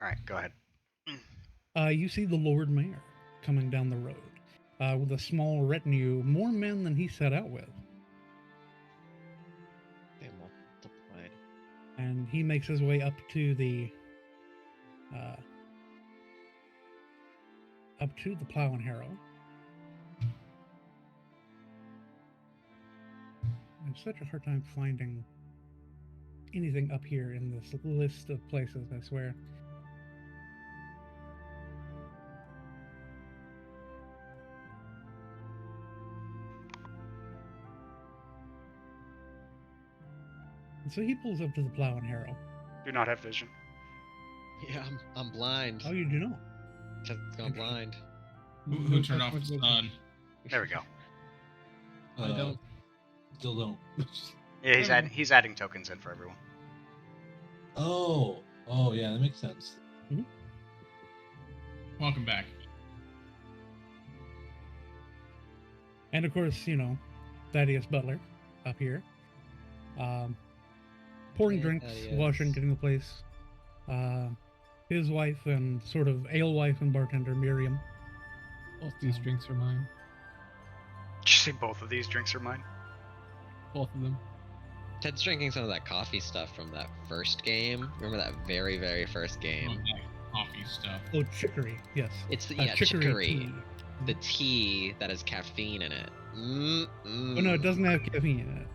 All right, go ahead. You see the Lord Mayor coming down the road with a small retinue, more men than he set out with. They multiplied. And he makes his way uh, up to the Plow and Harrow. I have such a hard time finding anything up here in this list of places, I swear. And so he pulls up to the Plow and Harrow. Do not have vision. Yeah, I'm blind. Oh, you do not? Just gone blind. Who turned off the sun? There we go. I don't. Still don't. Yeah, he's adding tokens in for everyone. Oh, yeah, that makes sense. Mm-hmm. Welcome back. And of course, Thaddeus Butler up here. Pouring drinks, washing, getting the place. His wife and sort of alewife and bartender, Miriam. Both these drinks are mine. Did you say both of these drinks are mine? Both of them. Ted's drinking some of that coffee stuff from that first game. Remember that very, very first game? That coffee stuff. Oh, chicory, yes. It's the chicory. Tea. The tea that has caffeine in it. Oh no, it doesn't have caffeine in it.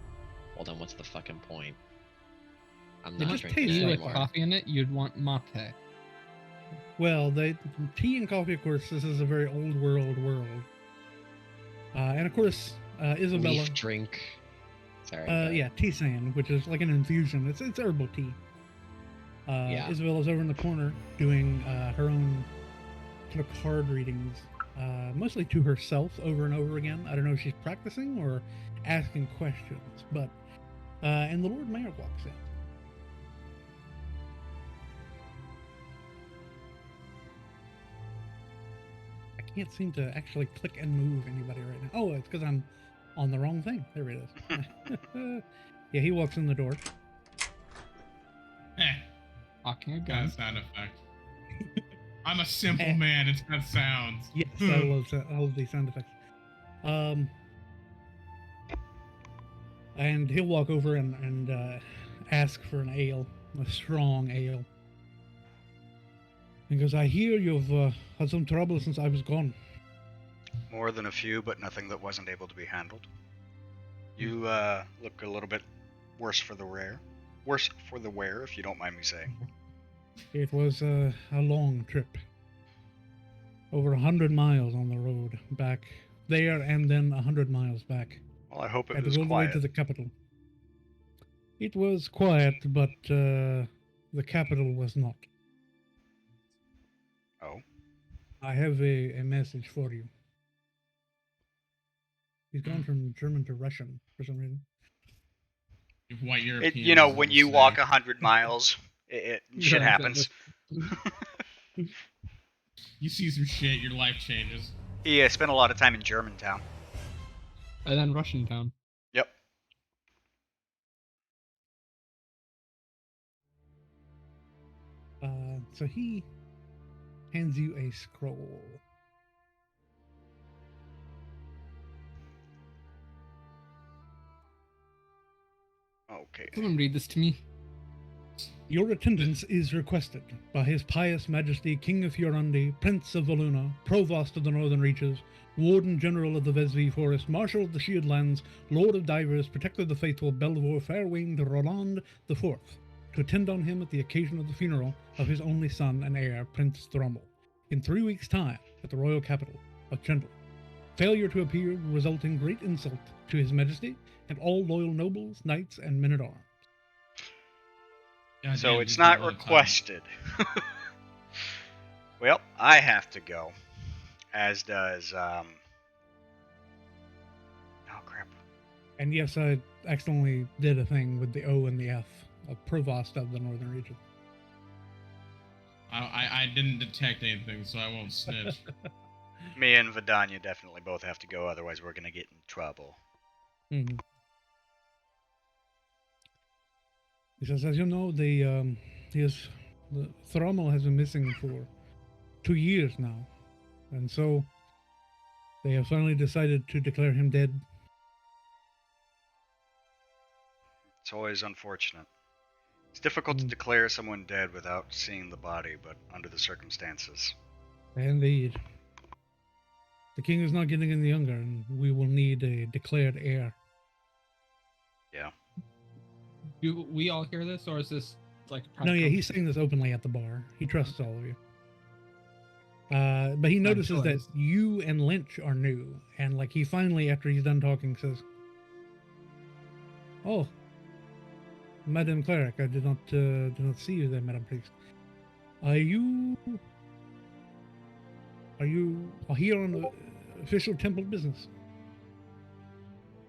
Well then, what's the fucking point? I'm It not just drinking tastes it Tea with anymore. coffee in it, you'd want mate. Well, tea and coffee, of course, this is a very old world. And of course, Isabella. Leaf drink. Sorry. Yeah, tisane, which is like an infusion. It's herbal tea. Yeah. Isabella's over in the corner doing her own sort of card readings, mostly to herself over and over again. I don't know if she's practicing or asking questions, but and the Lord Mayor walks in. I can't seem to actually click and move anybody right now. Oh, it's because I'm on the wrong thing. There it is. Yeah, he walks in the door. Hawking a Got a gun. sound effect. I'm a simple man. It's got sounds. Yes, I love these sound effects. And he'll walk over and ask for an ale, a strong ale. He goes, I hear you've had some trouble since I was gone. More than a few, but nothing that wasn't able to be handled. You look a little bit worse for the wear. Worse for the wear, if you don't mind me saying. It was a long trip. Over 100 miles on the road, back there and then 100 miles back. Well, I hope it Had to was go all the way quiet. to the capital. It was quiet, but the capital was not. Oh, I have a message for you. He's gone from German to Russian for some reason. If white it, Europeans when will you say. walk 100 miles, shit Yeah, happens. You see some shit, your life changes. He spent a lot of time in Germantown. And then Russian town. Yep. So he hands you a scroll. Okay. Someone read this to me. Your attendance is requested by His Pious Majesty King of Hurundi, Prince of Valuna, Provost of the Northern Reaches, Warden General of the Vesvi Forest, Marshal of the Shield Lands, Lord of Divers, Protector of the Faithful, Belvoir Fairwinged Roland IV, to attend on him at the occasion of the funeral of his only son and heir, Prince Thrommel, in 3 weeks' time at the royal capital of Chendel. Failure to appear will result in great insult to His Majesty and all loyal nobles, knights, and men-at-arms. God So damn, it's these not people all the time. requested. Well, I have to go. As does, oh crap. And yes, I accidentally did a thing with the O and the F of Provost of the Northern Region. I didn't detect anything, so I won't snitch. Me and Vidania definitely both have to go, otherwise we're gonna get in trouble. Mm-hmm. He says, as you know, his Thrommel has been missing for 2 years now. And so they have finally decided to declare him dead. It's always unfortunate. It's difficult to declare someone dead without seeing the body, but under the circumstances. Indeed. The king is not getting any younger, and we will need a declared heir. Yeah. Do we all hear this, or is this like a No, yeah, he's saying this openly at the bar. He trusts all of you. But he notices that you and Lynch are new, and like he finally, after he's done talking, says, "Oh, Madam Cleric, I did not see you there, Madam Priest. Are you here on official temple business?"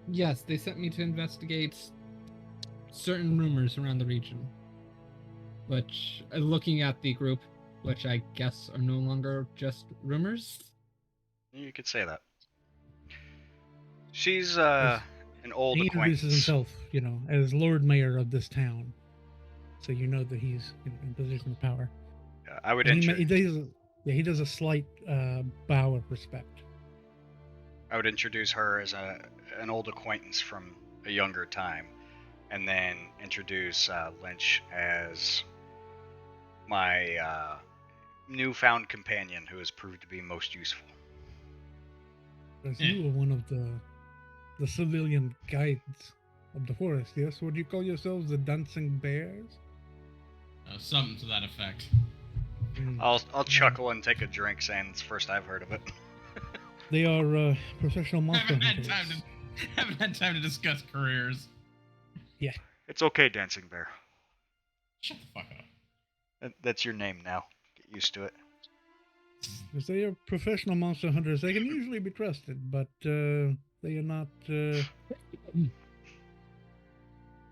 Yes, they sent me to investigate certain rumors around the region, which, looking at the group, which I guess are no longer just rumors. You could say that. She's an old He acquaintance. introduces himself, as Lord Mayor of this town, so you know that he's in position of power. Yeah, I would And introduce. he does a slight bow of respect. I would introduce her as an old acquaintance from a younger time, and then introduce Lynch as my newfound companion who has proved to be most useful. Because you are one of the civilian guides of the forest, yes? What do you call yourselves, the Dancing Bears? Something to that effect. I'll chuckle and take a drink, saying it's the first I've heard of it. They are professional monster Haven't hunters. had time to discuss careers. It's okay, Dancing Bear. Shut the fuck up. That's your name now. Get used to it. Because they are professional monster hunters. They can usually be trusted, but they are not...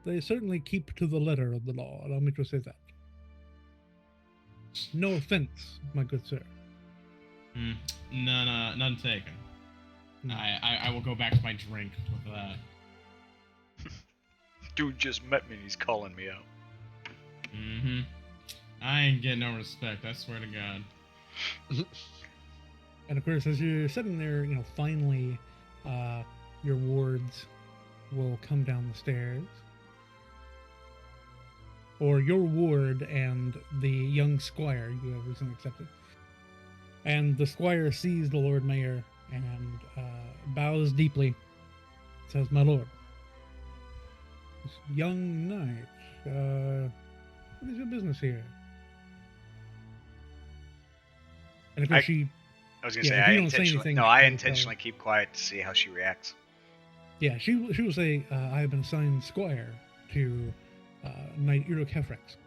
They certainly keep to the letter of the law. Allow me to say that. No offense, my good sir. None taken. Hmm. I will go back to my drink with that. Dude just met me and he's calling me out. Mm-hmm. I ain't getting no respect, I swear to God. And of course, as you're sitting there, finally, your wards will come down the stairs. Or your ward and the young squire you have recently accepted. And the squire sees the Lord Mayor and bows deeply. Says, "My lord, this young knight, what is your business here?" And of course, I was gonna Yeah, say if I you don't say intentionally. anything, No, I I'll intentionally keep quiet to see how she reacts. she will say, "I have been assigned squire to Knight Uruk Hefrex."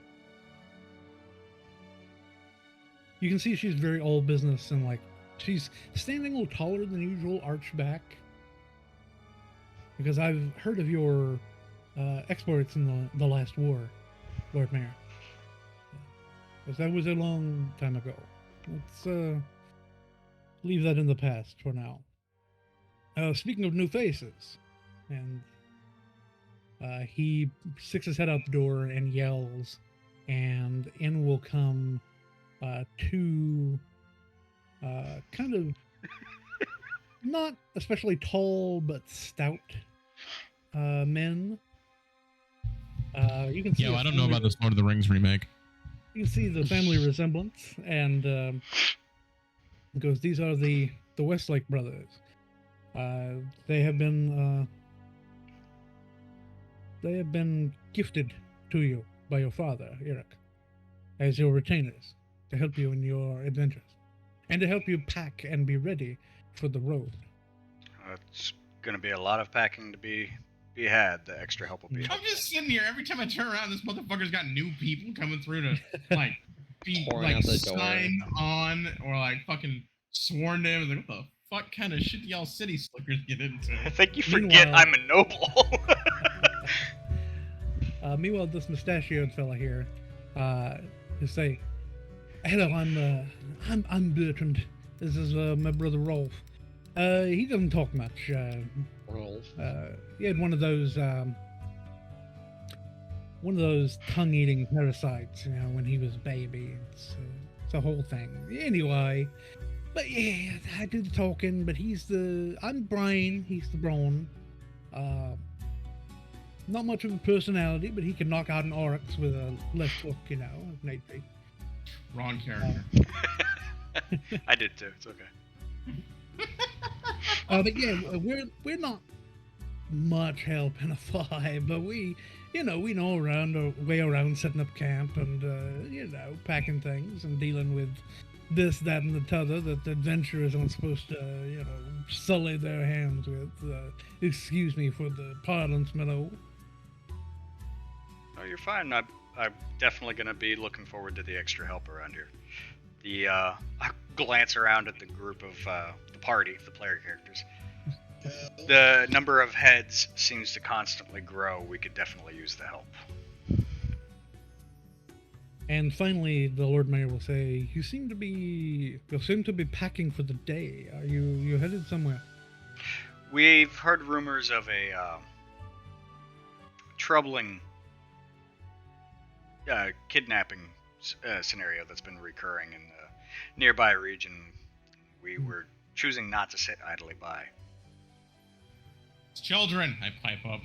You can see she's very all business and she's standing a little taller than usual, arched back. Because I've heard of your exploits in the last war, Lord Mayor. Because that was a long time ago. Let's leave that in the past for now. Speaking of new faces, and he sticks his head out the door and yells, and in will come two kind of not especially tall but stout men. You can see Yo, I don't know about this Lord of the Rings remake. You can see the family resemblance, and it goes, "These are the Westlake brothers. They have been gifted to you by your father, Eric, as your retainers to help you in your adventures, and to help you pack and be ready for the road." It's gonna be a lot of packing to be had. The extra help will be. I'm just sitting here. Every time I turn around, this motherfucker's got new people coming through to be Pouring out the door. signed on or fucking sworn to him. What the fuck kind of shit do y'all city slickers get into? I think you forget Meanwhile- I'm a noble. Meanwhile, this mustachioed fella here, you say, "Hello, I'm Bertrand. This is my brother Rolf. He doesn't talk much. Rolf. He had one of those one of those tongue-eating parasites, when he was a baby. It's a whole thing. Anyway, but yeah, I do the talking, but I'm Brian, he's the brawn. Not much of a personality, but he can knock out an oryx with a left hook, if need be. Wrong character. I did too. It's okay. But yeah, we're not much help in a fight, but we know around our way around setting up camp and packing things and dealing with this, that, and the t'other that the adventurers aren't supposed to sully their hands with. Excuse me for the parlance, Minnow. Oh, you're fine. I'm definitely gonna be looking forward to the extra help around here. I glance around at the group of the party, the player characters. The number of heads seems to constantly grow. We could definitely use the help. And finally, the Lord Mayor will say, "You seem to be packing for the day. Are you headed somewhere?" We've heard rumors of a troubling kidnapping scenario that's been recurring in the nearby region. We were choosing not to sit idly by. It's children, I pipe up.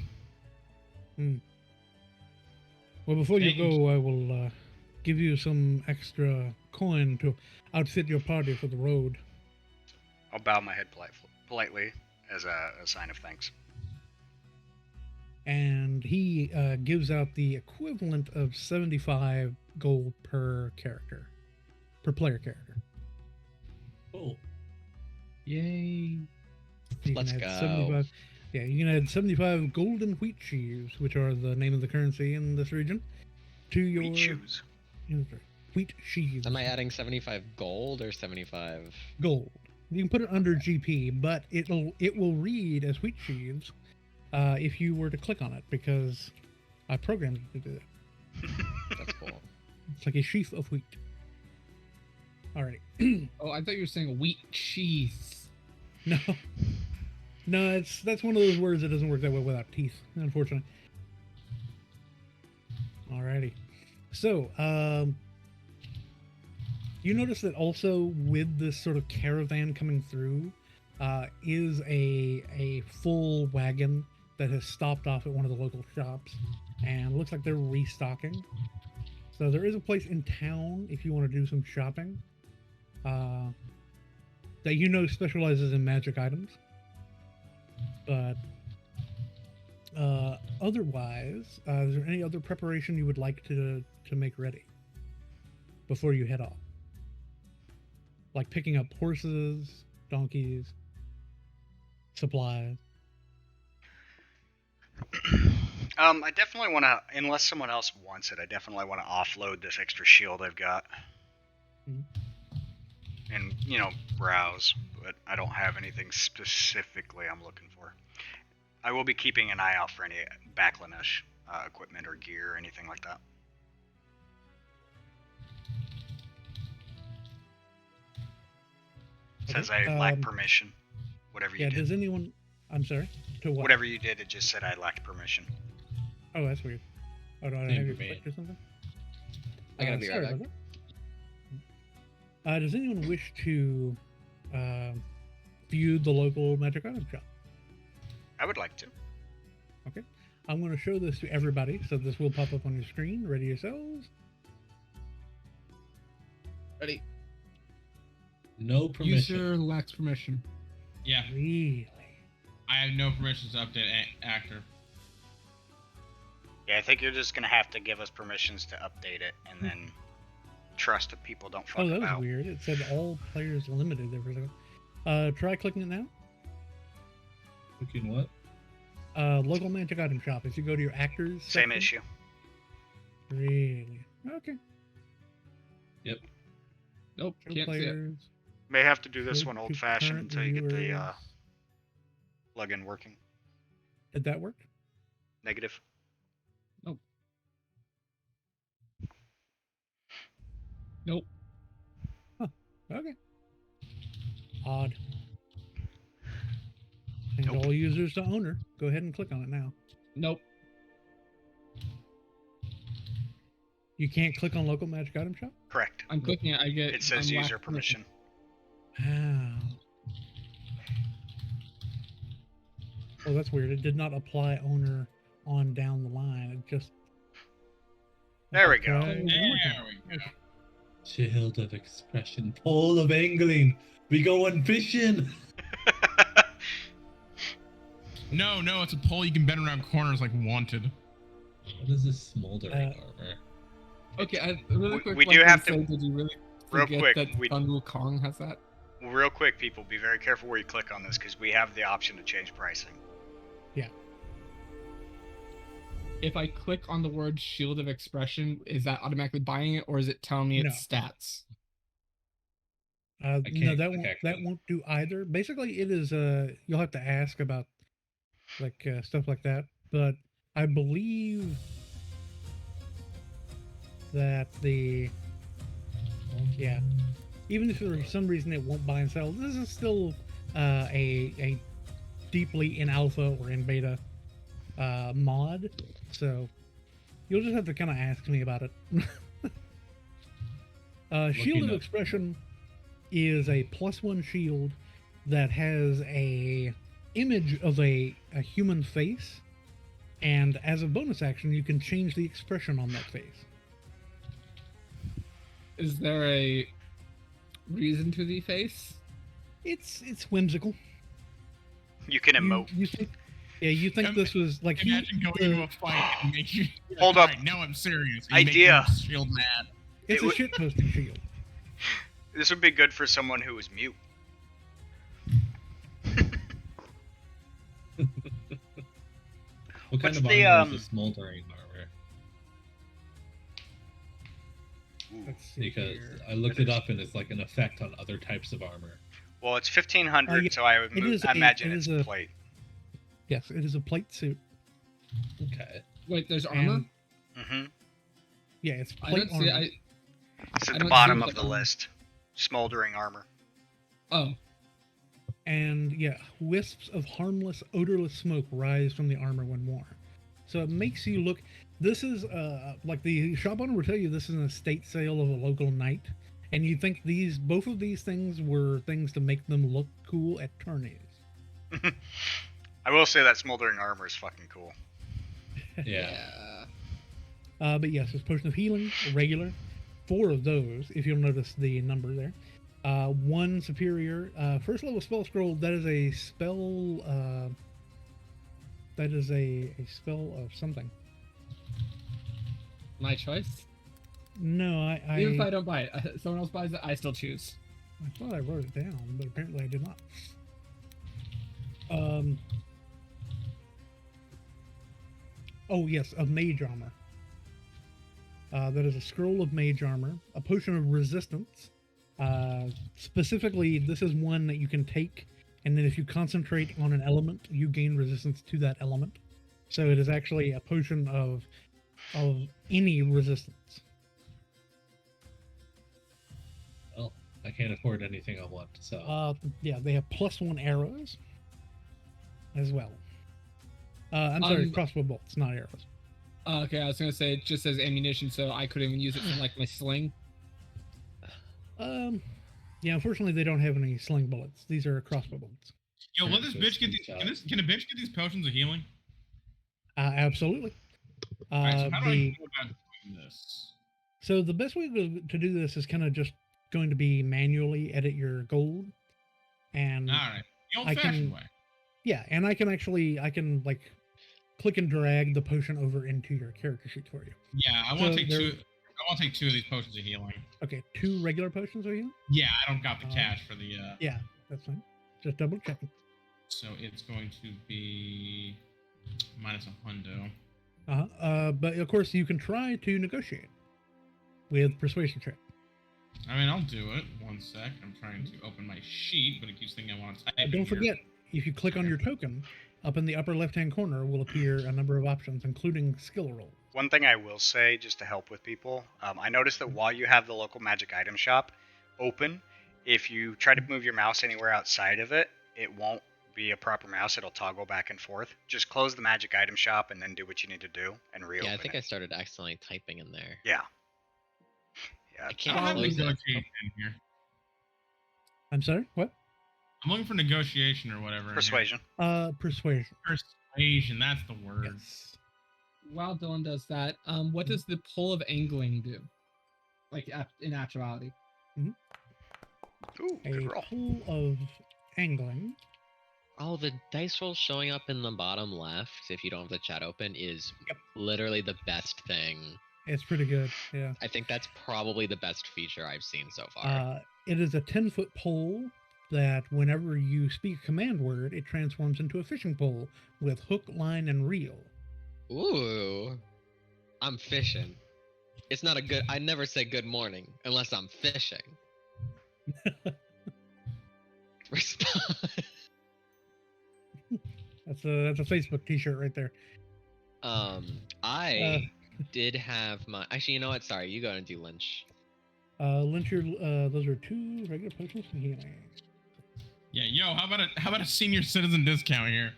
Well, before you Thanks. go, I will give you some extra coin to outfit your party for the road. I'll bow my head politely as a sign of thanks. And he gives out the equivalent of 75 gold per player character. Cool. Yay. You Let's can go. add 75 Yeah, you can add 75 golden wheat sheaves, which are the name of the currency in this region, to your We choose. Wheat sheaves. Am I adding 75 gold or 75? Gold. You can put it under GP, but it will read as wheat sheaves if you were to click on it, because I programmed it to do that. That's cool. It's like a sheaf of wheat. Alright. Oh, I thought you were saying wheat cheese. No. No, that's one of those words that doesn't work that well without teeth, unfortunately. Alrighty. So, you notice that also with this sort of caravan coming through is a full wagon that has stopped off at one of the local shops, and it looks like they're restocking. So there is a place in town if you want to do some shopping that specializes in magic items. But otherwise, is there any other preparation you would like to make ready before you head off? Like picking up horses, donkeys, supplies. I definitely want to, unless someone else wants it, I definitely want to offload this extra shield I've got. Mhm. And, browse, but I don't have anything specifically I'm looking for. I will be keeping an eye out for any backlanish equipment or gear or anything like that. Says I lack permission. Whatever you Yeah, did. does anyone... I'm sorry? To what? Whatever you did, it just said I lacked permission. Oh, that's weird. Oh, do I Same have you for me. clicked or something? I gotta be sorry right back. about that. Does anyone wish to view the local magic item shop? I would like to. Okay. I'm going to show this to everybody, so this will pop up on your screen. Ready yourselves? Ready. No permission. User lacks permission. Yeah, Really? I have no permissions to update actor. Yeah, I think you're just gonna have to give us permissions to update it, and then trust that people don't fuck Oh, that was about. weird. It said all players limited there for a second. Try clicking it now. Looking what? Local magic item shop. If you go to your actors Same section. issue. Really? Okay. Nope, Show can't see it. players. May have to do this Show one to old-fashioned current until you get the viewers. plugin working. Did that work? Negative. Nope. Okay. Odd. And Nope. all users to owner. Go ahead and click on it now. Nope. You can't click on local magic item shop? Correct. I'm clicking it. I get. It says unlock user permission. Oh. Well, that's weird. It did not apply owner on down the line. It just. There we go. Try one more There time. we go. Shield of expression. Pole of angling. We going fishing. No, it's a pole you can bend around corners like wanted. What is this smoldering armor? Okay, really quick. we one do thing have to- say, did you really real forget quick, that we- Sun Wukong has that? Real quick, people, be very careful where you click on this because we have the option to change pricing. If I click on the word Shield of Expression, is that automatically buying it, or is it telling me its stats? No, can't that click won't. actually. That won't do either. Basically, it is. You'll have to ask about, like stuff like that. But I believe that even if for some reason it won't buy and sell, this is still a deeply in alpha or in beta mod. So you'll just have to kind of ask me about it. Shield of up. Expression is a +1 shield that has a image of a human face, and as a bonus action, you can change the expression on that face. Is there a reason to the face? It's whimsical. You can emote. You think? Yeah, you think this was like Imagine going into a fight and make you. Hold up. Right, now I'm serious. You Idea. Make your shield mad. It's It a would- shitposting shield. This would be good for someone who is mute. What kind What's of the, armor is the smoldering armor? Let's see Because here. I looked it up and it's like an effect on other types of armor. Well, it's 1500, yeah, so I would it is I a- imagine it it's is a- plate. Yes, it is a plate suit. Okay. Wait, there's armor? And- hmm Yeah, it's I plate don't see. armor. It's I at the don't bottom see of the the- list. Smoldering armor. Oh, And yeah, wisps of harmless, odorless smoke rise from the armor when worn. So it makes you look. This is like the shop owner will tell you, this is an estate sale of a local knight, and you think both of these things were things to make them look cool at tourneys. I will say that smoldering armor is fucking cool. Yeah. But yes, it's potion of healing, regular, 4 of those. If you'll notice the number there. 1 superior, first level spell scroll. That is a spell. That is a spell of something. my choice. No, Even if I don't buy it, someone else buys it, I still choose. I thought I wrote it down, but apparently I did not. Oh yes, of mage armor. That is a scroll of mage armor, a potion of resistance. Specifically, this is one that you can take, and then if you concentrate on an element, you gain resistance to that element. So it is actually a potion of any resistance. Well, I can't afford anything I want, so. Yeah, they have +1 arrows as well. I'm sorry, crossbow bolts, not arrows. Okay, I was gonna say it just says ammunition, so I couldn't even use it for like my sling. Yeah, unfortunately, they don't have any sling bullets. These are crossbow bolts. Yo, let this So bitch get speech these. Can a bitch get these potions of healing? Absolutely. Alright, so how do I The go about doing this? So the best way to do this is kind of just going to be manually edit your gold, and Alright. The old I fashioned can- way. yeah, and I can like click and drag the potion over into your character sheet for you. Yeah, I So want to take there- 2. I want to take 2 of these potions of healing. Okay, 2 regular potions are you? Yeah, I don't got the cash for the. Yeah, that's fine. Just double checking. So it's going to be minus a hundo. But of course, you can try to negotiate with persuasion check. I mean, I'll do it. 1 sec. I'm trying to open my sheet, but it keeps thinking I want to type. Don't in here. forget, if you click on your token, up in the upper left-hand corner will appear a number of options, including skill roll. One thing I will say, just to help with people, I noticed that while you have the local magic item shop open, if you try to move your mouse anywhere outside of it, it won't be a proper mouse. It'll toggle back and forth. Just close the magic item shop and then do what you need to do and reopen Yeah, I think it. I started accidentally typing in there. Yeah. God. I I can't don't have close it. negotiation here. I'm sorry. What? I'm looking for negotiation or whatever. in here. Persuasion. Persuasion. Persuasion, that's the word. Yes. While Dylan does that, what does the pull of angling do? Like in actuality. Ooh, A good roll. pool of angling. Oh, the dice roll showing up in the bottom left, if you don't have the chat open, is Yep. literally the best thing. It's pretty good. Yeah. I think that's probably the best feature I've seen so far. It is a 10-foot pole that whenever you speak a command word, it transforms into a fishing pole with hook, line, and reel. Ooh. I'm fishing. It's not a good. I never say good morning unless I'm fishing. Respond. That's a Facebook T-shirt right there. I did have my. Actually, you know what? Sorry, you go and do Lynch. Lynch, those are 2 regular potions of healing. Yeah, yo, how about a senior citizen discount here?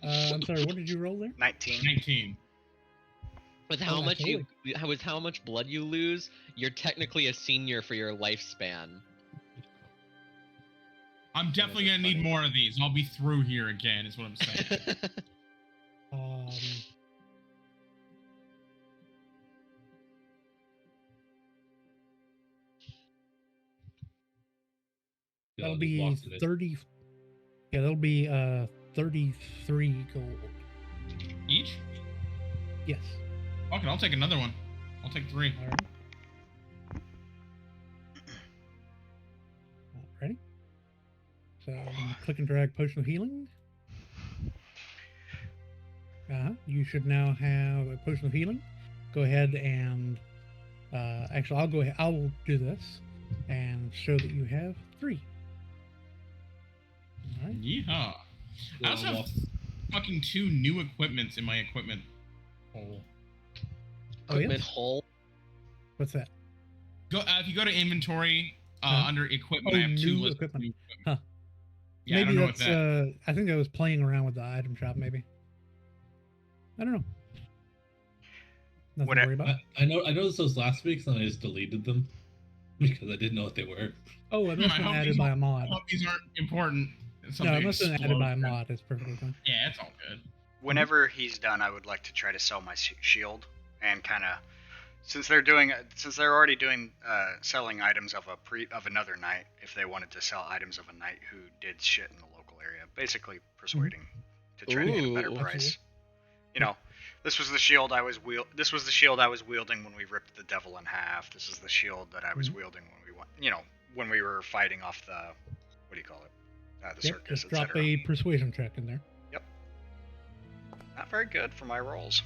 I'm sorry. What did you roll there? 19. 19. With Oh, how that's much you, holy. with how much blood you lose, you're technically a senior for your lifespan. I'm definitely gonna need more of these. I'll be through here again, is what I'm saying. That'll just be walked in it. 30. Yeah, that'll be 33 gold. Each? Yes. Okay, I'll take another one. I'll take 3. All right. Ready? So click and drag potion of healing. You should now have a potion of healing. Go ahead and actually, I'll go ahead. I'll do this and show that you have 3. All right. Yeehaw. I also have fucking 2 new equipments in my equipment hole. Oh, yes? Equipment hole. What's that? If you go to inventory, Huh? under equipment, Oh, I have 2 new lists of equipment. new Huh. Yeah, I Maybe don't know what that's. that. I think I was playing around with the item shop. Maybe. I don't know. Nothing What to I- worry about. I noticed those last week, and I just deleted them because I didn't know what they were. Oh, it must I have been hope added these by a aren't- mod. I hope these aren't important. No, Something it must have been added by a explodes. mod. It's perfectly fine. Yeah, it's all good. Whenever he's done, I would like to try to sell my shield and kind of, since they're already doing selling items of another knight. If they wanted to sell items of a knight who did shit in the local area, basically persuading to try to get a better Ooh. price. You know, this was the shield I was wielding when we ripped the devil in half. This is the shield that I was wielding when we were fighting off the, what do you call it? The Yep, circus, just drop etc. a persuasion check in there. Yep. Not very good for my rolls.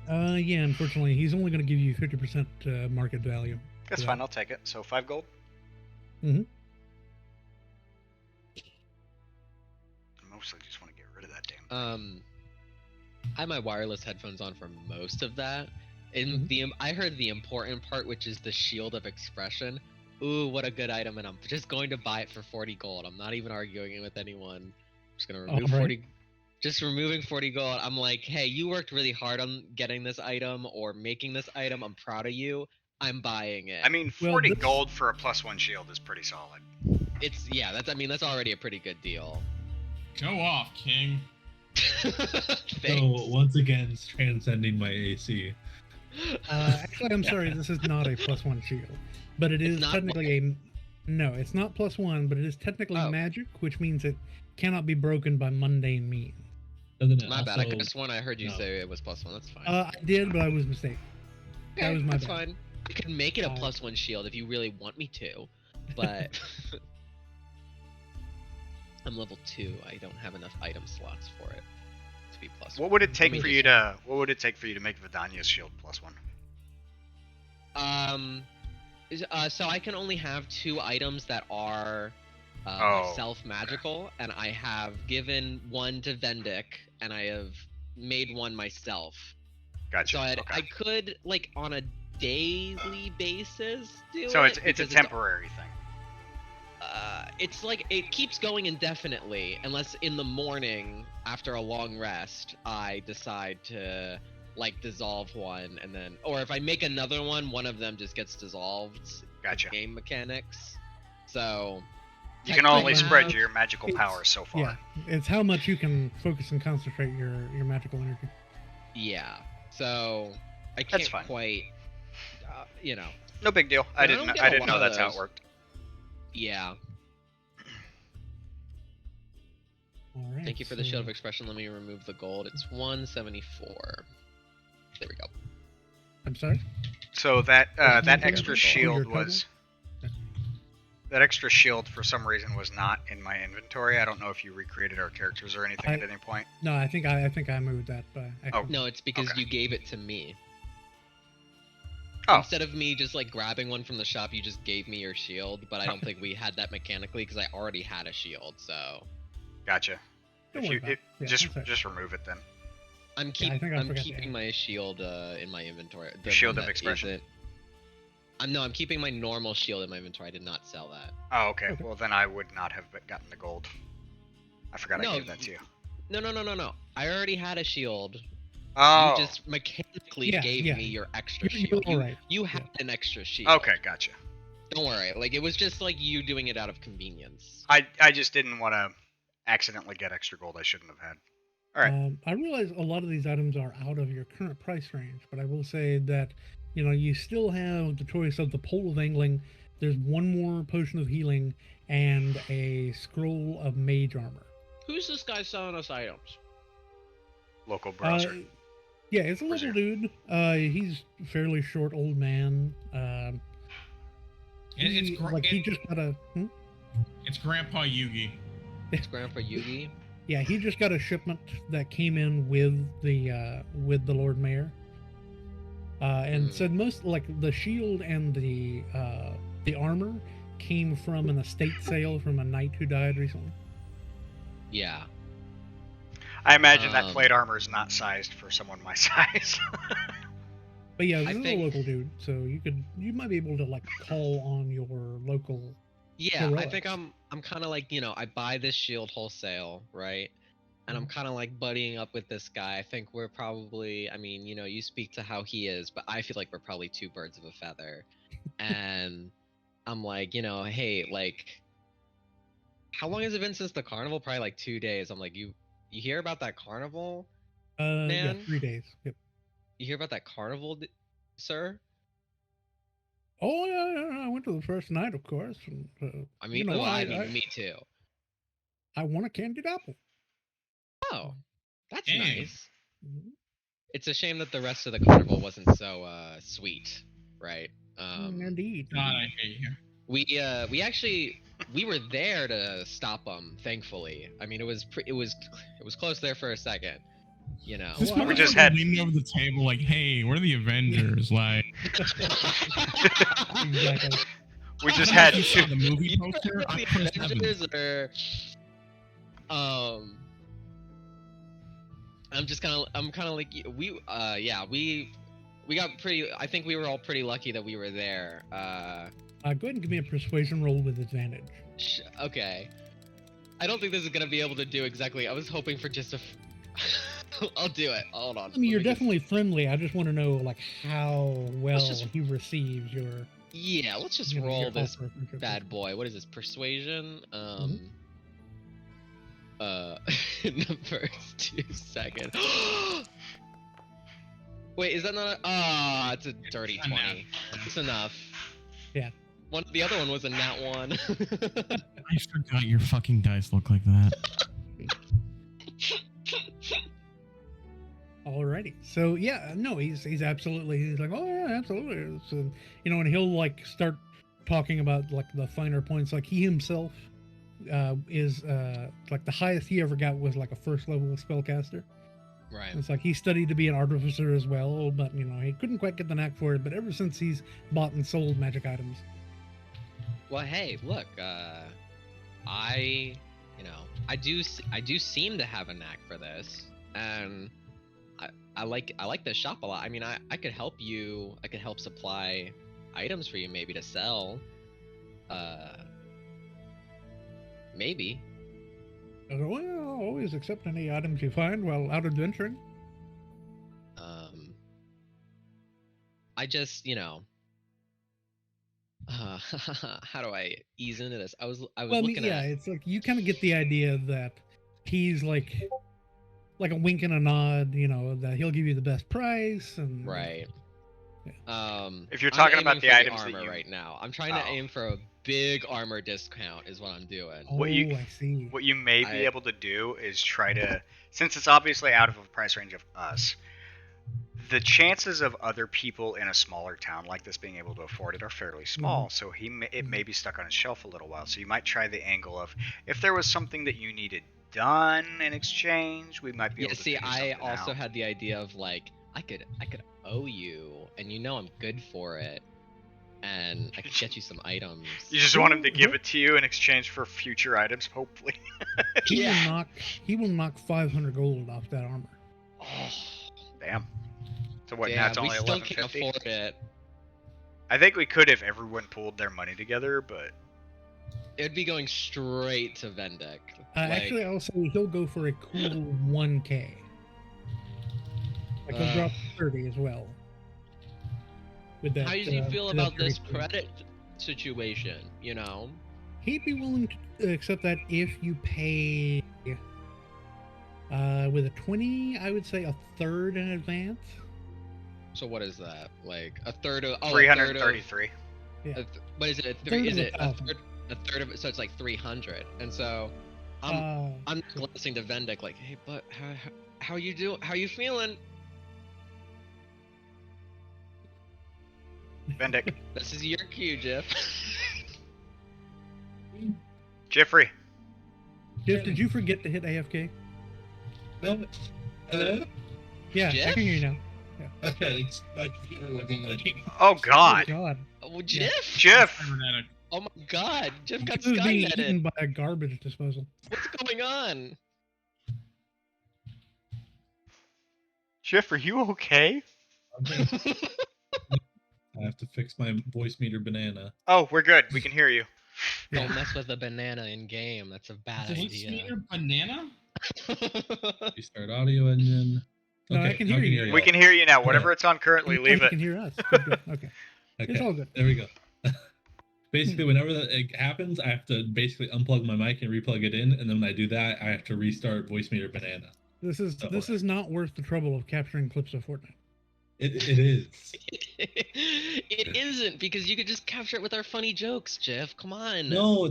Yeah, unfortunately, he's only going to give you 50% market value. That's for fine, that. I'll take it. So 5 gold. Mhm. I mostly just want to get rid of that damn thing. I had my wireless headphones on for most of that. And I heard the important part, which is the shield of expression. Ooh, what a good item, and I'm just going to buy it for 40 gold. I'm not even arguing it with anyone. I'm just gonna remove 40. Just removing 40 gold. I'm like, hey, you worked really hard on getting this item or making this item. I'm proud of you. I'm buying it. I mean, Well, 40 this- gold for a +1 shield is pretty solid. that's already a pretty good deal. Go off, King. Thanks. So once again, it's transcending my AC. Actually, I'm sorry, this is not a +1 shield, but it It's is not technically a. No, it's not +1, but it is technically Oh. magic, which means it cannot be broken by mundane means. Doesn't it My bad. I also- could have sworn I heard you no. say it was +1. That's fine. I did, but I was mistaken. That Okay, was my that's bad. fine. I could make it a Uh, +1 shield if you really want me to, but I'm level 2. I don't have enough item slots for it to be +1. What would it take me for just- you to? What would it take for you to make Vidania's shield +1? So I can only have 2 items that are Oh, self-magical, and I have given one to Vendic, and I have made one myself. Gotcha. So Okay. I could, like, on a daily basis do So it. it's a because temporary thing. It's like it keeps going indefinitely unless in the morning after a long rest I decide to like dissolve one, and then, or if I make another one of them just gets dissolved. Gotcha. Game mechanics. So You can only technically spread have- your magical it's- powers so far. Yeah, it's how much you can focus and concentrate your magical energy. Yeah. So I That's can't fine. quite, you know. No big deal. I I don't didn't. get I a didn't lot know of that's how it those. worked. Yeah. All right. Thank you for the so- shield of expression. Let me remove the gold. It's 174. There we go. I'm sorry. So that What's that the extra total? shield Your total? was. That extra shield for some reason was not in my inventory. I don't know if you recreated our characters or anything at any point. No, I think I moved that. Oh. No, it's because Okay. you gave it to me. Oh. Instead of me just like grabbing one from the shop, you just gave me your shield. But I don't think we had that mechanically because I already had a shield. So Gotcha. Don't If worry you about it. Yeah, just that's all right. just remove it then. I'm Yeah, I keep think I I'm forgot to keeping add. my shield in my inventory. The Shield one of that expression. isn't- I'm keeping my normal shield in my inventory. I did not sell that. Oh, okay. Okay. Well, then I would not have gotten the gold. I forgot I No, gave that to you. No. I already had a shield. Oh. You just mechanically Yeah, gave yeah. me your extra You're shield. all right. You had an extra shield. Okay, gotcha. Don't worry. Like it was just like you doing it out of convenience. I just didn't want to accidentally get extra gold I shouldn't have had. All right. I realize a lot of these items are out of your current price range, but I will say that you still have the choice of the pole of angling. There's one more potion of healing and a scroll of mage armor. Who's this guy selling us items? Local browser. Yeah, it's a Where's little dude. He's a fairly short old man. It's he just got a. It's Grandpa Yugi. It's Grandpa Yugi. Yeah, he just got a shipment that came in with the Lord Mayor, and said most like the shield and the armor came from an estate sale from a knight who died recently. Yeah. I imagine that um, plate armor is not sized for someone my size. But yeah, I this is think- a local dude, so you might be able to like call on your local. Yeah, I Heroics. think I'm kind of like, I buy this shield wholesale, right? And I'm kind of like buddying up with this guy. I think we're probably, you speak to how he is, but I feel like we're probably two birds of a feather. And I'm like, hey, like, how long has it been since the carnival? Probably like 2 days. I'm like, you hear about that carnival? Yeah, Man. 3 days. Yep. You hear about that carnival, sir? Oh yeah, I went to the first night, of course. And, Me too. I won a candied apple. Oh, that's Dang. nice. Mhm. It's a shame that the rest of the carnival wasn't so sweet, right? Indeed. God, I hate you. We were there to stop them. Thankfully, it was close there for a second. This Well, we just motherfucker had- leaning over the table like, "Hey, we're the Avengers." Like, Exactly. We just I had don't know if you saw two. the movie You poster. were I the pressed Avengers, or I'm kind of like we got pretty. I think we were all pretty lucky that we were there. Go ahead and give me a persuasion roll with advantage. Okay. I don't think this is gonna be able to do exactly. I was hoping for just a. I'll do it. Hold on. I mean, you're Let me just- definitely friendly. I just want to know like how well just- he receives your. Yeah, let's just your roll this offer of friendship. bad boy. What is this? Persuasion. Mhm. In the first 2 seconds. Wait, is that not a? It's a dirty It's a nat 20. It's enough. Yeah. The other one was a nat 1. I forgot your fucking dice look like that. Alrighty. So yeah, no, he's he's like, oh yeah, absolutely. So, and he'll like start talking about like the finer points. Like he himself is like the highest he ever got was like a first level spellcaster. Right. It's like he studied to be an artificer as well, but he couldn't quite get the knack for it. But ever since he's bought and sold magic items, Well, hey, look, I do seem to have a knack for this, and I like this shop a lot. I could help you. I could help supply items for you, maybe to sell. Maybe. I go, well, I'll always accept any items you find while out adventuring. I just, how do I ease into this? I was Well, I mean, looking yeah, at. it's like you kind of get the idea that he's like a wink and a nod, that he'll give you the best price and Right. If you're I'm talking aiming about the for items that armor you- right now. I'm trying to Oh. aim for a big armor discount is what I'm doing. Oh, What you- I see. What you may be I- able to do is try to, since it's obviously out of a price range of us, the chances of other people in a smaller town like this being able to afford it are fairly small. So it may be stuck on his shelf a little while. So you might try the angle of, if there was something that you needed done in exchange, we might be able to See, figure I something also out. had the idea of like I could owe you, and I'm good for it, and I could get you some items. You just want him to give it to you in exchange for future items, hopefully. Yeah. He will knock 500 gold off that armor. Oh, Damn. So what? Now damn, it's we only still can't 1150. afford it. I think we could if everyone pooled their money together, but It'd be going straight to Vendek. Actually, I'll say he'll go for a cool 1k. Like he'll drop 30 as well. With that, how does he feel with that about this 33. credit situation? He'd be willing to accept that if you pay with a 20, I would say a third in advance. So what is that? Like a third of? Oh, 333. What is it? A Third is of it 1,000. a third of it? So it's like 300. And so I'm glancing to Vendek like, hey, but how you doing? How you feeling? Vendek. This is your cue, Jeff. Jeffrey. Jeff, did you forget to hit AFK? No. Hello? Yeah, I Jeff? can hear you now. Okay, it's like looking Oh God. Oh, God. Oh, Jeff? Jeff. Cybernetic. Oh my God, Jeff got This is being Skyneted. eaten by a garbage disposal. What's going on? Jeff, are you okay? I have to fix my voice meter banana. Oh, we're good. We can hear you. Don't mess with the banana in game. That's a bad Voice idea. meter banana? Restart audio engine. No, I can hear you. y'all. We can hear you now. Whatever it's on currently, Oh, leave you it. can hear us. Good, good. Okay. Okay, It's all good. there we go. Basically, whenever it happens, I have to basically unplug my mic and replug it in, and then when I do that, I have to restart voice meter banana. This is not worth the trouble of capturing clips of Fortnite. It is. It isn't, because you could just capture it with our funny jokes, Jeff. Come on. No,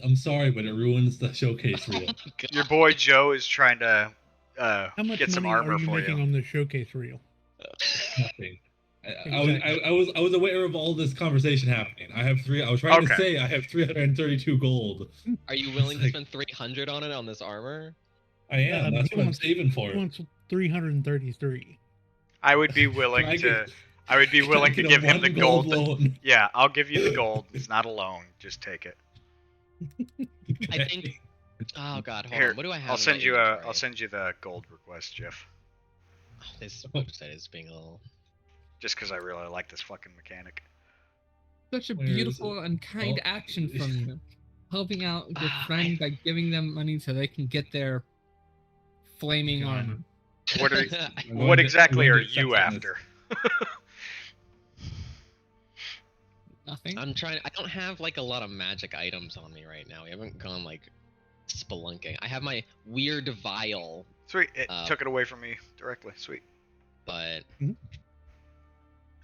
I'm sorry, but it ruins the showcase reel. Oh my God. Your boy Joe is trying to How much get some money armor are you for making you. on this showcase reel? Nothing. Exactly. I was aware of all this conversation happening. I was trying to Okay. say I have 332 gold. Are you willing to Like- spend 300 on it on this armor? I am. That's he what I'm wants- saving for. He wants 333. I would be willing to. I would be willing to give him the gold. loan. Yeah, I'll give you the gold. It's not a loan. Just take it. I think. Oh God, hold Here, on. What do I have? I'll in send my you inventory? I'll send you the gold request, Jeff. This website is being a little. Just because I really like this fucking mechanic. Such a Where is beautiful and kind Oh. action from you. Helping out your Ah, friend by giving them money so they can get their flaming God. armor. What are I'm what going to- exactly I'm are going to you accept on after? Nothing. I'm trying. I don't have like a lot of magic items on me right now. We haven't gone like spelunking. I have my weird vial, Sweet, it Uh, took it away from me directly. Sweet. but Mhm.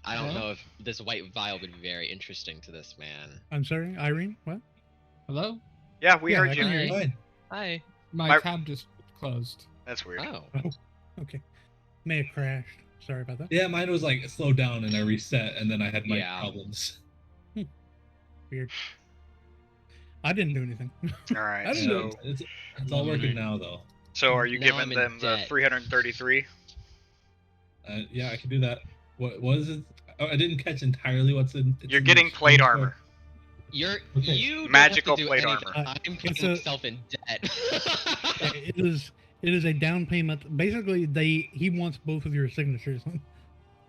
I don't Huh? know if this white vial would be very interesting to this man. I'm sorry, Irene? What? Hello? Yeah, we Yeah, heard I you. can hear you. Fine. Hi. My My- tab just closed. That's weird. Oh. Okay. May have crashed. Sorry about that. Yeah, mine was like slowed down and I reset, and then I had mic Yeah. problems. Weird. I didn't do anything. All right. I didn't So know. It's all working now though. so are you Now I'm giving in them the debt. 333? Yeah, I can do that. What is it? Oh, I didn't catch entirely what's in. it's You're in getting the plate screen armor. Okay. You Magical don't have plate to do anything. armor. I'm It's putting a- myself in debt. It is a down payment. Basically, he wants both of your signatures.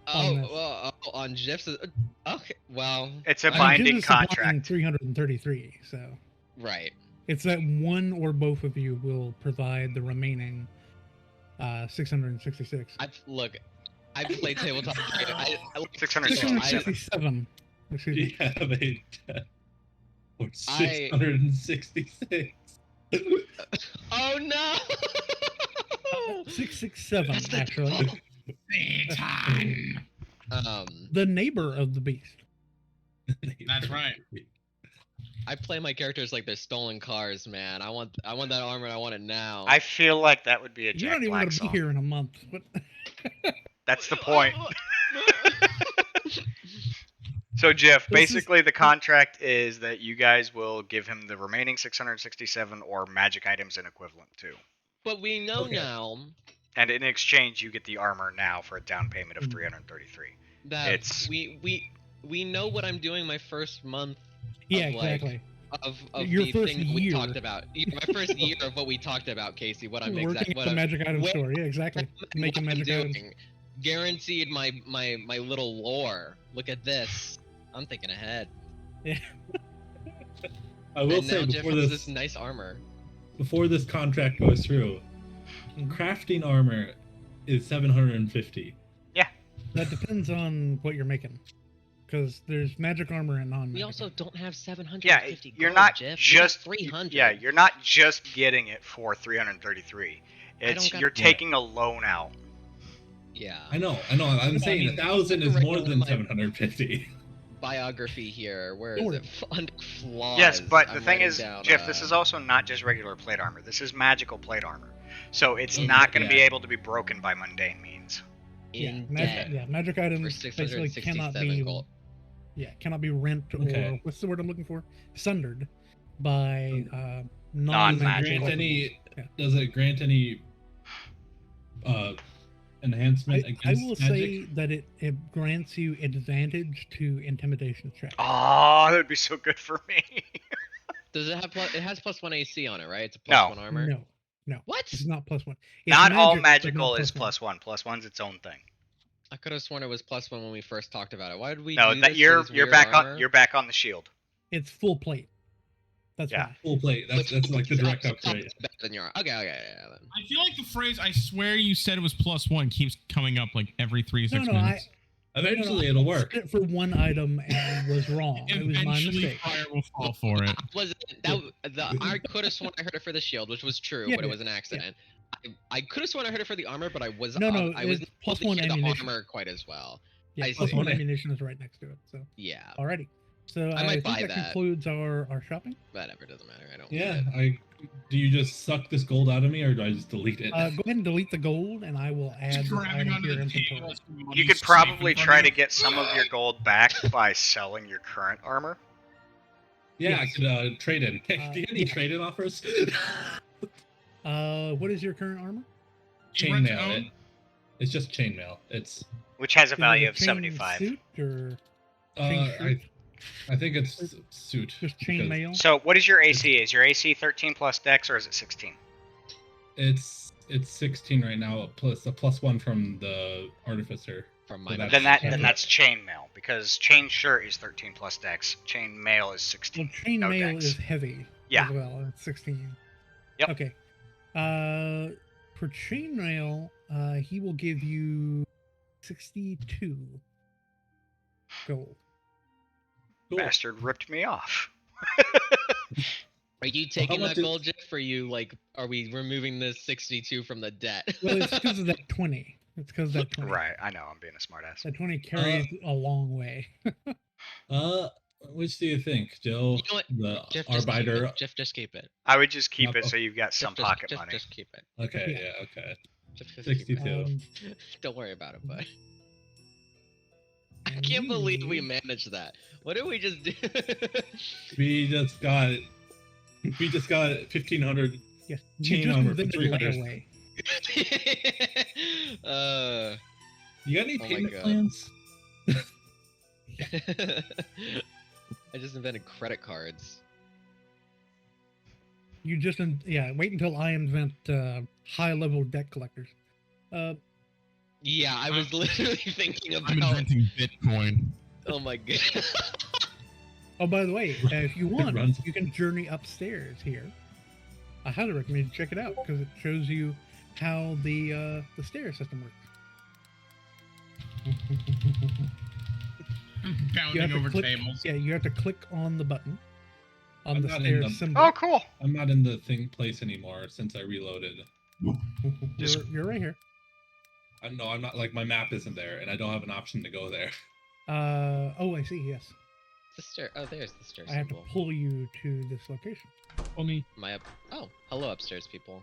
Oh, this. well, on Jeff's. Okay, well, It's a I mean, binding Jim is supplying contract. 333. So right. it's that one or both of you will provide the remaining 666. Look, I played tabletop. I 667. 667. Excuse me. Yeah, they or 666. Oh no! 667, That's the actually. Satan. The neighbor of the beast. That's right. I play my characters like they're stolen cars, man. I want that armor and I want it now. I feel like that would be a You're Jack not even Black going to be song. here in a month. What? That's the point. So Jeff, This is- basically the contract is that you guys will give him the remaining 667 or magic items in equivalent to. But we know Okay. now And in exchange, you get the armor now for a down payment of 333. that It's- we know what I'm doing my first month Yeah, of, like, exactly. of Your the first thing that we year. talked about. My first year of what we talked about, Casey. What I'm Working exactly at what the I'm, magic item what- store. Yeah, exactly. Making what I'm magic items. doing. Guaranteed my little lore. Look at this. I'm thinking ahead. I will And say now Jeff before has this this nice armor. before this contract goes through, Mhm. crafting armor is 750. That depends on what you're making. Because there's magic armor and non-magic. We also armor. don't have 750 Yeah, you're gold, not Jeff. just 300. Yeah, you're not just getting it for 333. It's got- you're Yeah. taking a loan out. Yeah. I know. I'm I saying mean, 1,000 is more than my- 750. Biography here. Where Don't is worry. it? Under flaws. Yes, but the I'm thing writing is, down, Jeff, this is also not just regular plate armor. This is magical plate armor. So it's In- not going to be yeah. able to be broken by mundane means. in magic, debt yeah, magic for items basically cannot 667 be gold. cannot be rent Okay. or what's the word I'm looking for? Sundered by Non-magic. non-magic Grant weapons. any? Does it grant any enhancement I against will magic? say that it grants you advantage to intimidation checks. Oh, that would be so good for me. Does it have it has +1 AC on it, right? It's a No. +1 armor. No, What? it's not +1. It's Not all magic, but magical not is +1. +1. +1's its own thing. I could have sworn it was +1 when we first talked about it. Why did we No, do that this to you're this you're weird back armor? on you're back on the shield. It's full plate. That's Yeah. why. Full plate. That's like the direct upgrade. Better than your. Okay, yeah, then. I feel like the phrase "I swear you said it was +1" keeps coming up like every 3 to 6 No, minutes. Eventually, it'll work. Did it for one item and was wrong. It was my Eventually, mistake. fire will fall for it. I could have sworn I heard it for the shield, which was true, Yeah, but it yeah, was an accident. I could have sworn I heard it for the armor, but I was No, I was it's not able +1 to hear the ammunition. armor quite as well. Yeah, I plus see. one ammunition is right next to it. So Yeah, alrighty. So I I, might think buy that that. concludes our shopping. whatever, doesn't matter. I don't. Yeah. need it. Do you just suck this gold out of me, or do I just delete it? Go ahead and delete the gold, and I will add Just this grabbing item onto to your the table. inventory. as somebody You could safe probably in front try of to you. get some of your gold back by selling your current armor. Yeah, Yes. I could trade in. Do you have any yeah. trade in offers? What is your current armor? You rent Chainmail. own? It's just chainmail. It's Which has a Is it value of chain 75. Suit or chain shirt? I think it's suit. Just chain because mail? So what is your AC? Is your AC 13 plus Dex or is it 16? It's 16 right now, plus a +1 from the artificer. From So my. that's- Then that's chainmail because chain shirt is 13 plus Dex. Chain mail is 16. Well, chain no mail dex. is heavy Yeah. as well. It's 16. Yep. Okay. For chain mail, he will give you 62 gold. Cool. Bastard ripped me off. Are you taking much that is- gold, Jeff? Are you like? Are we removing the 62 from the debt? Well, it's because of that 20. It's because of that 20. Right, I know, I'm being a smartass. That 20 carries a long way. Which do you think, Joe? You know what? The Jeff, just keep arbiter. it. Jeff, just keep it. I would just keep it No. so you've got some Jeff, pocket just, money. Just keep it. Okay, Yeah. yeah, okay. Just keep 62. it. Don't worry about it, bud. I and can't believe we you- managed that. What did we just do? We just got 1,500. Yeah, Chain you just armor for invented 300. layaway. You got any Oh my payment God. plans? I just invented credit cards. You just wait until I invent high-level debt collectors. Yeah, I was literally thinking I'm about. inventing Bitcoin. Oh my god. Oh, by the way, if you want, runs- you can journey upstairs here. I highly recommend you check it out because it shows you how the stair system works. You Bounding have to over click, tables. yeah, you have to click on the button on I'm the not in stairs the- symbol. Oh, cool. I'm not in the thing place anymore since I reloaded. You're right here. No, I'm not. Like my map isn't there, and I don't have an option to go there. Oh, I see. Yes, The stair. Oh, there's the stair I have to symbol. pull you to this location. Only Am I up? Oh, hello upstairs, people.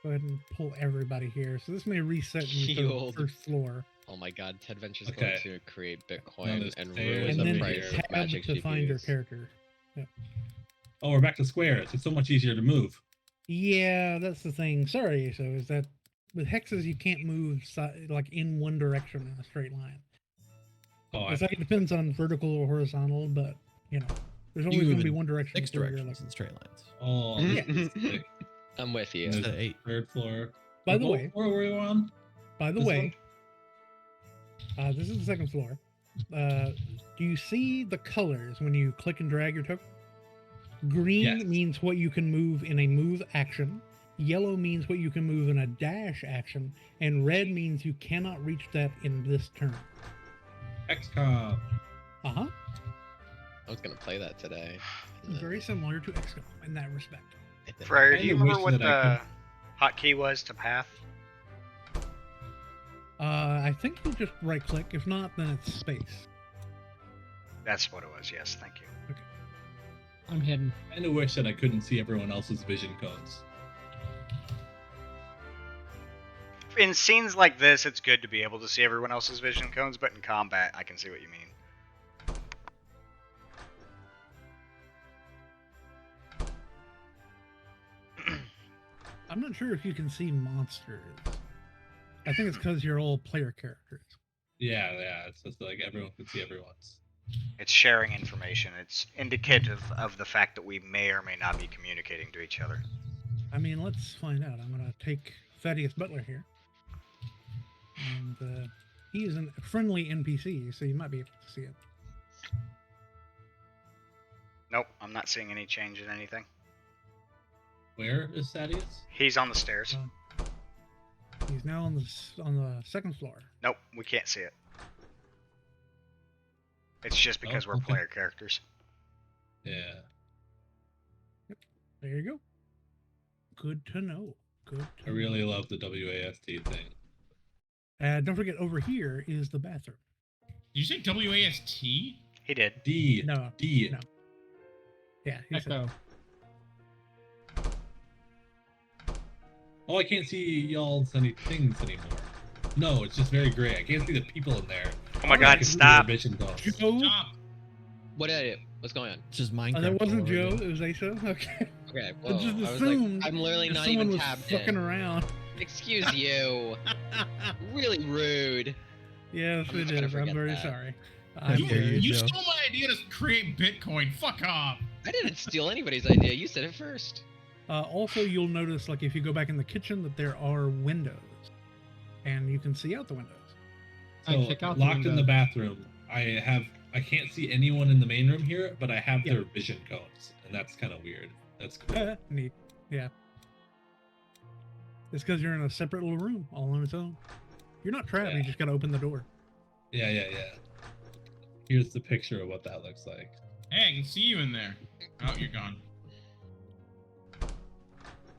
Go ahead and pull everybody here. So this may reset you to the Yield. first floor, Oh my God, Ted Venture's Okay. going to create Now Bitcoin there's and stairs ruin and up the then here. price of tab magic to find your GPUs. character. Oh, we're back to squares. It's so much easier to move. Yeah, that's the thing. Sorry, so is that with hexes you can't move like in one direction in a straight line. Oh, It's like it depends on vertical or horizontal, but you know, there's always You going move to be in one direction. 6 before you're directions like- in straight lines. oh, Yeah. this is sick. I'm with you. And there's Instead of 8. third floor. By the What way, floor were we on? by the This way, this is the second floor. Do you see the colors when you click and drag your token? Green Yes. means what you can move in a move action. Yellow means what you can move in a dash action, and red means you cannot reach that in this turn. XCOM. Uh-huh. I was gonna play that today. Very similar to XCOM in that respect. Fryer, do you kinda remember wish what that I the hotkey was to path? I think you just right click. If not, then it's space. That's what it was. Yes, thank you. I'm hidden. I kind of wish that I couldn't see everyone else's vision codes. In scenes like this, it's good to be able to see everyone else's vision cones, but in combat, I can see what you mean. I'm not sure if you can see monsters. I think it's because you're all player characters. Yeah. It's just like everyone could see everyone's. It's sharing information. It's indicative of the fact that we may or may not be communicating to each other. I mean, let's find out. I'm gonna take Thaddeus Butler here, and he is a friendly NPC, so you might be able to see it. Nope, I'm not seeing any change in anything. Where is Thaddeus? He's on the stairs. He's now on the second floor. Nope, we can't see it. It's just because we're okay. player characters. Yeah. There you go. Good to know. Good. To I really love the WASD thing. Don't forget, over here is the bathroom. Did you say WAST? He did. D. No, D. no. Yeah. He said, Echo. Oh, I can't see y'all's any things anymore. No, it's just very gray. I can't see the people in there. Oh my I god, can see stop! their vision codes. Joe. Stop. What did I do? What's going on? It's just Minecraft. That wasn't all Joe. over It was Asa. Okay. Okay, I well, just I was assumed like, I'm literally that not someone even was tabbed fucking in. around. Excuse you. Really rude. Yes, I'm it not gonna is. I'm forget very that. sorry. I I'm dare very You Joe. stole my idea to create Bitcoin. Fuck off. I didn't steal anybody's idea. You said it first. Also, you'll notice, like, if you go back in the kitchen, that there are windows, and you can see out the windows. I So kick out the locked in the window. bathroom. I can't see anyone in the main room here, but I have Yeah. their vision codes, and that's kind of weird. That's cool. Neat. Yeah. It's because you're in a separate little room, all on its own. You're not trapped. You Yeah. just gotta open the door. Yeah. Here's the picture of what that looks like. Hey, I can see you in there. Oh, you're gone.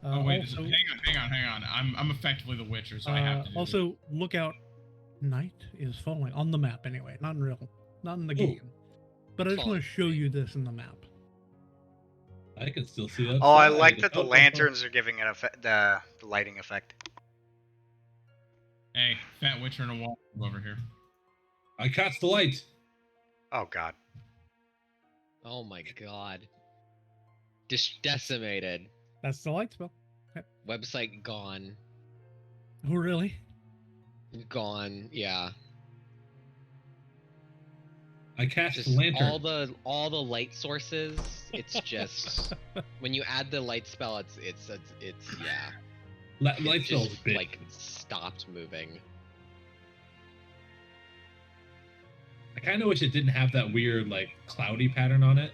Oh wait, also, hang on. I'm effectively the Witcher, so I have to. Do also, look out. Night is falling on the map anyway, not in the game. But I just want to show you this in the map. I can still see that. Oh, I like that the lanterns are giving it the lighting effect. Hey, fat Witcher in a wall over here. I cast the light. Oh god. Oh my god. Decimated. That's the light spell. Website gone. Oh, really? Gone. Yeah. I cast Just the lantern. all the light sources. It's just when you add the light spell, it's yeah. Light It spell's just, big. like stopped moving. I kind of wish it didn't have that weird like cloudy pattern on it.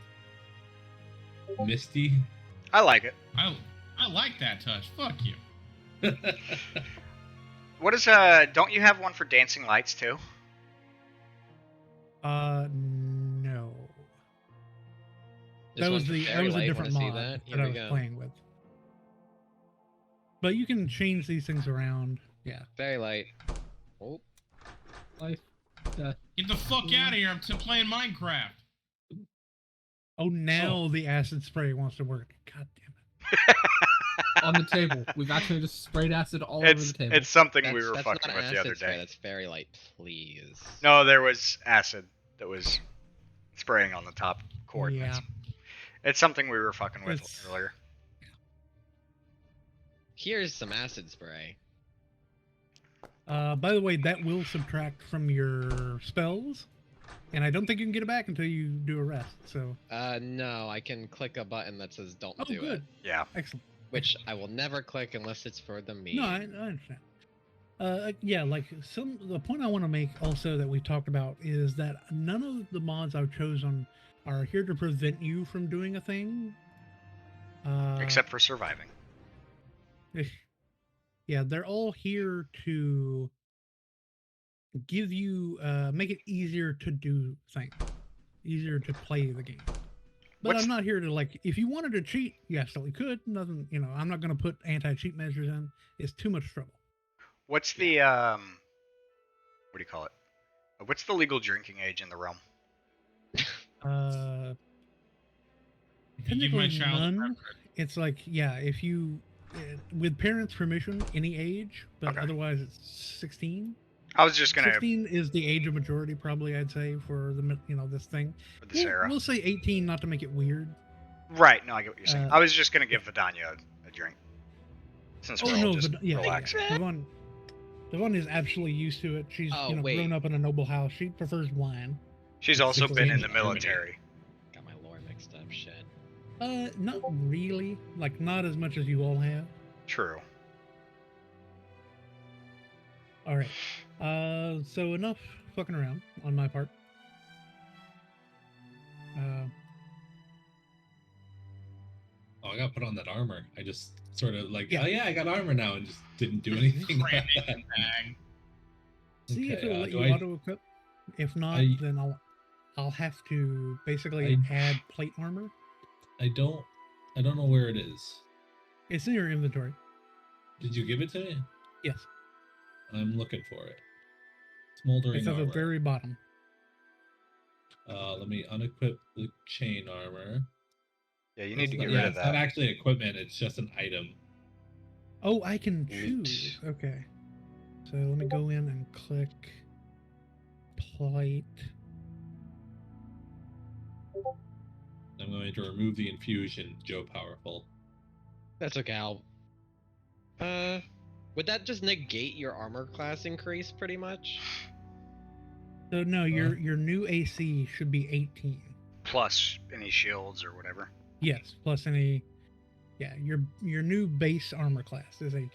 Misty. I like it. I like that touch. Fuck you. What is don't you have one for dancing lights too? No. There's That one was for that Fairy was a Light. different Wanna see mod that? that Here I we was go. playing with. But you can change these things around. Yeah. Fairy Light. Oh, Life, death. Get the fuck out of here! I'm playing Minecraft. Oh, now the acid spray wants to work. God damn it. On the table. We've actually just sprayed acid all over the table. It's something we that's were not fucking with the other acid spray. day. That's Fairy Light, please. No, there was acid that was spraying on the top coordinates. Yeah. It's something we were fucking with It's- earlier. Here's some acid spray. By the way, that will subtract from your spells, and I don't think you can get it back until you do a rest. So. No, I can click a button that says "Don't Oh, do good. it," Yeah. Excellent. which I will never click unless it's for the meme. No, I understand. Yeah, like the point I want to make also that we've talked about is that none of the mods I've chosen are here to prevent you from doing a thing. Except for surviving. Yeah, they're all here to give you make it easier to do things, easier to play the game. But What's- I'm not here to like. If you wanted to cheat, you absolutely could. Nothing, I'm not going to put anti-cheat measures in. It's too much trouble. What's the what do you call it? What's the legal drinking age in the realm? If you give my Technically child a none. beverage. It's like, yeah, if you with parents' permission, any age, but Okay. otherwise it's 16. I was just gonna 16 is the age of majority, probably. I'd say for the this thing. for this era. We'll say 18, not to make it weird. Right. No, I get what you're saying. Uh, I was just gonna give Vidania a drink. Since we're Oh all no, just but yeah, relaxing. the one is absolutely used to it. She's Oh, wait. grown up in a noble house. She prefers wine. She's also been in 16. the military. Got my lore mixed up. Shit. Not really. Like not as much as you all have. True. All right. So enough fucking around on my part. Oh, I got put on that armor. I just sort of like, Yeah. oh yeah, I got armor now, and just didn't do anything. Cram about it that. in bag. See if Okay, it'll let do you I- auto equip. If not, then I'll have to basically add plate armor. I don't know where it is. It's in your inventory. Did you give it to me? Yes, I'm looking for it. Smoldering it's at armor. the very bottom. Let me unequip the chain armor. Yeah, you need to It's get not- rid of It's not that. actually equipment. It's just an item. Oh, I can Loot. choose. Okay. So let me go in and click plate. I'm going to remove the infusion, Joe Powerful. That's okay. Would that just negate your armor class increase pretty much? So no, your new AC should be 18. Plus any shields or whatever. Yes, plus any. Yeah, your new base armor class is 18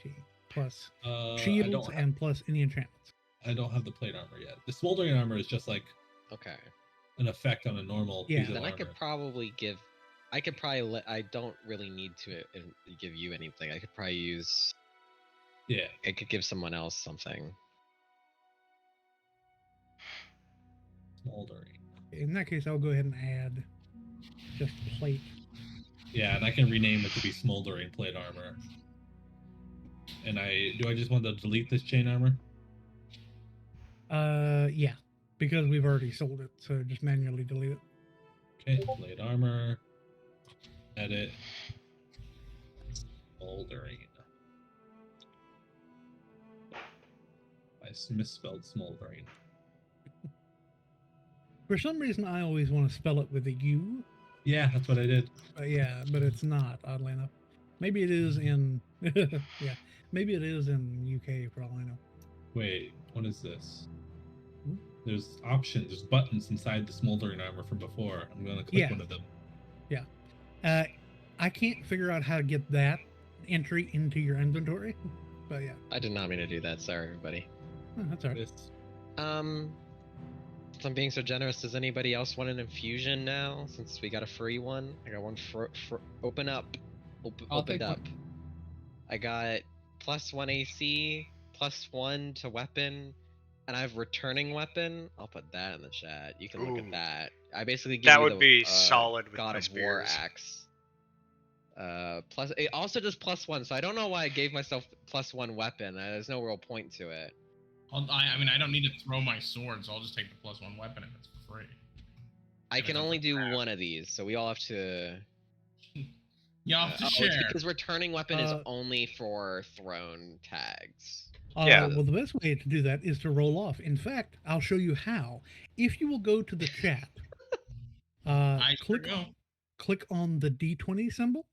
plus I shields don't have, and plus any enchantments. I don't have the plate armor yet. The smoldering armor is just like Okay. an effect on a normal Yeah. piece of Then armor. I could probably give. I could probably let. I don't really need to give you anything. I could probably use. Yeah. I could give someone else something. Smoldering. In that case, I'll go ahead and add just plate. Yeah, and I can rename it to be smoldering plate armor. And do I just want to delete this chain armor? Yeah, because we've already sold it, so just manually delete it. Okay, plate armor. Edit. Smoldering. I misspelled smoldering. For some reason, I always want to spell it with a U. Yeah, that's what I did. Yeah, but it's not, oddly enough. Maybe it is in. Yeah, maybe it is in UK for all I know. Wait, what is this? Hmm? There's options, there's buttons inside the smoldering armor from before. I'm going to click Yeah. one of them. I can't figure out how to get that entry into your inventory, but yeah, I did not mean to do that. Sorry, everybody. that's all right. This. Since I'm being so generous, does anybody else want an infusion now? Since we got a free one, I got one for open up. I'll Opened take up. one. I got +1 AC, +1 to weapon, And I have returning weapon. I'll put that in the chat. You can look Ooh. at that. I basically give That you would the be solid with God my of War spears. axe. Plus it also does +1, so I don't know why I gave myself +1 weapon. There's no real point to it. I mean, I don't need to throw my sword, so I'll just take the +1 weapon if it's free. I If it can doesn't only do matter. one of these, so we all have to. You have to It's share. because returning weapon is Uh, only for thrown tags. Yeah. Well, the best way to do that is to roll off. In fact, I'll show you how. If you will go to the chat, I click sure go. click on the D20 symbol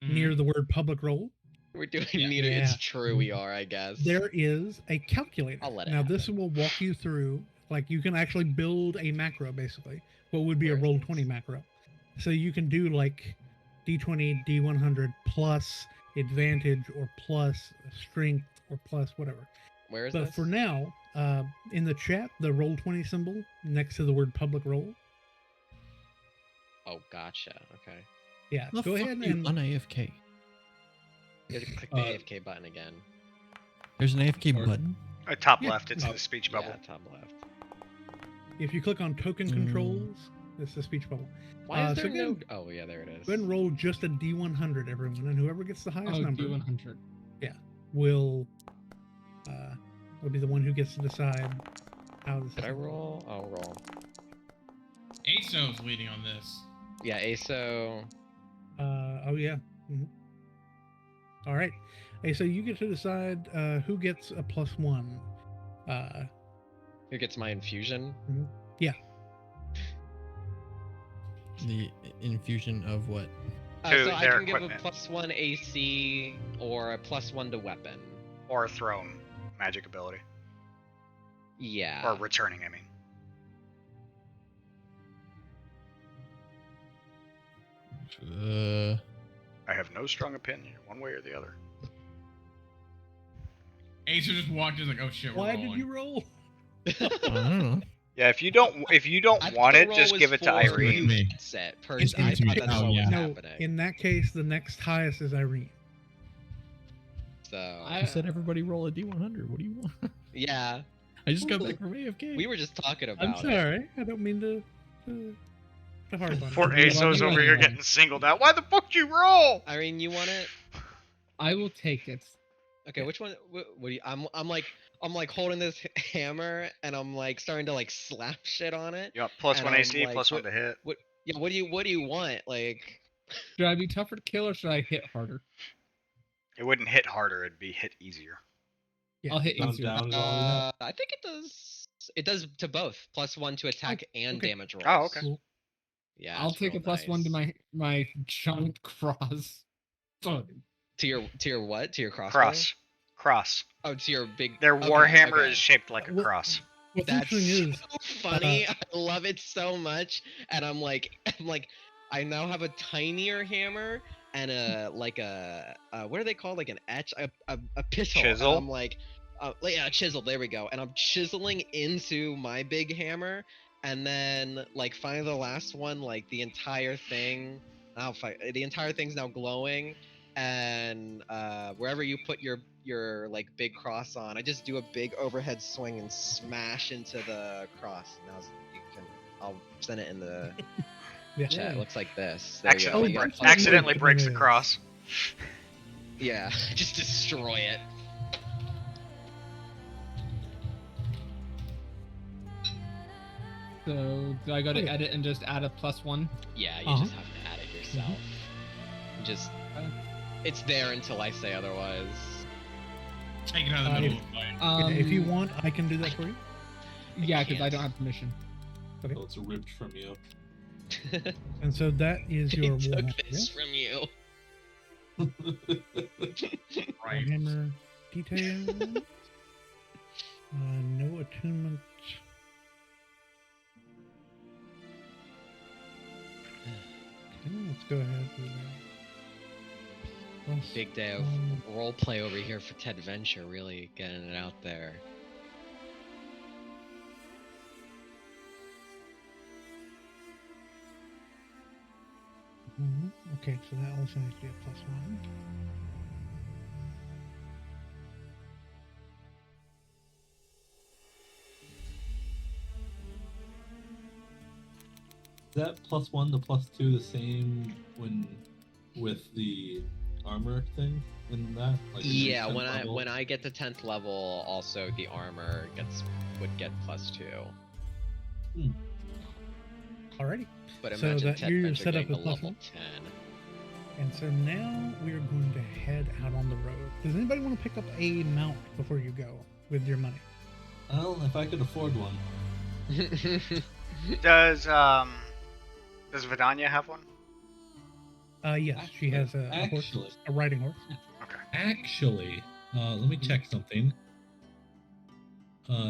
Mhm. near the word public roll. We're doing Yeah. neither. Yeah. It's true. We are, I guess. There is a calculator. I'll let it Now, this happen. will walk you through, like, you can actually build a macro, basically, what would be Where a is roll this? 20 macro. So you can do, like, D20, D100 plus advantage or plus strength or plus whatever. Where is But this? for now, in the chat, the roll 20 symbol next to the word public roll. Oh, gotcha. Okay. Yeah, The go fuck ahead are you and on AFK. You have to click the AFK button again. There's an AFK Or- button. Top Yeah. left, it's the speech bubble. Yeah, top left. if you click on token Mm. controls, it's the speech bubble. Why is so there no? again, Oh yeah, there it is. Go ahead and roll just a D100, everyone, and whoever gets the highest Oh, number D100. will be the one who gets to decide how this. Did is I gonna go. roll? I'll roll. ASO's leading on this. Yeah, ASO. Oh yeah. Mhm. All right. Hey, so you get to decide who gets a +1. Who gets my infusion? The infusion of what? To So I their can give equipment. a +1 AC or a +1 to weapon. Or thrown magic ability. Yeah. Or returning, I mean. I have no strong opinion, one way or the other. ASO just walked in like, oh shit, we're Why rolling. did you roll? I don't know. Yeah, if you don't I thought want the it, roll just was give it to for Irene. who gets it. It's Personally, I in thought the that's case- what was no, happening. in that case, the next highest is Irene. So I said everybody roll a D100. What do you want? yeah, I just got back from AFK. we were just talking I'm about it. sorry. I don't mean to harp on Poor it. ASO's over here anyway. getting singled out. Why the fuck you roll? Irene, you want it? I will take it. Okay, which one? What do you? I'm like holding this hammer and I'm like starting to like slap shit on it. Yep, And +1 I'm AC, like, +1 to hit. Yeah, what do you want? Like, Should I be tougher to kill or should I hit harder? It wouldn't hit harder, it'd be hit easier. Yeah. I'll hit Down, easier. down is all we have. I think it does. It does to both. +1 to attack and okay. damage rolls. Oh, okay. Cool. Yeah. I'll it's take a real +1 to nice. my giant cross. Fuck. To your what? To your crossbow? Cross. Oh, to your big. Their okay, warhammer okay. is shaped like a Well, cross. What's That's interesting is so funny. I love it so much, and I'm like, I now have a tinier hammer and a what are they called? Like an etch, a pistol. Chisel? And I'm like, yeah, chisel. There we go. And I'm chiseling into my big hammer, and then like finally the last one, like the entire thing. The entire thing's now glowing, and wherever you put your like big cross on, I just do a big overhead swing and smash into the cross. Now I'll send it in the yeah. chat. It looks like this. There you go. Oh, You got that's fucking- Accidentally what breaks it the is. cross. Yeah, just destroy it. So do I go to Okay. edit and just add a +1? Yeah, you Uh-huh. just have to add it yourself. Just it's there until I say otherwise. Take it out of the middle of the fight. Yeah, if you want, I can do that for you. Yeah, because I can't. don't have permission. Okay. Well, it's ripped from you. And so that is They your took Warhammer. this from you. Right. Warhammer details. No attunement. Okay, let's go ahead with that. Plus Big day of one. role play over here for Ted Venture, really getting it out there. Mhm. Okay, so that also needs to be a +1. that +1 to +2 the same when with the armor thing in that? Like Yeah, when I get to 10th level, also the armor would get +2. Alrighty. But So imagine that Ted you're Venture set up getting to with level +1? 10. And so now we're going to head out on the road. Does anybody want to pick up a mount before you go with your money? Well, if I could afford one. Does Vidania have one? Yes, she has a horse, Actually. a riding horse. Okay. Actually, let me check something.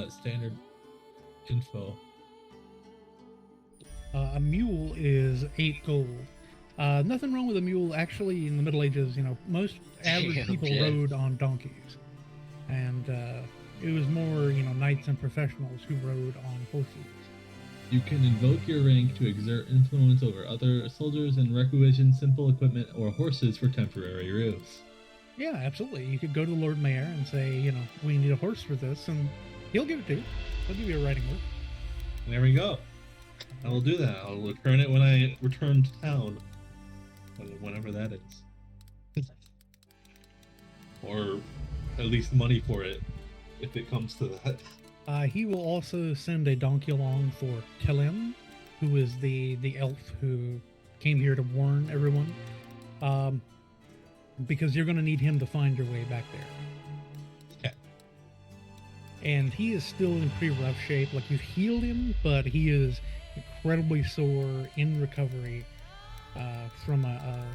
Standard info. A mule is 8 gold. Nothing wrong with a mule. Actually, in the Middle Ages, most average Damn, people kid. rode on donkeys, and it was more, knights and professionals who rode on horses. You can invoke your rank to exert influence over other soldiers and requisition simple equipment or horses for temporary use. Yeah, absolutely. You could go to the Lord Mayor and say, we need a horse for this, and he'll give it to you. He'll give you a riding horse. There we go. I will do that. I'll return it when I return to town. Whenever that is. Or at least money for it, if it comes to that. He will also send a donkey along for Kelim, who is the elf who came here to warn everyone. Because you're going to need him to find your way back there. Okay. And he is still in pretty rough shape. Like, you've healed him, but he is incredibly sore, in recovery from a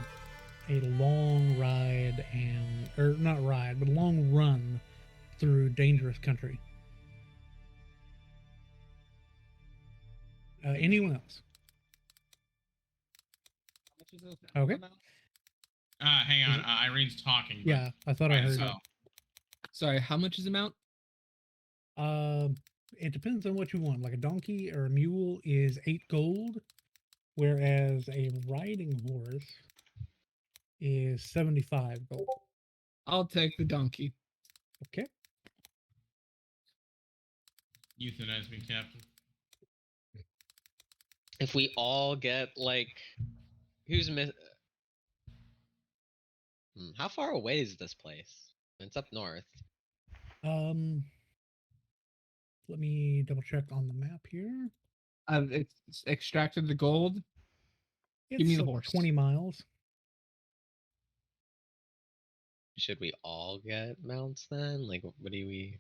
long ride or not ride, but a long run through dangerous country. Anyone else? Okay. Hang on. Irene's talking. But... Yeah, I thought I heard so... it. Sorry, how much is the mount? It depends on what you want. Like a donkey or a mule is 8 gold, whereas a riding horse is 75 gold. I'll take the donkey. Okay. Euthanize me, Captain. If we all get who's how far away is this place? It's up north. Let me double check on the map here. I've extracted the gold. It's Give me the like horse. 20 miles. Should we all get mounts then? Like, what do we?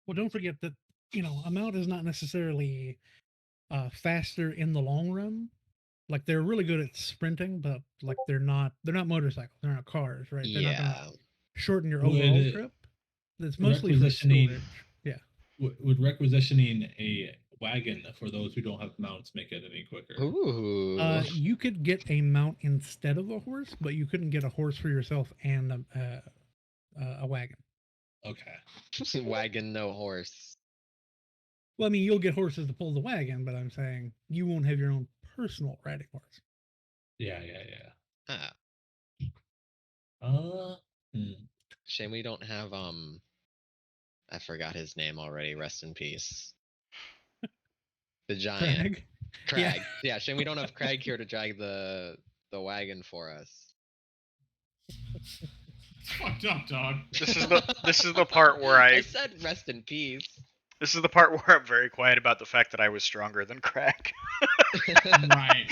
Well, don't forget that, a mount is not necessarily faster in the long run. Like, they're really good at sprinting, but like they're not motorcycles. They're not cars, right? They're not Yeah. gonna shorten your overall trip. It's mostly for storage. Yeah. Would requisitioning a wagon for those who don't have mounts make it any quicker? Ooh. You could get a mount instead of a horse, but you couldn't get a horse for yourself and a wagon. Okay. Wagon, no horse. Well, I mean, you'll get horses to pull the wagon, but I'm saying you won't have your own personal riding horse. Yeah. Ah. Shame we don't have I forgot his name already. Rest in peace. The giant. Crag. Yeah, shame we don't have Crag here to drag the wagon for us. It's fucked up, dog. This is the part where I said rest in peace. This is the part where I'm very quiet about the fact that I was stronger than Craig. Right.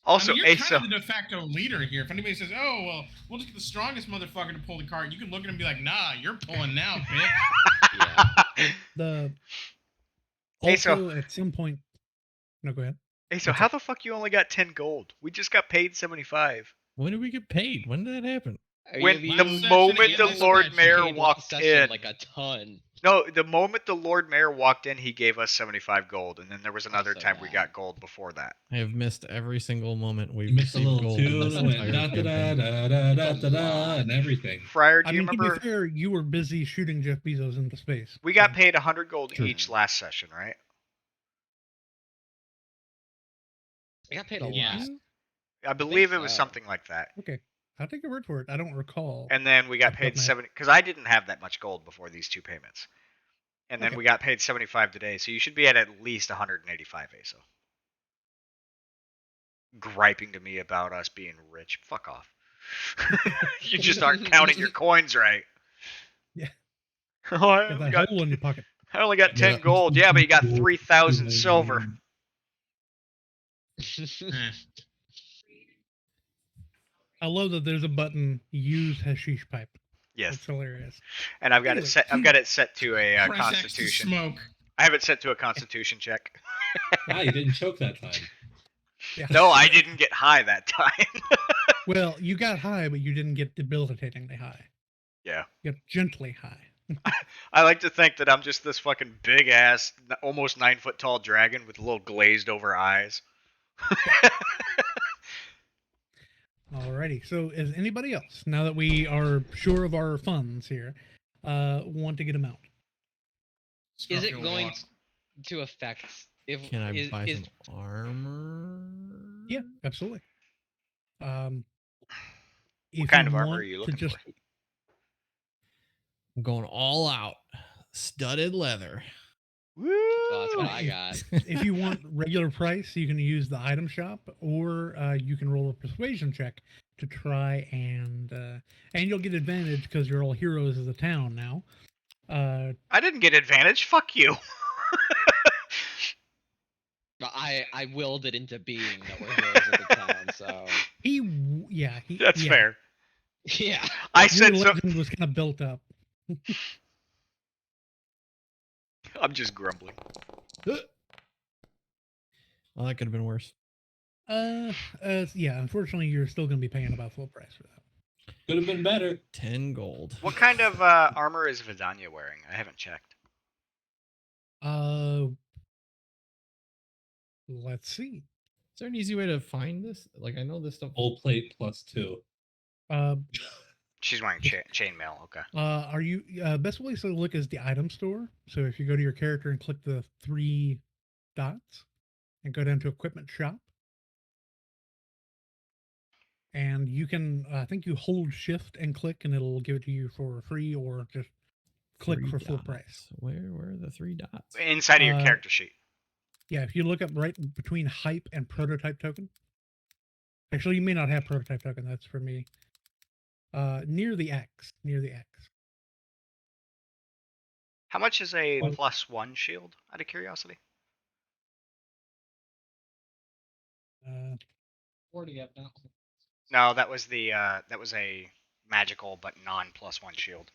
Also, you're kind of the de facto leader here. If anybody says, "Oh, well, we'll just get the strongest motherfucker to pull the cart," you can look at him and be like, "Nah, you're pulling now, bitch." Yeah. At some point. No, go ahead. Hey, so how the fuck you only got 10 gold? We just got paid 75. When did we get paid? When did that happen? When the moment the Lord Mayor walked in. Like a ton. No, the moment the Lord Mayor walked in, he gave us 75 gold, and then there was another time we got gold before that. I have missed every single moment we've missed a little gold tune in this and went entire campaign. and everything. Friar, do you remember? To be fair, you were busy shooting Jeff Bezos into space. We got paid 100 gold each last session, right? I got paid a lot. I believe it was something like that. Okay. I'll take your word for it. I don't recall. And then we got paid 70, because I didn't have that much gold before these two payments. And then Okay. we got paid 75 today, so you should be at least 185 ASO. Griping to me about us being rich. Fuck off. You just aren't counting your coins right. Yeah. Oh, I Got only that got, hole in your pocket. I only got 10 Yeah. gold. Yeah, but you got 3,000 silver. I love that there's a button, use hashish pipe. Yes. That's hilarious. And I've got it set. I've got it set to a Press X to constitution. smoke. I have it set to a constitution check. Ah, you didn't choke that time. Yeah. No, I didn't get high that time. Well, you got high, but you didn't get debilitatingly high. Yeah. You got gently high. I like to think that I'm just this fucking big ass, almost 9 foot tall dragon with little glazed over eyes. Alrighty. So, is anybody else, now that we are sure of our funds here, want to get a mount? Is it Scorpio going walks. to affect if Can I is, buy is some armor? Yeah, absolutely. What kind of armor are you looking for? I'm going all out. Studded leather. Woo! Oh, that's what I got. If you want regular price, you can use the item shop, or you can roll a persuasion check to try and you'll get advantage because you're all heroes of the town now. I didn't get advantage. Fuck you. I willed it into being that we're heroes of the town, so That's yeah. fair. yeah. I Your said so. legend was kind of built up. I'm just grumbling. Well, that could have been worse. Yeah. Unfortunately, you're still going to be paying about full price for that. Could have been better. 10 gold. What kind of armor is Vidania wearing? I haven't checked. Let's see. Is there an easy way to find this? Like, I know this stuff. Full plate +2. She's wearing chainmail. Okay. Are you best place to look is the item store. So if you go to your character and click the 3 dots and go down to equipment shop, and you can I think you hold shift and click and it'll give it to you for free, or just click 3 for full dots. price. Where are the 3 dots? Inside of your character sheet. Yeah, if you look up right between hype and prototype token. Actually, you may not have prototype token. That's for me. Near the X. How much is a Well- +1 shield? Out of curiosity. 40 up now. No, that was a magical but non +1 shield.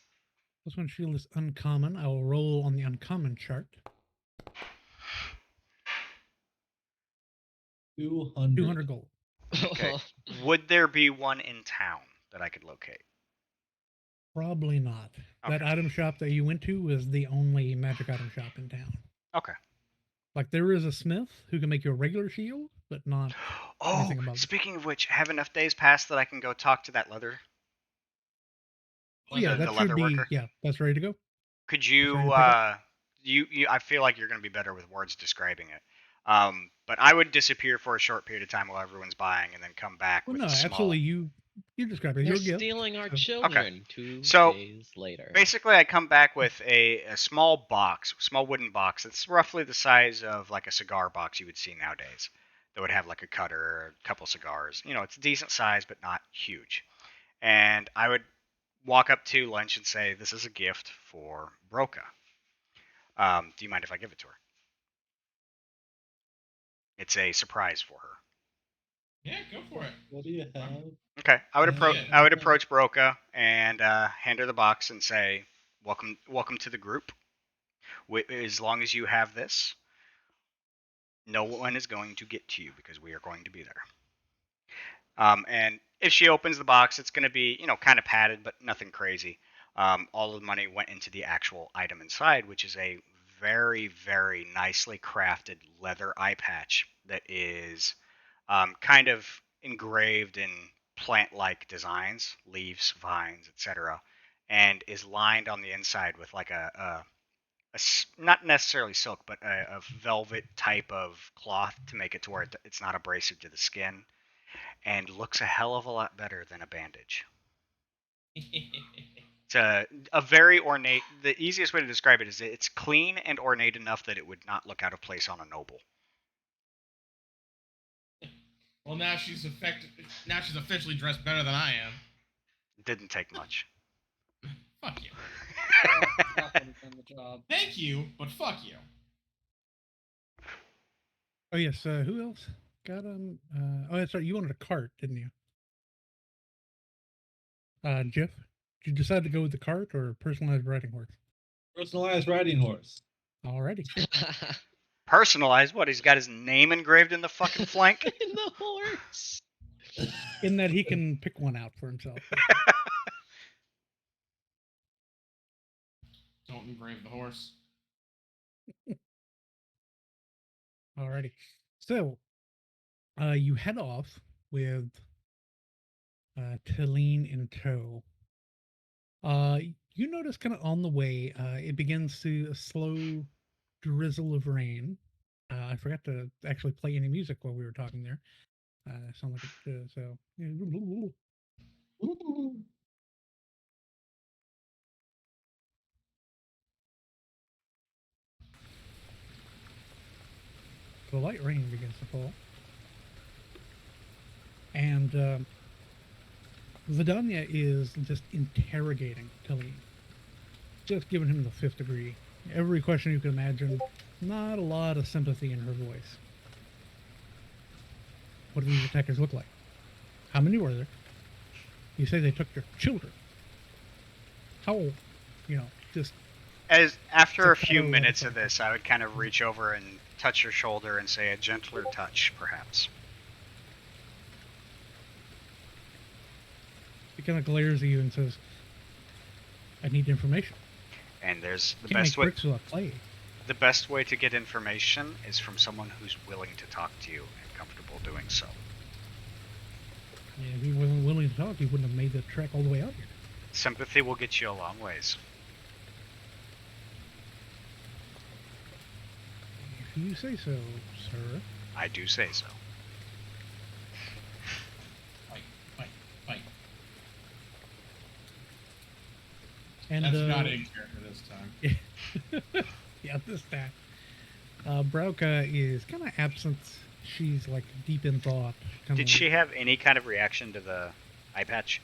+1 shield is uncommon. I will roll on the uncommon chart. 200 gold. Okay. Would there be one in town that I could locate? Probably not. That Okay. item shop that you went to was the only magic item shop in town. Okay. Like, there is a smith who can make you a regular shield, but not Oh, anything above it. speaking of which, have enough days passed that I can go talk to that leather? Oh, yeah, the that should leather be. worker? Yeah, that's ready to go. Could ready you, to pick up. you I feel like you're going to be better with words describing it. But I would disappear for a short period of time while everyone's buying, and then come back Well, with no, a small. absolutely. You describe it. They're Your gift. stealing our So- children 2 So, days later. Basically, I come back with a small box, small wooden box. It's roughly the size of like a cigar box you would see nowadays. That would have like a cutter or a couple cigars. You know, it's a decent size, but not huge. And I would walk up to Lunch and say, "This is a gift for Broca. Do you mind if I give it to her? It's a surprise for her." Yeah, go for it. What do you have? Okay, I would approach. Yeah. I would approach Broca and hand her the box and say, "Welcome to the group. As long as you have this, no one is going to get to you because we are going to be there." And if she opens the box, it's going to be, kind of padded, but nothing crazy. All of the money went into the actual item inside, which is a very, very nicely crafted leather eye patch that is kind of engraved in plant-like designs, leaves, vines, etc., and is lined on the inside with like not necessarily silk, but a velvet type of cloth to make it to where it's not abrasive to the skin, and looks a hell of a lot better than a bandage. It's a very ornate. The easiest way to describe it is it's clean and ornate enough that it would not look out of place on a noble. Well, now she's officially dressed better than I am. It didn't take much. Fuck you. That would have done the job. Thank you, but fuck you. Oh yes, who else got on? Oh, that's right. You wanted a cart, didn't you? Jeff, did you decide to go with the cart or personalized riding horse? Personalized riding horse. Alrighty. Personalized? What? He's got his name engraved in the fucking flank? In the horse. In that he can pick one out for himself. Don't engrave the horse. Alrighty. So, you head off with Talene in tow. You notice kind of on the way, it begins to a slow drizzle of rain. I forgot to actually play any music while we were talking there. Sound like it, so. The light rain begins to fall. And Vidania is just interrogating Talene. Just giving him the fifth degree. Every question you can imagine. Not a lot of sympathy in her voice. What do these attackers look like? How many were there? You say they took your children. How old? You know, just... As after a It's a few lot of minutes fun. of this, I would kind of reach over and touch your shoulder and say a gentler touch, perhaps. He kind of glares at you and says, I need information. And there's the Can't best make way. bricks without clay. The best way to get information is from someone who's willing to talk to you and comfortable doing so. And if he wasn't willing to talk, he wouldn't have made the trek all the way out here. Sympathy will get you a long ways. If you say so, sir. I do say so. Fight. And, That's not in character this time. yeah, this time. Brauka is kind of absent. She's like deep in thought. Did she have any kind of reaction to the eye patch?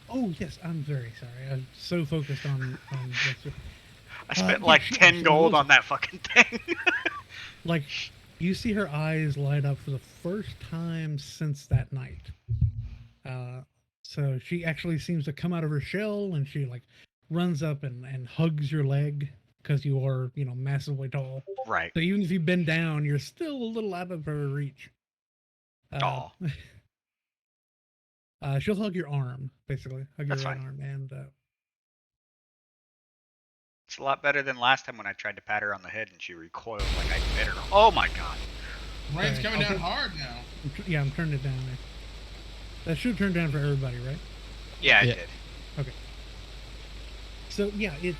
Oh yes, I'm very sorry. I'm so focused on this. I spent yeah, like she 10 actually gold was. on that fucking thing. Like, you see her eyes light up for the first time since that night. So she actually seems to come out of her shell, and she like runs up and hugs your leg because you are, you know, massively tall. Right. So even if you bend down, you're still a little out of her reach. Aw. She'll hug your arm, basically. Hug That's your right fine. arm, and It's a lot better than last time when I tried to pat her on the head and she recoiled like I bit her. Oh my god. Rain's Alright, coming down okay. hard now. yeah, I'm turning it down there. That should turn down for everybody, right? Yeah, I Yeah. did. Okay. So yeah, it's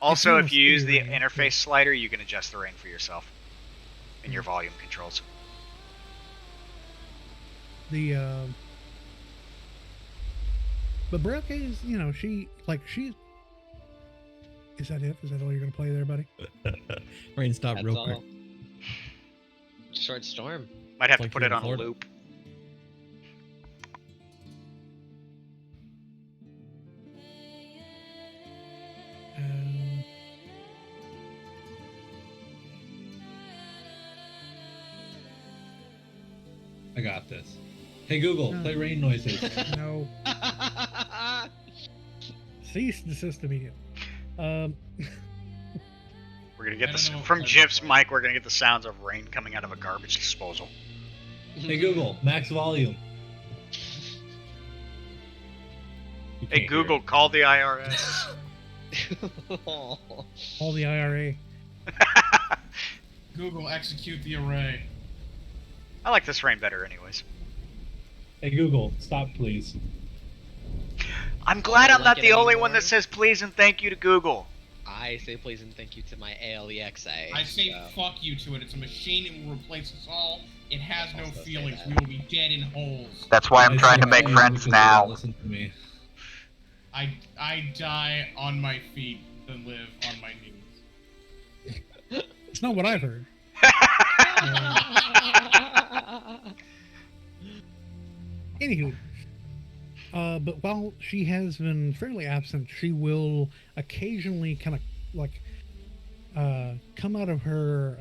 Also, almost if you use the eerie, interface yeah. slider, you can adjust the rain for yourself in your volume controls. But Brooke is, you know, she is that it? Is that all you're gonna play there, buddy? Rain stopped That's real all. quick. Short storm. Might have to Like put you're it in on a Florida. loop. Um, I got this. Hey Google, No. play rain noises. no, cease and desist immediately. We're gonna get I this don't know from what Jif's type of mic. We're gonna get the sounds of rain coming out of a garbage disposal. Hey Google, max volume. You Hey can't hear Google, it. call the IRS. All the IRA. Google, execute the array. I like this rain better, anyways. Hey Google, stop please. I'm glad I I'm like not it the only one anymore. that says please and thank you to Google. I say please and thank you to my ALEXA. I say so- fuck you to it. It's a machine. It will replace us all. It has no Also say feelings. that. We will be dead in holes. That's why I'm I trying to say make no friends because they don't now. Listen to me. I die on my feet than live on my knees. It's not what I've heard. Anywho, but while she has been fairly absent, she will occasionally kind of like come out of her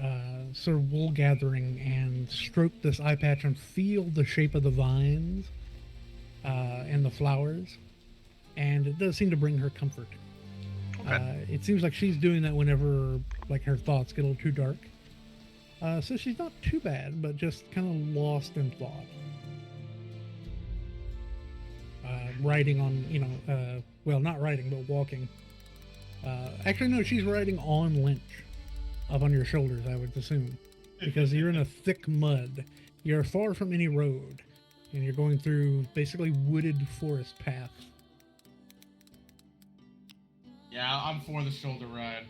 sort of wool gathering and stroke this eye patch and feel the shape of the vines and the flowers, and it does seem to bring her comfort. Okay. It seems like she's doing that whenever like her thoughts get a little too dark. So she's not too bad, but just kind of lost in thought. Riding on, well, not riding, but walking. Actually, no, she's riding on Lynch, up on your shoulders, I would assume, because you're in a thick mud. You're far from any road, and you're going through basically wooded forest paths. Yeah, I'm for the shoulder ride.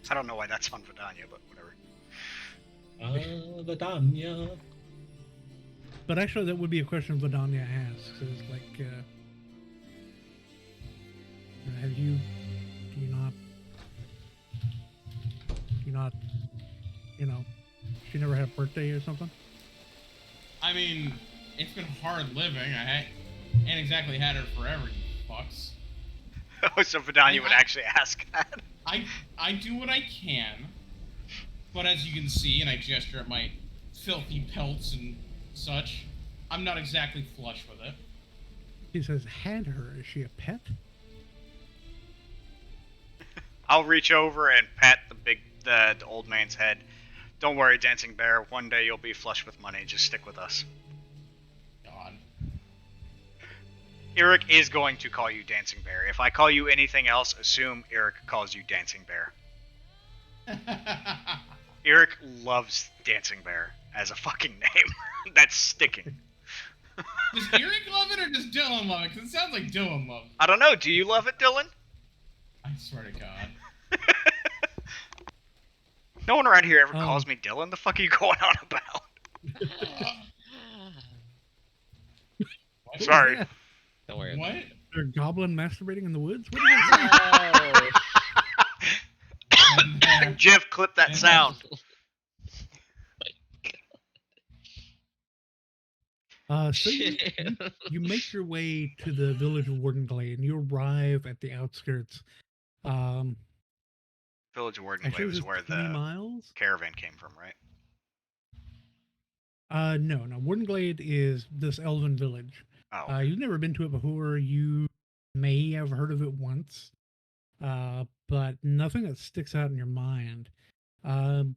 I don't know why that's on Vidania, but whatever. Vidania. But actually, that would be a question Vidania asks, is like, do you not, she never had a birthday or something? I mean, it's been hard living. I ain't exactly had her forever, you fucks. Oh, so Vidania would actually ask that. I do what I can, but as you can see, and I gesture at my filthy pelts and such, I'm not exactly flush with it. He says, had her. Is she a pet? I'll reach over and pat the old man's head. Don't worry, Dancing Bear. One day you'll be flush with money. Just stick with us. God. Eric is going to call you Dancing Bear. If I call you anything else, assume Eric calls you Dancing Bear. Eric loves Dancing Bear as a fucking name. That's sticking. Does Eric love it or does Dylan love it? Because it sounds like Dylan loves it. I don't know. Do you love it, Dylan? I swear to God. No one around here ever calls me Dylan. The fuck are you going on about? What Sorry. was that? Don't worry. What? About There a goblin masturbating in the woods? What is that? it. Jeff, clip that sound. So you make your way to the village of Wardenglade, and you arrive at the outskirts. Village of Wardenglade Actually, was it's where 20 the miles. caravan came from, right? No. Wardenglade is this elven village. Oh. You've never been to it before. You may have heard of it once, but nothing that sticks out in your mind.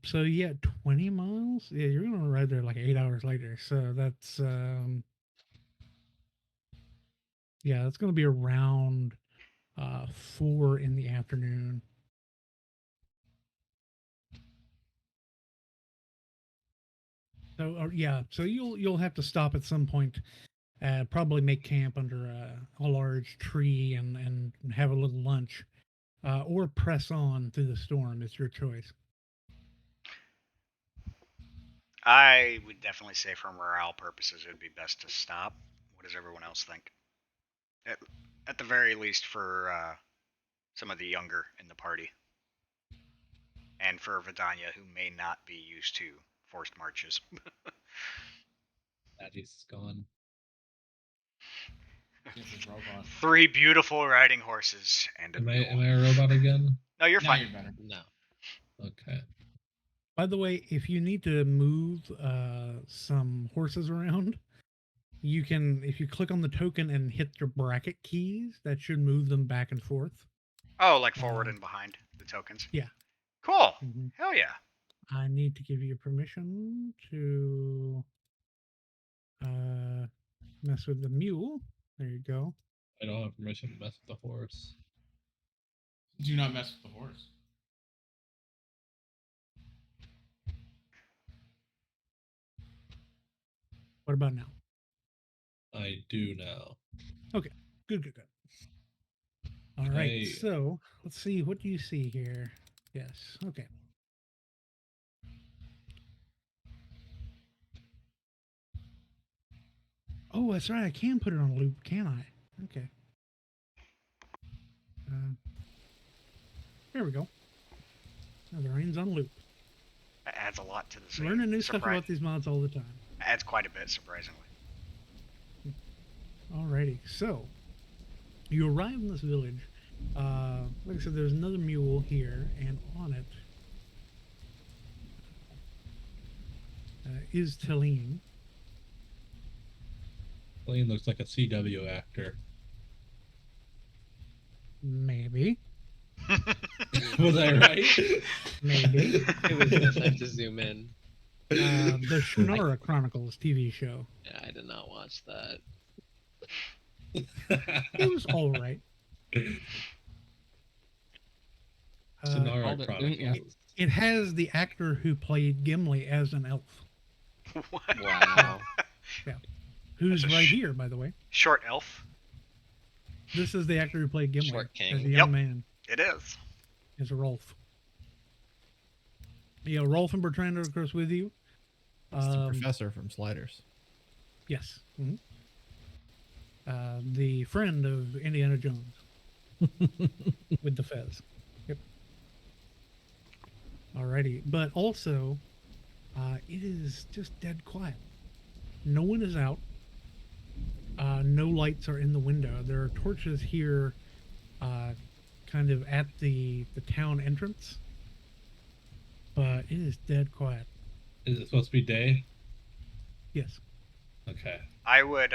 So yeah, 20 miles. Yeah, you're gonna ride there like 8 hours later. So that's yeah, that's gonna be around 4 in the afternoon. So yeah, so you'll have to stop at some point, probably make camp under a large tree and have a little lunch, or press on through the storm. It's your choice. I would definitely say for morale purposes it would be best to stop. What does everyone else think? At the very least for some of the younger in the party. And for Vidania, who may not be used to forced marches. Daddy's gone. This is robot. 3 beautiful riding horses and a Am mule. I a robot again? No, you're Now fine. you're better. No. Okay. By the way, if you need to move some horses around, you can, if you click on the token and hit your bracket keys, that should move them back and forth. Oh, like forward and behind the tokens? Yeah. Cool. Mhm. Hell yeah. I need to give you permission to mess with the mule. There you go. I don't have permission to mess with the horse. Do not mess with the horse. What about now? I do now. Good. All right, Hey. so let's see. What do you see here? Yes. Okay. Oh, that's right. I can put it on loop, can I? Okay. There we go. Now the rain's on loop. That adds a lot to the scene. Learning new stuff about these mods all the time. Adds quite a bit, surprisingly. Alrighty, so you arrive in this village. Like I said, there's another mule here, and on it is Talene. Lane looks like a CW actor. Maybe. Was I right? Maybe. It was just I have to zoom in. The Shannara Chronicles TV show. Yeah, I did not watch that. It was all right. Sonara all the- Chronicles. yeah. It has the actor who played Gimli as an elf, What? Wow. who's That's a right here, by the way. Short elf? This is the actor who played Gimli Short king. as a Yep. young man, It is. as a Rolf. Yeah, Rolf and Bertrand are, of course, with you. It's the professor from Sliders. Yes. Mhm. The friend of Indiana Jones with the fez. Yep. Alrighty. But also, it is just dead quiet. No one is out. No lights are in the window. There are torches here, kind of at the town entrance. But it is dead quiet. Is it supposed to be day? Yes. Okay. I would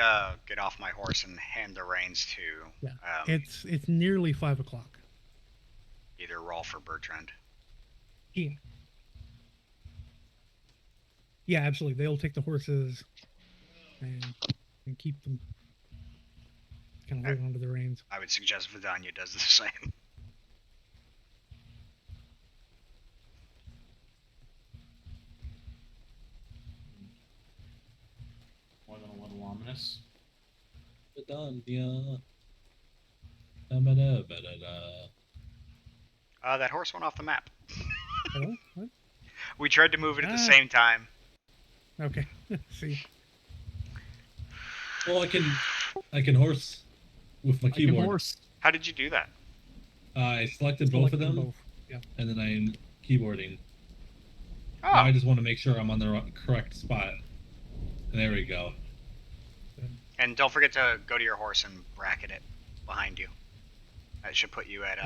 get off my horse and hand the reins to Yeah. It's nearly 5 o'clock. either Rolf or Bertrand. Yeah. Yeah, absolutely. They'll take the horses and keep them kind of holding onto the reins. I would suggest Vidania does the same. More than a little ominous. Vidania. That horse went off the map. Hello? What? We tried to move it at the Ah. same time. Okay. See. Well, I can horse with my keyboard. How did you do that? I selected both of Select them, both. Yeah. and then I'm keyboarding. Oh, Now I just want to make sure I'm on the correct spot. And there we go. and don't forget to go to your horse and bracket it behind you. That should put you at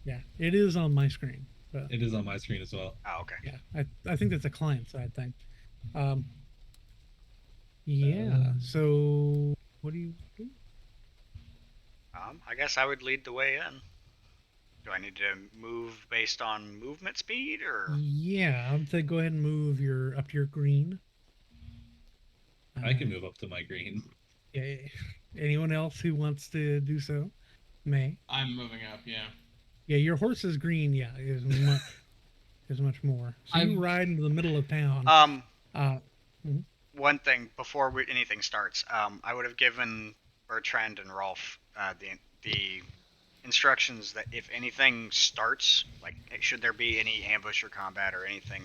Yeah. It is on my screen. But It is on my screen as well. oh, okay. yeah, I think that's a client side thing. Yeah. So what do you do? I guess I would lead the way in. Do I need to move based on movement speed, or Yeah, I would say go ahead and move your up to your green. I can move up to my green. Yeah. Anyone else who wants to do so may. I'm moving up, yeah. Yeah, your horse is green. Yeah, is much more. So you ride into the middle of town. One thing before anything starts, I would have given Bertrand and Rolf the instructions that if anything starts, like should there be any ambush or combat or anything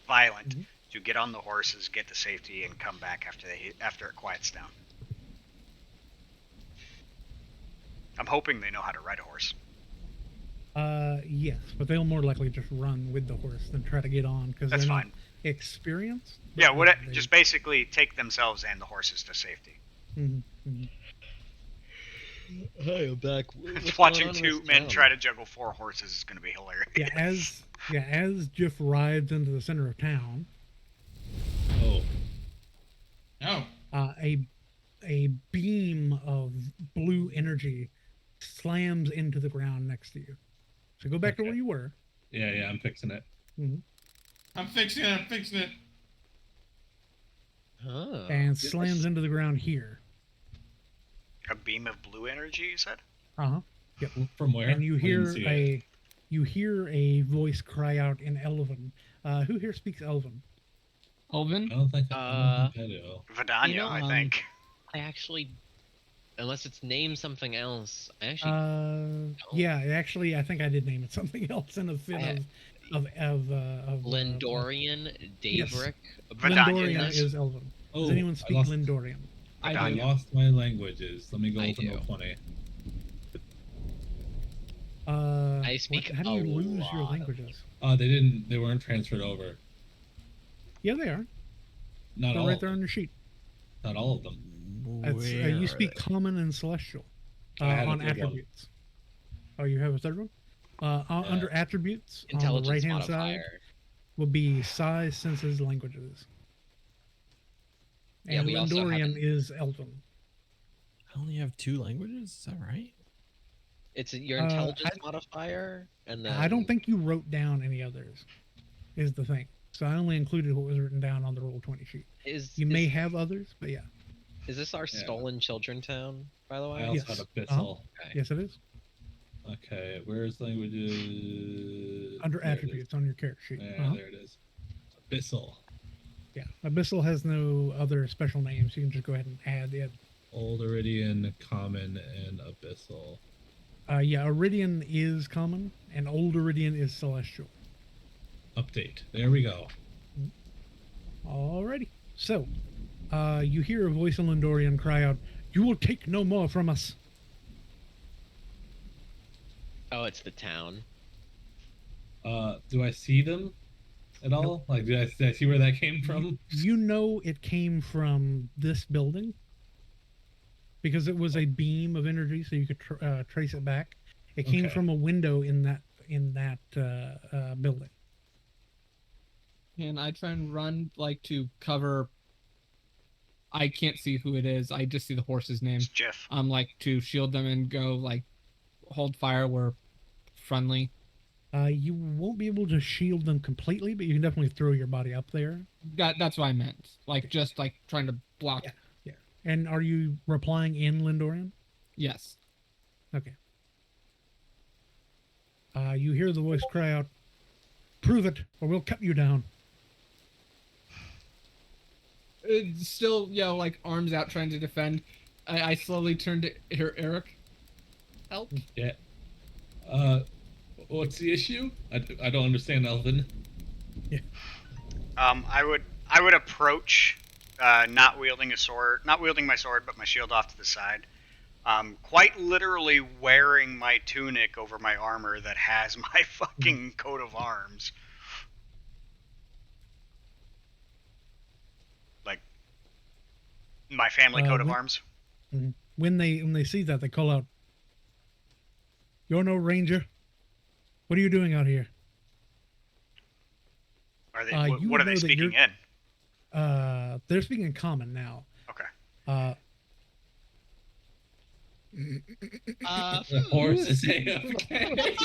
violent, to get on the horses, get to safety, and come back after it quiets down. I'm hoping they know how to ride a horse. Yes, but they'll more likely just run with the horse than try to get on because That's they're fine. not experienced. Yeah, but they- just basically take themselves and the horses to safety. Mhm, mhm. Hi, I'm back. Watching two men try to juggle 4 horses is going to be hilarious. As Jiff rides into the center of town, Oh, No. a beam of blue energy slams into the ground next to you. So go back to where you were. yeah, I'm fixing it. I'm fixing it. Huh. And slams into the ground here. A beam of blue energy, you said? Uh-huh. From where? And you I hear didn't see it. a voice cry out in Elven. Who here speaks Elven? Elvin? I don't think I do. Vidania, You know, I think. I actually unless it's named something else. I actually Yeah, actually, I think I did name it something else in a fit of Lindorian, yes. Daverick. Lindorian yes. is Elven. Oh, Does anyone speak Lindorian? I I do. lost my languages. Let me go I open do. Roll20. I speak how do you a lose your lot of languages? They weren't transferred over. Yeah, they are. Not They're all right of there them. on your sheet. Not all of them. That's, Where you are speak they? Common and Celestial I had a on third one. attributes. Oh, you have a third one? Under attributes, on the intelligence right-hand side, modifier. will be size, senses, languages. Yeah, And we also have Lindorian is Elven. I only have 2 languages. Is that right? It's your intelligence modifier, and then I don't think you wrote down any others, is the thing. So I only included what was written down on the Roll20 sheet. You may have others, but yeah. Is this our stolen children town, by the way? I also Yes. had Abyssal. Okay. Yes, it is. Okay, where's languages? Under There it is. attributes on your character sheet. Yeah, there it is. Abyssal. Yeah, Abyssal has no other special names. You can just go ahead and add it. Old Iridian, Common, and Abyssal. Yeah, Iridian is common, and Old Iridian is celestial. Update. There we go. Alrighty. So, you hear a voice in Lindorian cry out, "You will take no more from us." Oh, it's the town. Do I see them at all? Nope. Like, did I see where that came from? You know it came from this building because it was a beam of energy, so you could trace it back. It came Okay. from a window in that building. And I try and run like to cover. I can't see who it is. I just see the horse's name. It's Jeff. Like to shield them and go like hold fire. We're friendly. You won't be able to shield them completely, but you can definitely throw your body up there. That's what I meant. Like just like trying to block. Yeah. And are you replying in Lindorian? Yes. Okay. You hear the voice cry out, "Prove it, or we'll cut you down." It's still, like arms out trying to defend. I slowly turn to Eric. Help. Yeah. What's the issue? I don't understand, Elvin. I would approach, not wielding my sword, but my shield off to the side. Quite literally wearing my tunic over my armor that has my fucking coat of arms. Like, my family coat of arms. When they see that, they call out, "You're no ranger. What are you doing out here?" Are they? you What are know they that speaking in? They're speaking in common now. Okay. The horse is AFK.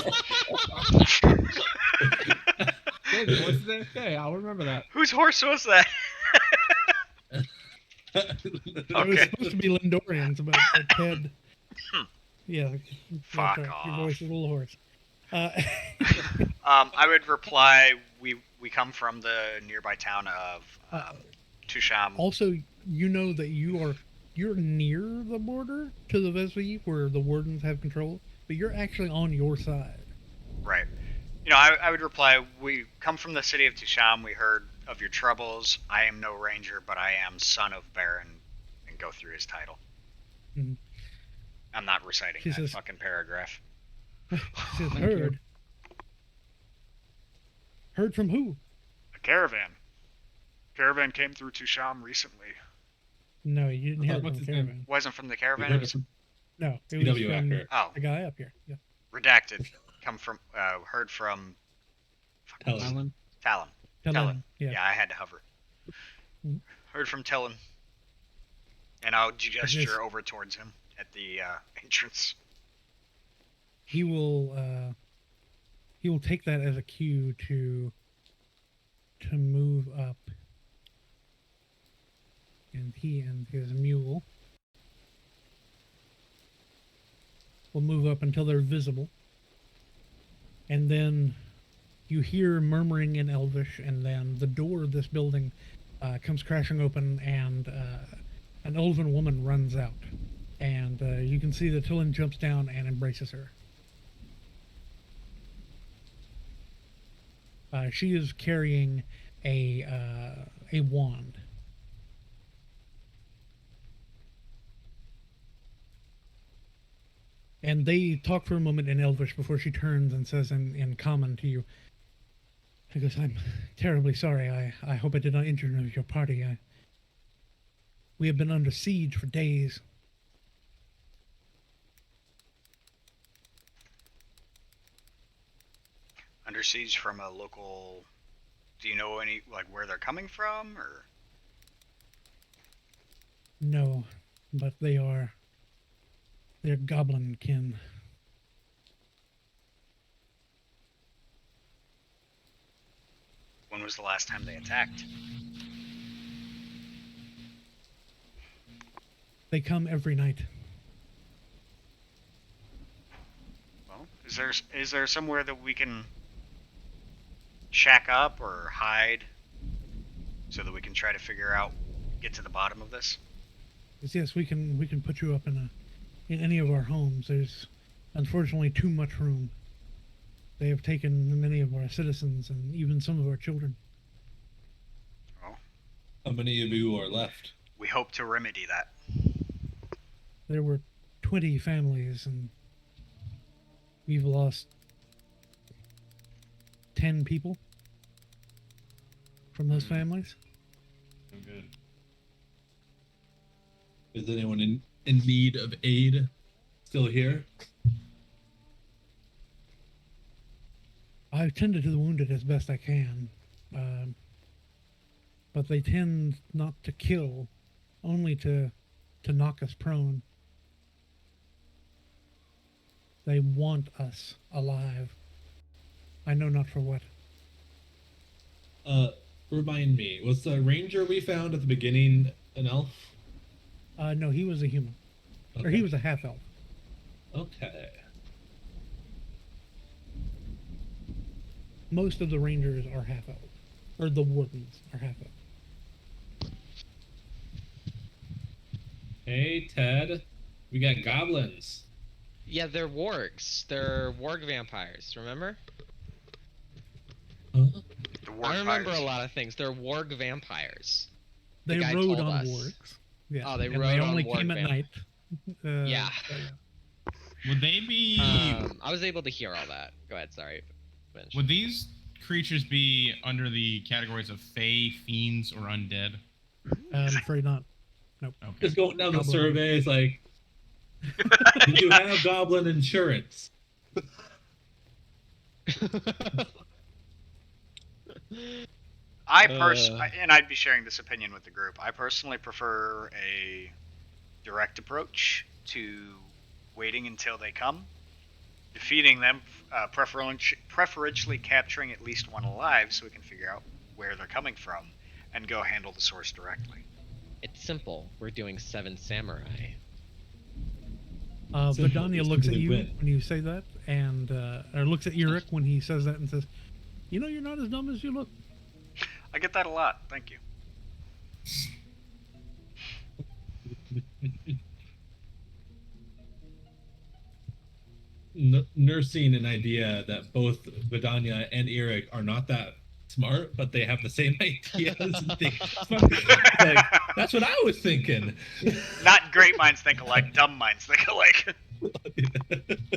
Okay, I'll remember that. Whose horse was that? It was Okay. supposed to be Lindorian's, but Ted. Yeah. Fuck Your off. voice is a little hoarse. I would reply, we come from the nearby town of Tusham. Also, you know that you're near the border to the Vesvi, where the wardens have control, but you're actually on your side. Right. I would reply, we come from the city of Tusham. We heard of your troubles. I am no ranger, but I am son of Baron, and go through his title. Mhm. I'm not reciting She that says- fucking paragraph. She says, "Heard. Heard from who?" A caravan. Caravan came through Tusham recently. No, you didn't hear it What's from his the name? caravan. Wasn't from the We caravan. heard It it was from No, it was CW from accurate. Oh, the guy up here. Yeah. redacted. Heard from Tell us. Alan. Talon. Talon, yeah. Yeah, I had to hover. Mhm. Heard from Talon. And I'll gesture Yes. over towards him at the entrance. He will take that as a cue to move up, and he and his mule will move up until they're visible, and then you hear murmuring in Elvish, and then the door of this building comes crashing open, and an elven woman runs out And you can see that Tillin jumps down and embraces her. She is carrying a wand. And they talk for a moment in Elvish before she turns and says in common to you, she goes, "I'm terribly sorry. I hope I did not injure your party. We have been under siege for days." Under siege from a local... Do you know any, like, where they're coming from, or...? No, but they're goblin kin. When was the last time they attacked? They come every night. Well, is there somewhere that we can shack up or hide so that we can try to get to the bottom of this? Yes, we can put you up in any of our homes. There's unfortunately too much room. They have taken many of our citizens and even some of our children. Well, How many of you are left? we hope to remedy that. There were 20 families, and we've lost 10 people from those families. So good. Is anyone in need of aid still here? I've tended to the wounded as best I can, but they tend not to kill, only to knock us prone. They want us alive. I know not for what. Remind me, was the ranger we found at the beginning an elf? No, he was a human. Or he was a half-elf. Okay. Most of the rangers are half-elf. Or the wardens are half-elf. Hey, Ted. We got goblins. Yeah, they're wargs. They're warg vampires, remember? Huh? The war I remember fires. a lot of things. They're warg vampires. They guy rode told on us. wargs. Yeah. Oh, they and rode they on only warg came at night. Yeah. so Would they be? I was able to hear all that. Go ahead, sorry. Finish. Would these creatures be under the categories of fae, fiends, or undead? I'm afraid not. Okay. Just going down the Goblin. survey, it's like, do you have goblin insurance? And I'd be sharing this opinion with the group. I personally prefer a direct approach to waiting until they come, defeating them, preferentially capturing at least one alive so we can figure out where they're coming from and go handle the source directly. It's simple. We're doing 7 samurai. Vidania looks at Simply you win. when you say that, and or looks at Yurik when he says that and says, "You know, you're not as dumb as you look." I get that a lot. Thank you. Nursing an idea that both Vidania and Eric are not that smart, but they have the same ideas. And think, like, that's what I was thinking. Not great minds think alike, dumb minds think alike.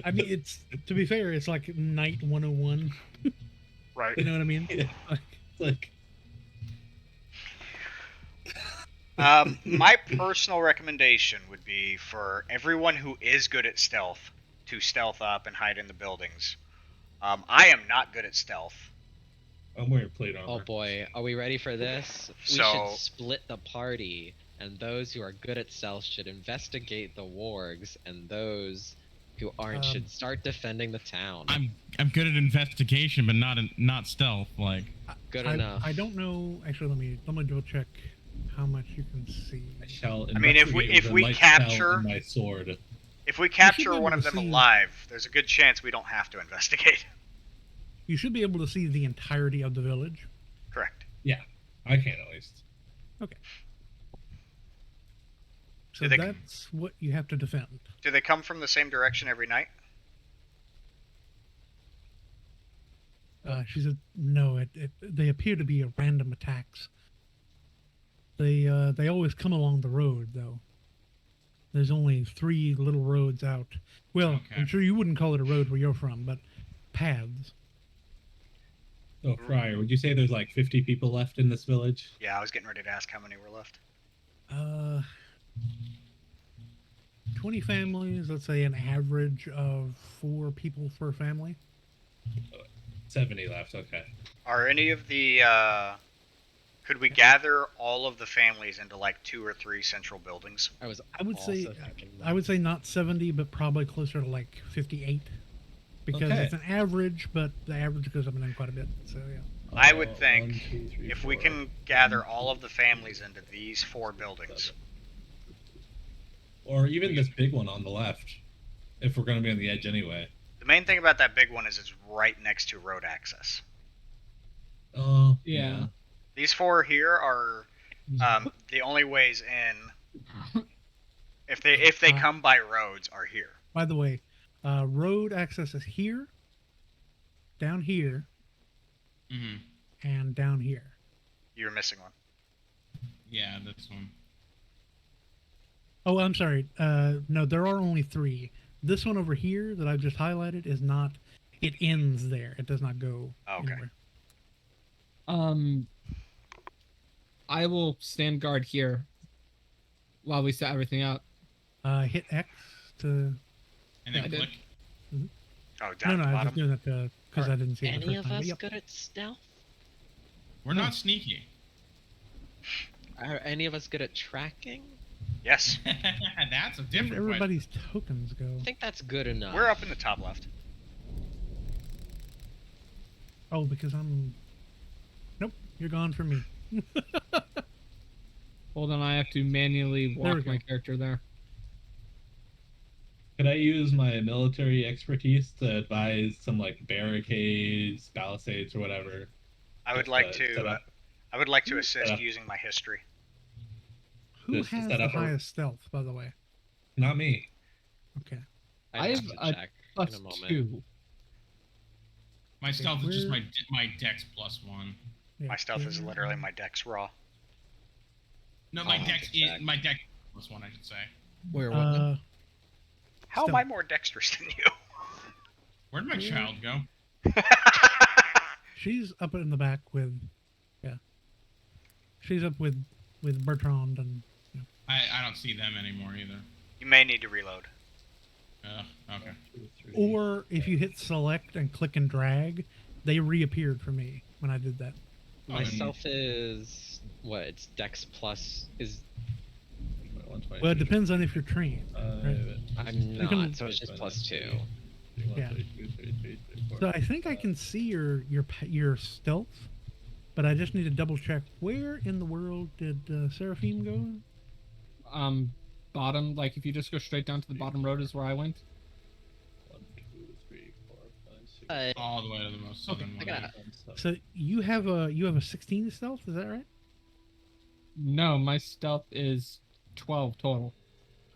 I mean, it's to be fair, it's like Night 101. Right. You know what I mean? Yeah. Like, my personal recommendation would be for everyone who is good at stealth to stealth up and hide in the buildings. I am not good at stealth. I'm wearing plate armor. Oh boy, are we ready for this? We So- should split the party, and those who are good at stealth should investigate the wargs, and those who aren't should start defending the town. I'm good at investigation, but not stealth. Like, Good enough. I don't know. Actually, let me double check how much you can see. I shall I mean, if investigate with a we light spell capture- and my sword. If we be capture able one of to them see- alive, there's a good chance we don't have to investigate. You should be able to see the entirety of the village. Correct. I can at least. So Do they- that's what you have to defend. Do they come from the same direction every night? She said, no, they appear to be random attacks. They always come along the road, though. There's only 3 little roads out. Well, Okay. I'm sure you wouldn't call it a road where you're from, but paths. Oh, Fryer, would you say there's like 50 people left in this village? Yeah, I was getting ready to ask how many were left. 20 families, let's say an average of 4 people per family. 70 left, okay. Are any of the, could we gather all of the families into like 2 or 3 central buildings? I was. I would also say thinking I would say not 70, but probably closer to like 58. Because Okay. it's an average, but the average goes up and down quite a bit. So yeah. I would think 1, 2, 3, if we 4. can gather all of the families into these 4 buildings. Or even this big one on the left, if we're going to be on the edge anyway. The main thing about that big one is it's right next to road access. Oh, Yeah. These 4 here are the only ways in. If they come by roads, are here. By the way, road access is here, down here, Mm-hmm. and down here. You're missing one. Yeah, this one. Oh, I'm sorry. No, there are only 3. This one over here that I've just highlighted is not. It ends there. It does not go Okay. anywhere. I will stand guard here while we set everything up. Hit X to. And Yeah, then I did. click. Oh, No, down no, at the I was just bottom. doing that because Are I didn't see it the any first of time. but us yep. good at stealth? We're not sneaky. Are any of us good at tracking? Yes, That's a Where different did question. everybody's tokens go? I think that's good enough. we're up in the top left. Oh, because I'm. Nope, you're gone from me. Hold on, I have to manually There we walk go. my character there. Could I use my military expertise to advise some like barricades, palisades, or whatever? I would Just like set to. up- I would like to assist up. using my history. Who Just has set the up a- highest stealth, by the way? Not me. Okay. I have have to a check in Plus a moment. 2. My stealth is just where- my dex plus 1. Yeah, My stuff is yeah. literally my dex raw. No, I'll have to check. my dex plus 1, I should say. Where? What? now? How am Stealth. I more dexterous than you? Where'd my Yeah. child go? She's up in the back with. Yeah. She's up with Bertrand and. I don't see them anymore either. You may need to reload. Okay. 2, 3. Or if you hit select and click and drag, they reappeared for me when I did that. Myself is what? It's Dex plus is. 120, Well, it depends on if you're trained. I'm not, can- so it's just plus 2. Yeah. So I think I can see your stealth, but I just need to double check where in the world did Seraphim go? Bottom, like if you just go straight down to the bottom road is where I went. 1, 2, 3, 4, 5, 6. All the way to the most southern I one. got So you have a 16 stealth, is that right? No, my stealth is 12 total.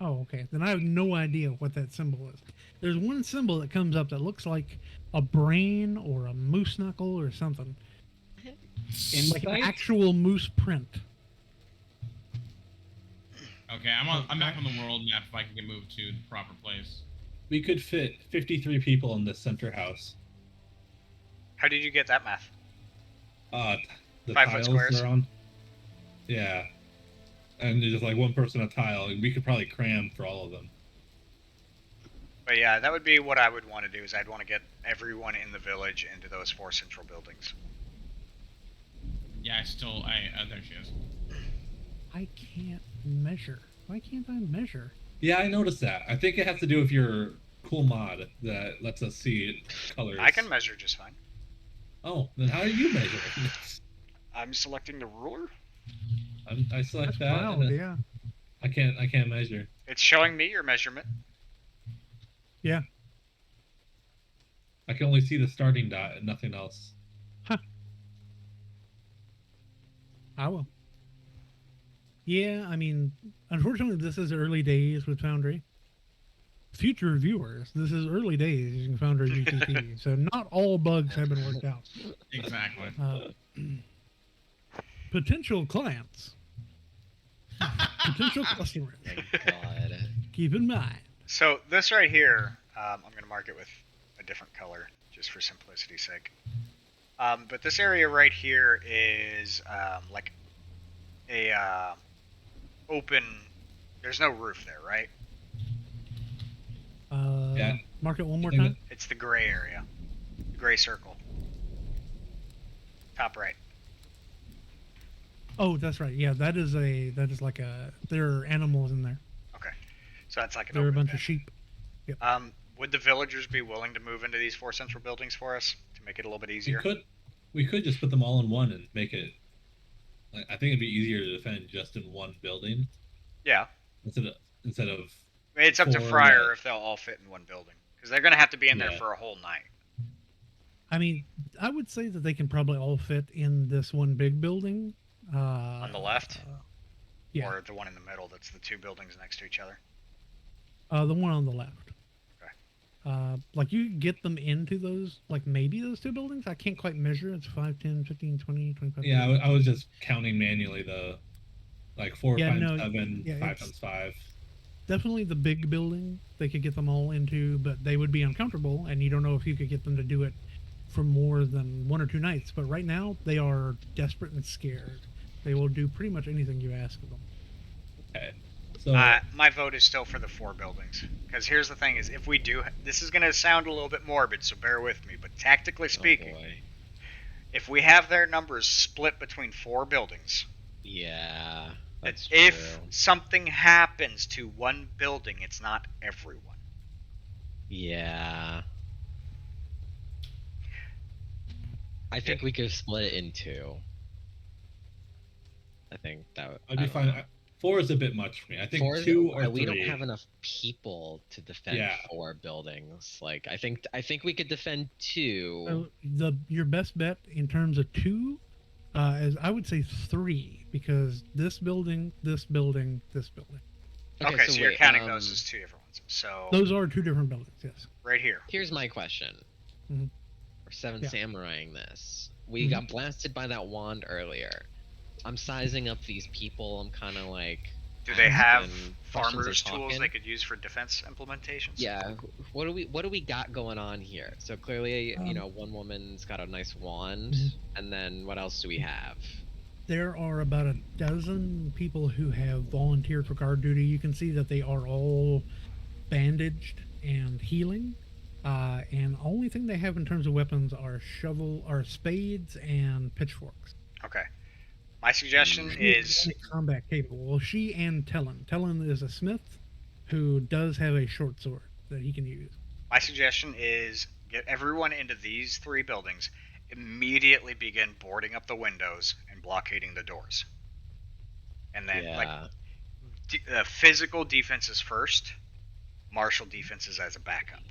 Oh, okay. Then I have no idea what that symbol is. There's one symbol that comes up that looks like a brain or a moose knuckle or something. Like an Insight? actual moose print. Okay, I'm back on the world map if I can get moved to the proper place. We could fit 53 people in this center house. How did you get that math? The 5 foot tiles squares? are on. Yeah. And there's just like one person a tile, and we could probably cram for all of them. But yeah, that would be what I would want to do. Is I'd want to get everyone in the village into those 4 central buildings. Yeah, there she is. I can't measure. Why can't I measure? Yeah, I noticed that. I think it has to do with your cool mod that lets us see colors. I can measure just fine. Oh, then how do you measure it? I'm selecting the ruler. I select That's that. wild, and then yeah. I can't measure. It's showing me your measurement. Yeah. I can only see the starting dot and nothing else. I will. Yeah, I mean, unfortunately, this is early days with Foundry. Future viewers, this is early days using Foundry GTT, so not all bugs have been worked out. Exactly. Potential clients, potential customers, My God. keep in mind. So this right here, I'm going to mark it with a different color just for simplicity's sake. But this area right here is like a open. There's no roof there, right? Yeah. Mark it one more I think time. It's the gray area, the gray circle, top right. Oh, that's right. Yeah, that is like a. There are animals in there. Okay, so that's like an There are a open bunch pen. of sheep. Would the villagers be willing to move into these 4 central buildings for us to make it a little bit easier? We could just put them all in one and make it. Like, I think it'd be easier to defend just in one building Yeah. instead of. It's up to 4 Fryer that- if they'll all fit in one building, because they're going to have to be in there Yeah. for a whole night. I mean, I would say that they can probably all fit in this one big building. On the left? Yeah, Or the one in the middle that's the 2 buildings next to each other? the one on the left. Okay. Like you get them into those, like maybe those 2 buildings. I can't quite measure. It's 5, 10, 15, 20, 25. Yeah, I was just counting manually the, like 4 Yeah, times no, 7, yeah, 5 it's- times 5. Definitely the big building they could get them all into, but they would be uncomfortable, and you don't know if you could get them to do it for more than 1 or 2 nights. But right now, they are desperate and scared. They will do pretty much anything you ask of them. Okay. So My vote is still for the 4 buildings. Because here's the thing: is if we do, this is going to sound a little bit morbid, so bear with me. But tactically speaking, Oh boy. if we have their numbers split between 4 buildings, Yeah. that That's if true. something happens to one building, it's not everyone. Yeah. I think we could split it in 2. I think that would. I'd be fine. 4 is a bit much for me. I think 2 or 3. We don't have enough people to defend Yeah. 4 buildings. Like I think we could defend 2. So your best bet in terms of 2 is I would say 3, because this building, this building, this building. Okay, so you're wait, counting those as 2 different ones. So Those are 2 different buildings. Yes. right here. Here's my question. Mhm. We're 7 Yeah. samuraiing this. We Mhm. got blasted by that wand earlier. I'm sizing up these people. I'm kind of like. Do they have asking farmers' questions or tools talking. they could use for defense implementations? Yeah. What do we got going on here? So clearly, Um, one woman's got a nice wand, Mhm. and then what else do we have? There are about a dozen people who have volunteered for guard duty. You can see that they are all bandaged and healing. And only thing they have in terms of weapons are spades and pitchforks. Okay. My suggestion is Only combat capable. Well, she and Tellin. Tellin is a smith who does have a short sword that he can use. get everyone into these 3 buildings, immediately begin boarding up the windows and blockading the doors. And then Yeah. physical defenses first, martial defenses as a backup.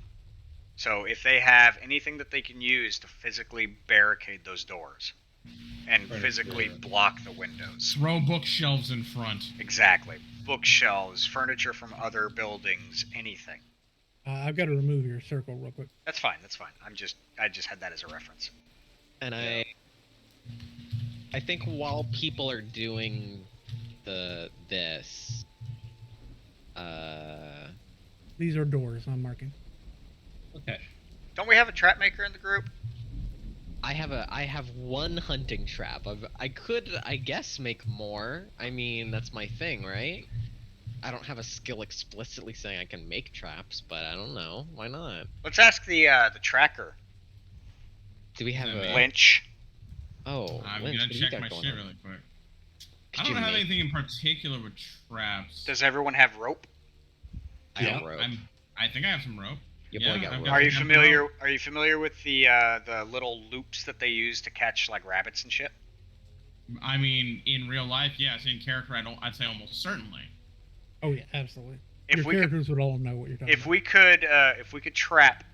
So if they have anything that they can use to physically barricade those doors and Right, physically yeah. block the windows. Throw bookshelves in front. Exactly. Bookshelves, furniture from other buildings, anything. I've got to remove your circle real quick. That's fine. I just had that as a reference. And I think while people are doing this, These are doors I'm marking. Okay. Don't we have a trap maker in the group? I have 1 hunting trap. I could, I guess, make more. I mean, that's my thing, right? I don't have a skill explicitly saying I can make traps, but I don't know. Why not? Let's ask the tracker. Do we have Yeah, a? Lynch. Oh, I'm Lynch, gonna what do you check got my going shit on? really quick. Could I you don't have make- anything in particular with traps. Does everyone have rope? I have Yeah, rope. I think I have some rope. Your Yeah, boy got I've rope. got Are you some familiar? rope. Are you familiar with the little loops that they use to catch like rabbits and shit? I mean, in real life, yes. In character, I'd say almost certainly. Oh yeah, absolutely. If Your we could, characters would all know what you're talking if about. we could trap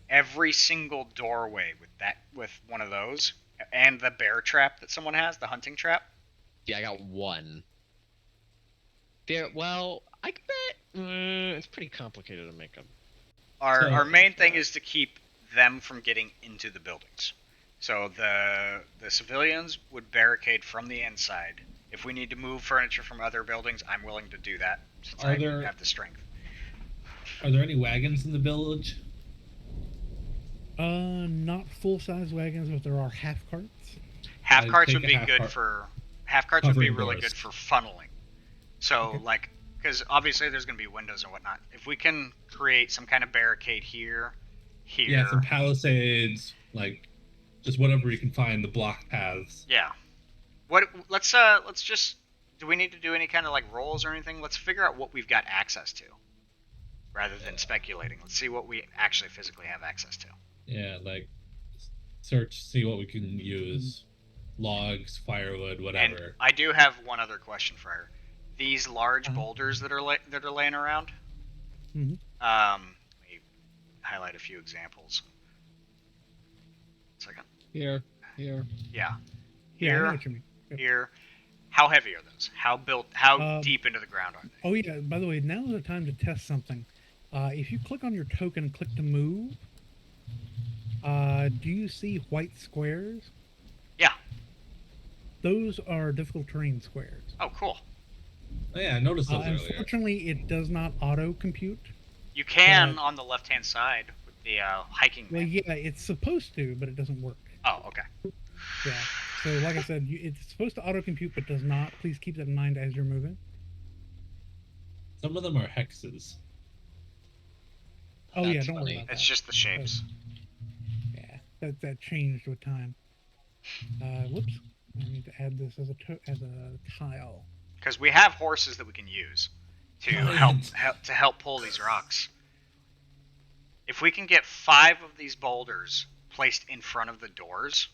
every single doorway with one of those, and the bear trap that someone has, the hunting trap. Yeah, I got 1. Well, I bet it's pretty complicated to make them. Our main thing is to keep them from getting into the buildings. So the civilians would barricade from the inside. If we need to move furniture from other buildings, I'm willing to do that since I have the strength. Are there any wagons in the village? Not full-size wagons, but there are half carts. Half I'd carts take would a be half good cart. for. Half carts would be Covering really doors. good for funneling. So Okay. like, because obviously there's going to be windows and whatnot. If we can create some kind of barricade here, Yeah, some palisades, like just whatever you can find, the block paths. Yeah. Let's just. Do we need to do any kind of like rolls or anything? Let's figure out what we've got access to, rather than speculating. Let's see what we actually physically have access to. Yeah, like search, see what we can use. Logs, firewood, And whatever. I do have one other question for her. These large boulders that are laying around. Mhm. Let me highlight a few examples. 1 second. Here. Yeah. Yeah, I know Here, what you mean. Yep. here. How heavy are those? How Um, deep into the ground are they? Oh yeah, by the way, now's the time to test something. If you click on your token and click to move, do you see white squares? Yeah. Those are difficult terrain squares. Oh, cool. Oh, yeah, I noticed those earlier. Unfortunately, it does not auto-compute. You can on the left-hand side with the hiking Well, map. yeah, it's supposed to, but it doesn't work. Oh, okay. Yeah. So, like I said, it's supposed to auto-compute, but does not. Please keep that in mind as you're moving. Some of them are hexes. Oh, yeah, That's don't worry funny. about that. It's just the shapes. Yeah, that changed with time. Whoops. I need to add this as a tile. Because we have horses that we can use to help pull these rocks. If we can get 5 of these boulders placed in front of the doors,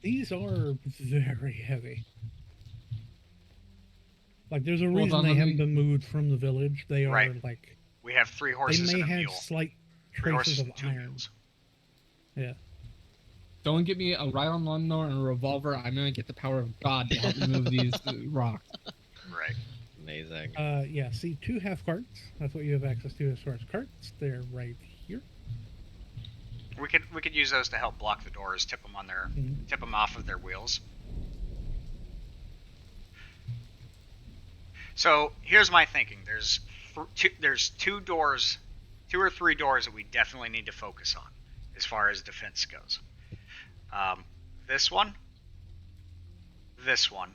These are very heavy. Like, there's a Hold reason on, they let haven't me- been moved from the village. They are, Right. like, we have 3 they horses may and a have mule. slight 3 horses traces of and 2 iron. mules. Yeah. Don't give me a ride on lawnmower and a revolver. I'm gonna get the power of God to help me move these rocks. Right. Amazing. Yeah, see, 2 half carts. That's what you have access to as far as carts. They're right here. We could use those to help block the doors, tip them off of their wheels. So here's my thinking. There's 2 doors, 2 or 3 doors that we definitely need to focus on as far as defense goes. This one,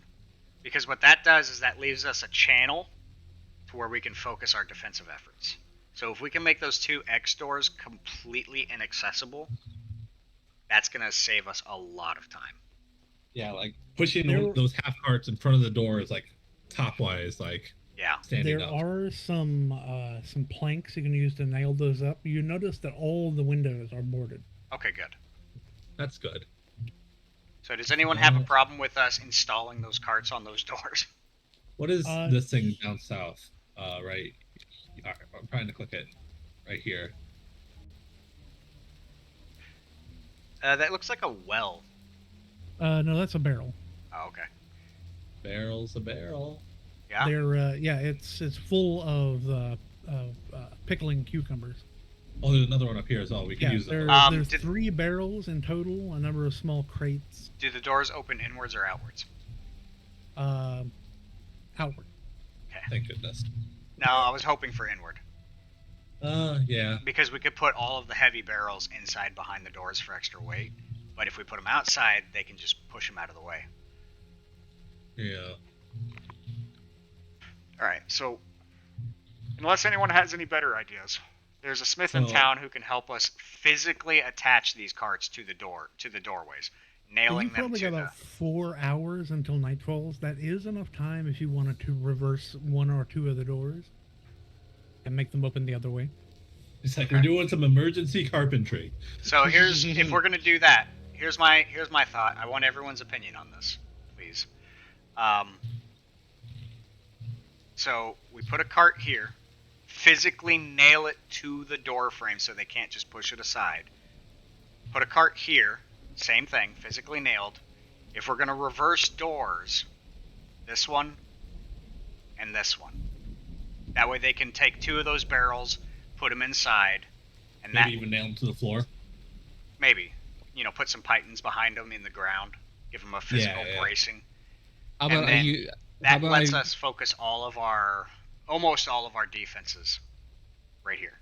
because what that does is that leaves us a channel to where we can focus our defensive efforts. So if we can make those 2 X doors completely inaccessible, that's going to save us a lot of time. Yeah, like pushing There- those half carts in front of the door is like top wise, like Yeah. standing There up. are some planks you can use to nail those up. You notice that all the windows are boarded. Okay, good. That's good. So does anyone have a problem with us installing those carts on those doors? What is Uh, this thing down south? Right. I'm trying to click it. Right here. That looks like a well. No, that's a barrel. Oh, okay. Barrel's a barrel. Yeah. They're it's full of pickling cucumbers. Oh, there's another one up here as well. We can use there's those. did- 3 barrels in total, a number of small crates. Do the doors open inwards or outwards? Outward. Thank goodness. No, I was hoping for inward Yeah. because we could put all of the heavy barrels inside behind the doors for extra weight. But if we put them outside, they can just push them out of the way. Yeah. All right. So, unless anyone has any better ideas, there's a smith in So- town who can help us physically attach these carts to the doorways, nailing You them probably to got about 4 hours until night falls. That is enough time if you wanted to reverse 1 or 2 of the doors and make them open the other way. It's like we're doing some emergency carpentry. So here's if we're gonna do that. Here's my thought. I want everyone's opinion on this, please. So we put a cart here, physically nail it to the door frame so they can't just push it aside. Put a cart here, same thing, physically nailed. If we're gonna reverse doors, this one, and this one. That way they can take 2 of those barrels, put them inside, and Maybe that even nail them to the floor. maybe, put some pythons behind them in the ground, give them a physical Yeah. bracing. How And about then you? That lets us focus almost all of our defenses right here.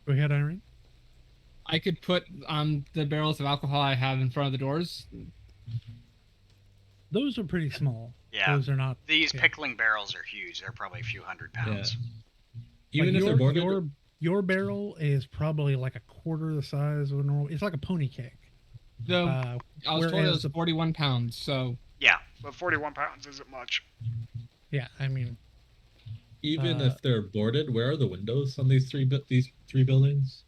Go ahead, Irene. I could put the barrels of alcohol I have in front of the doors. Those are pretty small. Yeah. Those are not. These yeah. pickling barrels are huge. They're probably a few hundred pounds. Even if they're boarded. Your barrel is probably like a quarter the size of a normal. It's like a pony keg. I was told it whereas was 41 pounds, so Yeah, but 41 pounds isn't much. Yeah, I mean, Even if they're boarded, where are the windows on these three buildings?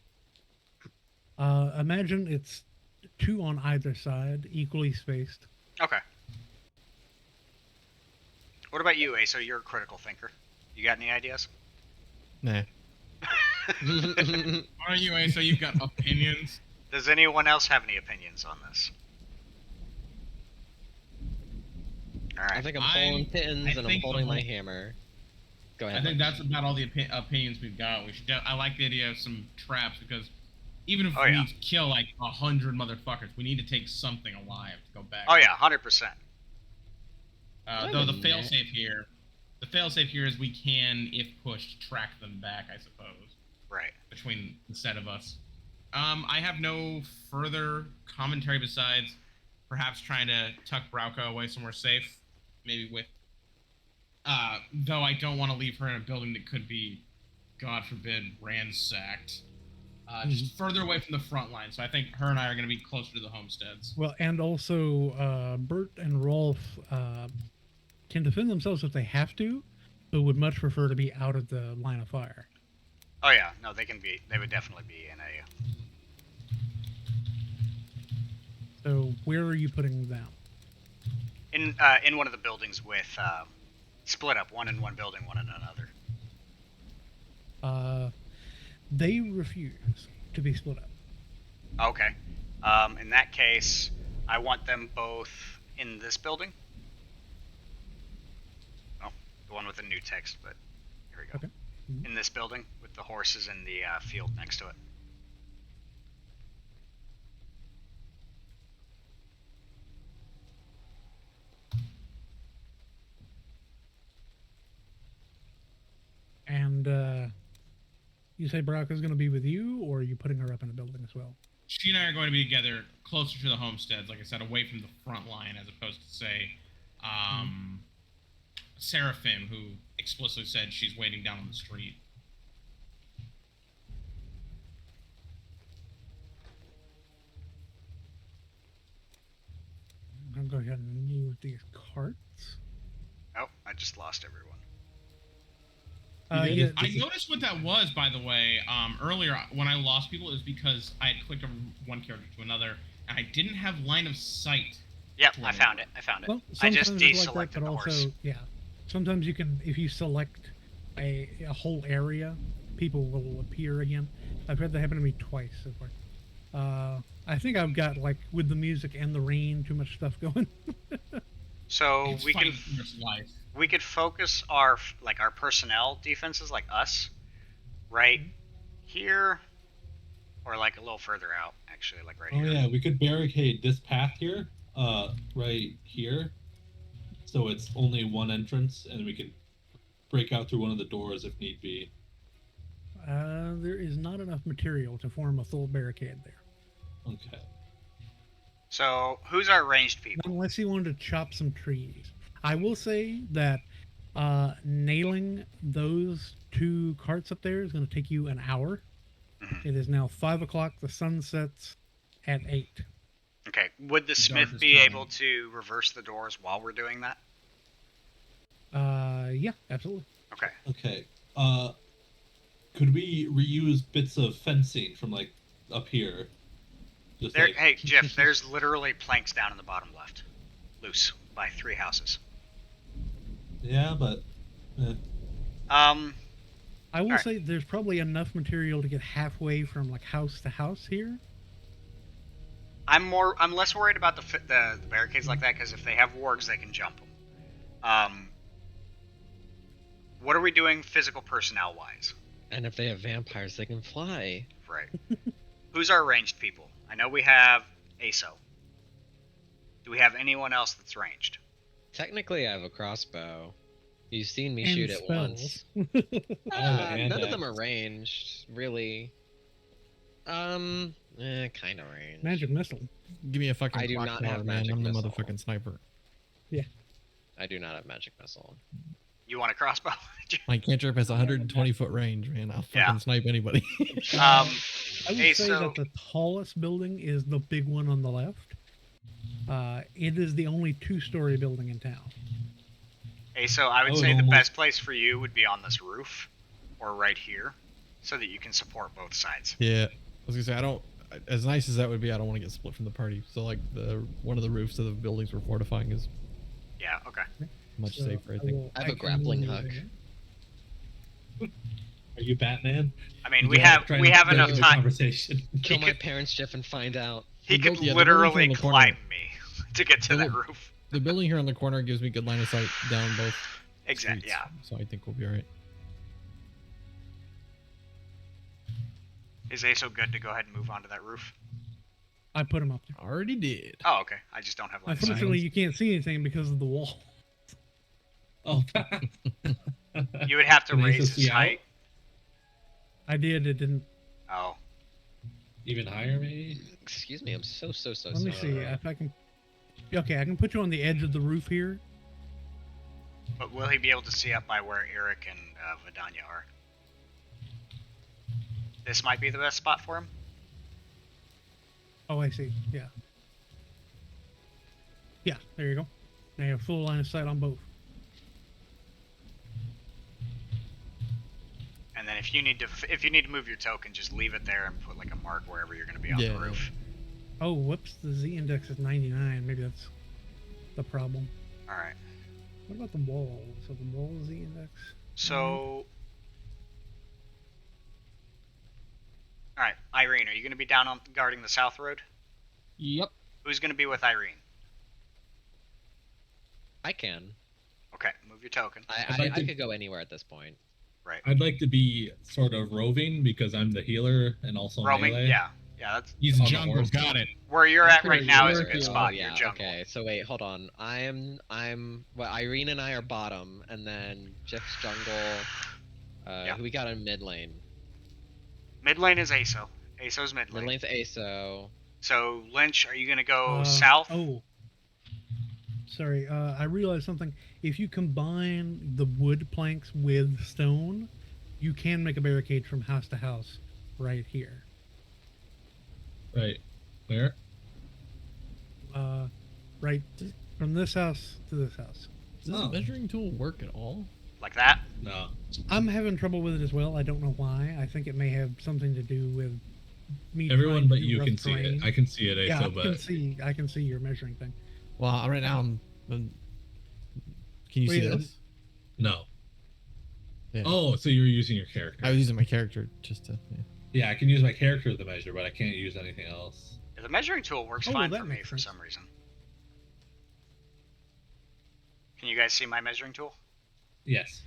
imagine it's 2 on either side, equally spaced. Okay. What about you, Asa? You're a critical thinker. You got any ideas? Nah. Are you, Asa? You've got opinions? Does anyone else have any opinions on this? All right. I think I'm pulling pins and I'm think holding the my whole- hammer. Go ahead. I think that's about all the opinions we've got. I like the idea of some traps because even if we need to kill like 100 motherfuckers, we need to take something alive to go back. Oh yeah, 100%. Though the failsafe here is we can, if pushed, track them back. I suppose. Right. Between the set of us. I have no further commentary besides perhaps trying to tuck Brauco away somewhere safe, maybe with. Though I don't want to leave her in a building that could be, God forbid, ransacked. Just further away from the front line. So I think her and I are going to be closer to the homesteads. Well, and also, Bert and Rolf can defend themselves if they have to, but would much prefer to be out of the line of fire. Oh yeah, no, they would definitely be in a. So where are you putting them down? In one of the buildings with split up, one in one building, one in another. They refuse to be split up. Okay. In that case, I want them both in this building. Oh, the one with the new text, but here we go. Okay. In this building with the horses in the field next to it. And you say Brauco's going to be with you, or are you putting her up in a building as well? She and I are going to be together closer to the homesteads, like I said, away from the front line, as opposed to, say, Seraphim, who explicitly said she's waiting down on the street. I'm going to go ahead and move these carts. Oh, I just lost everyone. Yeah, I noticed what that was, by the way. Earlier, when I lost people, it was because I had clicked from one character to another, and I didn't have line of sight. Yep, I found it. Well, I just sometimes it's deselected like that, the but horse. also, yeah. Sometimes you can, if you select a whole area, people will appear again. I've had that happen to me twice so far. I think I've got, like, with the music and the rain, too much stuff going. So It's we fighting can for its life. we could focus our personnel defenses, like us, right here, or like a little further out, actually, like right here. Oh yeah, we could barricade this path here, right here, so it's only one entrance, and we could break out through one of the doors if need be. There is not enough material to form a full barricade there. Okay. So who's our ranged people? Unless you wanted to chop some trees. I will say that nailing those 2 carts up there is going to take you an hour. Mhm. It is now 5 o'clock. The sun sets at 8. Okay, would the smith darkest be time. able to reverse the doors while we're doing that? Yeah, absolutely. Okay. Okay. Could we reuse bits of fencing from like up here? Just There, like, hey, Jeff, there's literally planks down in the bottom left, loose by 3 houses. yeah, but I will Alright. say there's probably enough material to get halfway from like house to house here. I'm less worried about the barricades like that because if they have wargs, they can jump them. What are we doing physical personnel wise? And if they have vampires, they can fly. Right. Who's our ranged people? I know we have Aso. Do we have anyone else that's ranged? Technically, I have a crossbow. You've seen me And shoot it spells. once. and None of them axe. are ranged, really. Kind of ranged. Magic missile. Give me a fucking I do clock not tower, have man. magic I'm the missile. motherfucking sniper. I do not have magic missile. You want a crossbow? My cantrip has 120-foot range, man. I'll fucking Yeah. snipe anybody. I would Hey, say so- that the tallest building is the big one on the left. It is the only 2-story building in town. Aso, I would Oh, say the almost- best place for you would be on this roof, or right here, so that you can support both sides. Yeah, I was gonna say I don't. As nice as that would be, I don't want to get split from the party. So like one of the roofs of the buildings we're fortifying is Yeah, okay. much So safer. I think. will I have a action grappling move hook. there. Are you Batman? I mean, You we don't have try we to have get enough into the time. Conversation. Kill He my could- parents, Jeff, and find out. He The could building literally on the corner. climb me to get to The that buil- roof. The building here on the corner gives me good line of sight down both Exactly. streets, Yeah. so I think we'll be alright. Is Aso good to go ahead and move onto that roof? I put him up there. Already did. Oh, okay. I just don't have line of sight. Unfortunately, you can't see anything because of the wall. Oh, You would have to Can Aso raise see his out? height. I did. It didn't. Oh, even higher, maybe. Excuse me, I'm so Let me see sorry. if I can. Okay, I can put you on the edge of the roof here. but will he be able to see up by where Eric and Vidania are? This might be the best spot for him. Oh, I see. Yeah. Yeah, there you go. Now you have full line of sight on both. And then if you need to move your token, just leave it there and put like a mark wherever you're going to be on Yeah. the roof. Oh, whoops. The Z index is 99. Maybe that's the problem. All right. What about the wall? So the wall Z index. So, all right, Irene, are you going to be down on guarding the south road? Yep. Who's going to be with Irene? I can. Okay, move your token. I'd I like to- could go anywhere at this point. Right. I'd like to be sort of roving because I'm the healer and also Roaming? melee. Yeah, that's He's On the jungle. horse. Got it. where you're I'm at right pretty now is a sure- good oh, spot. yeah, You're jungle. okay. So wait, hold on. Well, Irene and I are bottom, and then Jeff's jungle. Yeah. Who we got in mid lane? Mid lane is Aso. Aso's mid Mid lane. lane's Aso. So, Lynch, are you going to go south? Oh. Sorry, I realized something. If you combine the wood planks with stone, you can make a barricade from house to house right here. Right. Where? Right from this house to this house. Does this Oh. measuring tool work at all? Like that? No. I'm having trouble with it as well. I don't know why. I think it may have something to do with me. Everyone trying but to do you rough can see terrain. it. I can see it, Yeah, Aso, I but can see. I can see your measuring thing. Well, right now can you see Wait, this? no. Yeah. Oh, so you're using your character. I was using my character just to. Yeah. Yeah, I can use my character as the measure, but I can't use anything else. The measuring tool works Oh, fine that for me makes for sense. some reason. Can you guys see my measuring tool? Yes.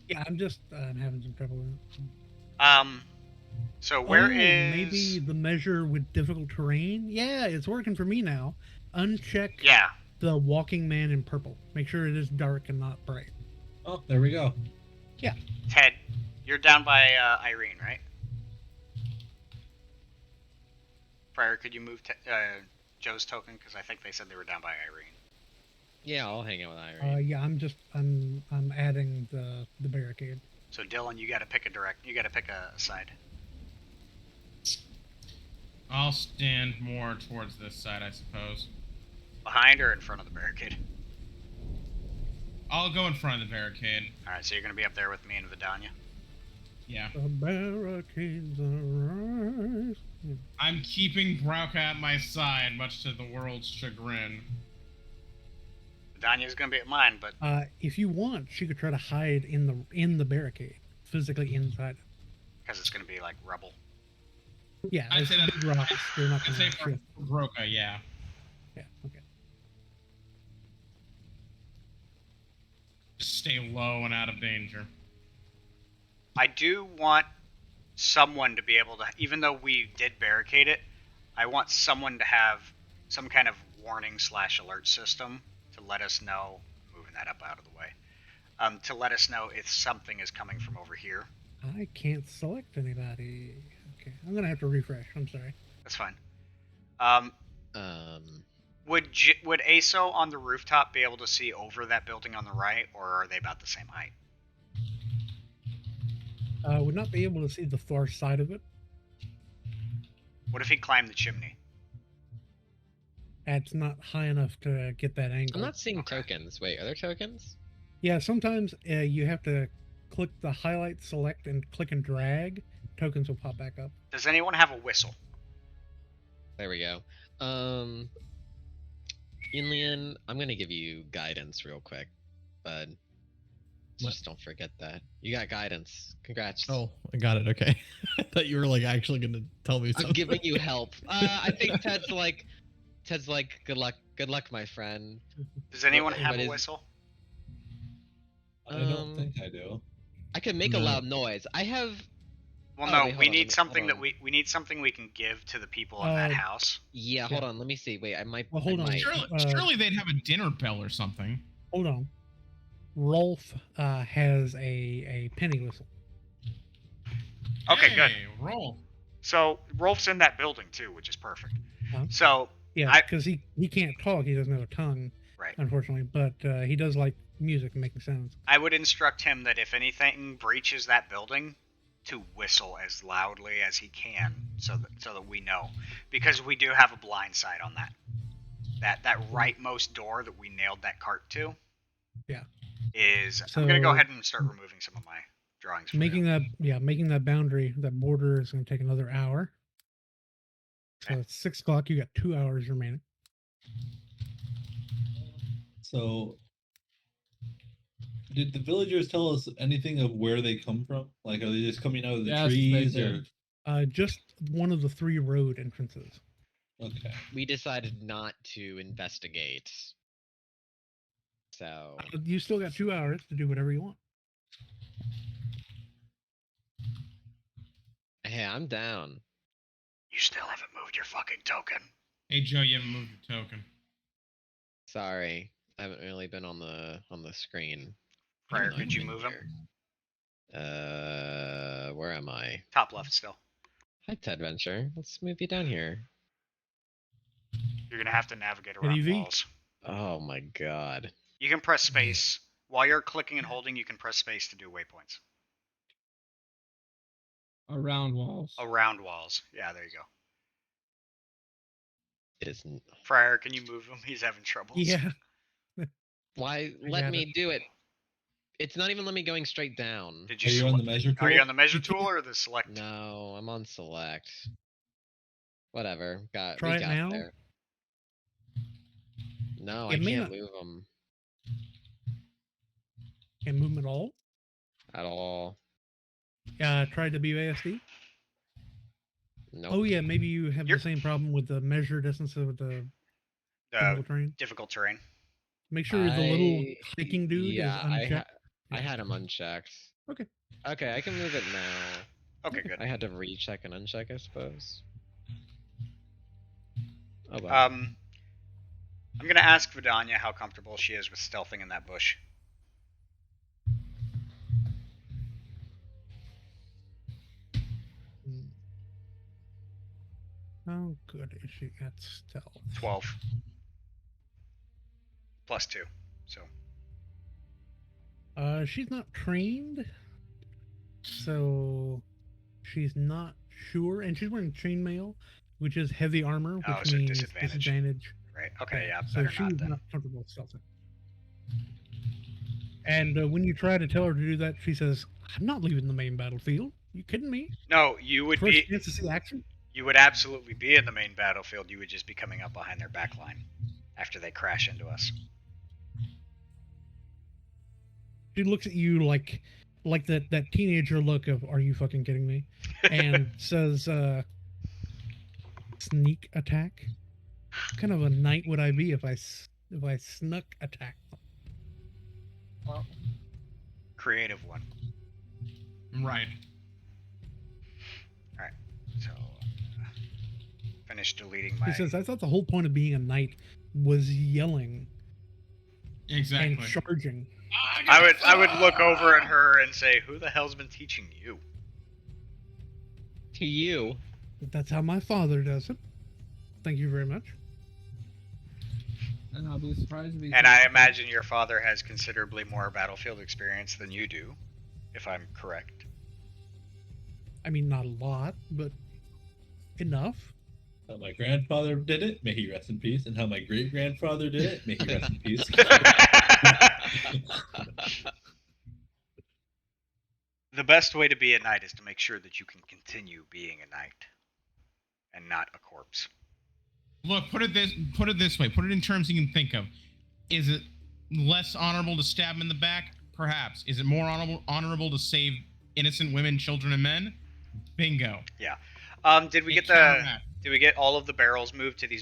Yeah, I'm having some trouble with it. So where is maybe the measure with difficult terrain? Yeah, it's working for me now. Uncheck Yeah. the walking man in purple. Make sure it is dark and not bright. Oh, there we go. Ted, you're down by Irene, right? Prior, could you move Joe's token? Because I think they said they were down by Irene. Yeah, I'll hang out with Irene. Yeah, I'm adding the barricade. So Dylan, you got to pick a side. I'll stand more towards this side, I suppose. Behind or in front of the barricade? I'll go in front of the barricade. All right, so you're gonna be up there with me and Vidania. Yeah. The barricades arise. I'm keeping Brauka at my side, much to the world's chagrin. Vidania's gonna be at mine, but If you want, she could try to hide in the barricade, physically inside. because it's gonna be like rubble. Yeah, I'd those say that- big rocks. They're not I'd going say to for shift. Broca, yeah. Yeah, okay. Stay low and out of danger. I do want someone to be able to, even though we did barricade it, I want someone to have some kind of warning/alert system to let us know, moving that up out of the way, to let us know if something is coming from over here. I can't select anybody. Okay, I'm gonna have to refresh. I'm sorry. That's fine. Um, Would ASO on the rooftop be able to see over that building on the right, or are they about the same height? Would not be able to see the far side of it. What if he climbed the chimney? That's not high enough to get that angle. I'm not seeing Okay. tokens. Wait, are there tokens? Yeah, sometimes you have to click the highlight, select, and click and drag. Tokens will pop back up. Does anyone have a whistle? There we go. Yinlian, I'm gonna give you guidance real quick, bud. What? Just don't forget that. You got guidance. Congrats. Oh, I got it. Okay. I thought you were like actually gonna tell me something. I'm giving you help. I think Ted's like, good luck, my friend. Does anyone What have a is- whistle? I don't think I do. I can make a No. loud noise. I have. Well, Oh, no. wait, hold We on, need let me- something hold that on. we need something we can give to the people in that house. Yeah, hold on. Let me see. Wait, I might. Well, hold I on. might- Surely they'd have a dinner bell or something. Hold on. Rolf has a penny whistle. Okay, good. Hey, roll. So Rolf's in that building too, which is perfect. Huh? So Yeah, I- because he can't talk. He doesn't have a tongue, right. unfortunately. But he does like music and making sounds. I would instruct him that if anything breaches that building, to whistle as loudly as he can, so that we know, because we do have a blind side on that rightmost door that we nailed that cart to. Yeah. I'm gonna go So- ahead and start removing some of my drawings. For Making you. making that boundary, that border is going to take another hour. So Okay. it's 6 o'clock. You got 2 hours remaining. So, did the villagers tell us anything of where they come from? Like, are they just coming out of the Yes, they trees, or did. Just one of the 3 road entrances. okay? We decided not to investigate. So You still got 2 hours to do whatever you want. hey, I'm down. You still haven't moved your fucking token. Hey, Joe, you haven't moved your token. Sorry, I haven't really been on the screen. Prior, even though could I've you been move him? here. Where am I? Top left still. Hi, Tedventure. Let's move you down here. You're gonna have to navigate Hit around EV. walls. Oh my god. You can press space while you're clicking and holding. You can press space to do waypoints Around walls. around walls. Yeah, there you go. It isn't. Friar, can you move him? He's having troubles. Yeah. Why? I Let got me it. do it. It's not even letting me going straight down. Did Are you on the measure tool? Are you on the measure tool or the select? No, I'm on select. Whatever. Try we it got now. there. No, It I may can't not- move them Can't move 'em at all. at all. Try WASD. Nope. Oh yeah, maybe you have You're- the same problem with the measure distance with the difficult terrain. Difficult terrain. Make sure the little I- hiking dude yeah, is unchecked. I had him unchecked. Okay. Okay, I can move it now. Okay, good. I had to recheck and uncheck, I suppose. Oh well. I'm gonna ask Vidania how comfortable she is with stealthing in that bush. Hmm. How good is she at stealth? 12. Plus 2. So She's not trained, so she's not sure, and she's wearing chainmail, which is heavy armor, which Oh, so means disadvantage. disadvantage. right. Okay, yeah, So better she's not then. not comfortable with stealthing. And when you try to tell her to do that, she says, "I'm not leaving the main battlefield. You kidding me? No, you would First be. chance to see action." You would absolutely be in the main battlefield. You would just be coming up behind their back line after they crash into us. She looks at you like that teenager look of "Are you fucking kidding me?" and says, "Sneak attack. What kind of a knight would I be if I snuck attack them?" creative one. Right. Alright, so finish deleting my... He says, I thought the whole point of being a knight was yelling Exactly. and charging. I would look over at her and say, who the hell's been teaching you? To you. That's how my father does it. Thank you very much. And I'll be surprised if he And I imagine your father has considerably more battlefield experience than you do, if I'm correct. I mean, not a lot, but enough. How my grandfather did it, may he rest in peace, and how my great grandfather did it, may he rest in peace. The best way to be a knight is to make sure that you can continue being a knight and not a corpse. Look, put it this way. Put it in terms you can think of. Is it less honorable to stab him in the back? Perhaps. Is it more honorable to save innocent women, children, and men? Bingo. Yeah. Did we get all of the barrels moved to these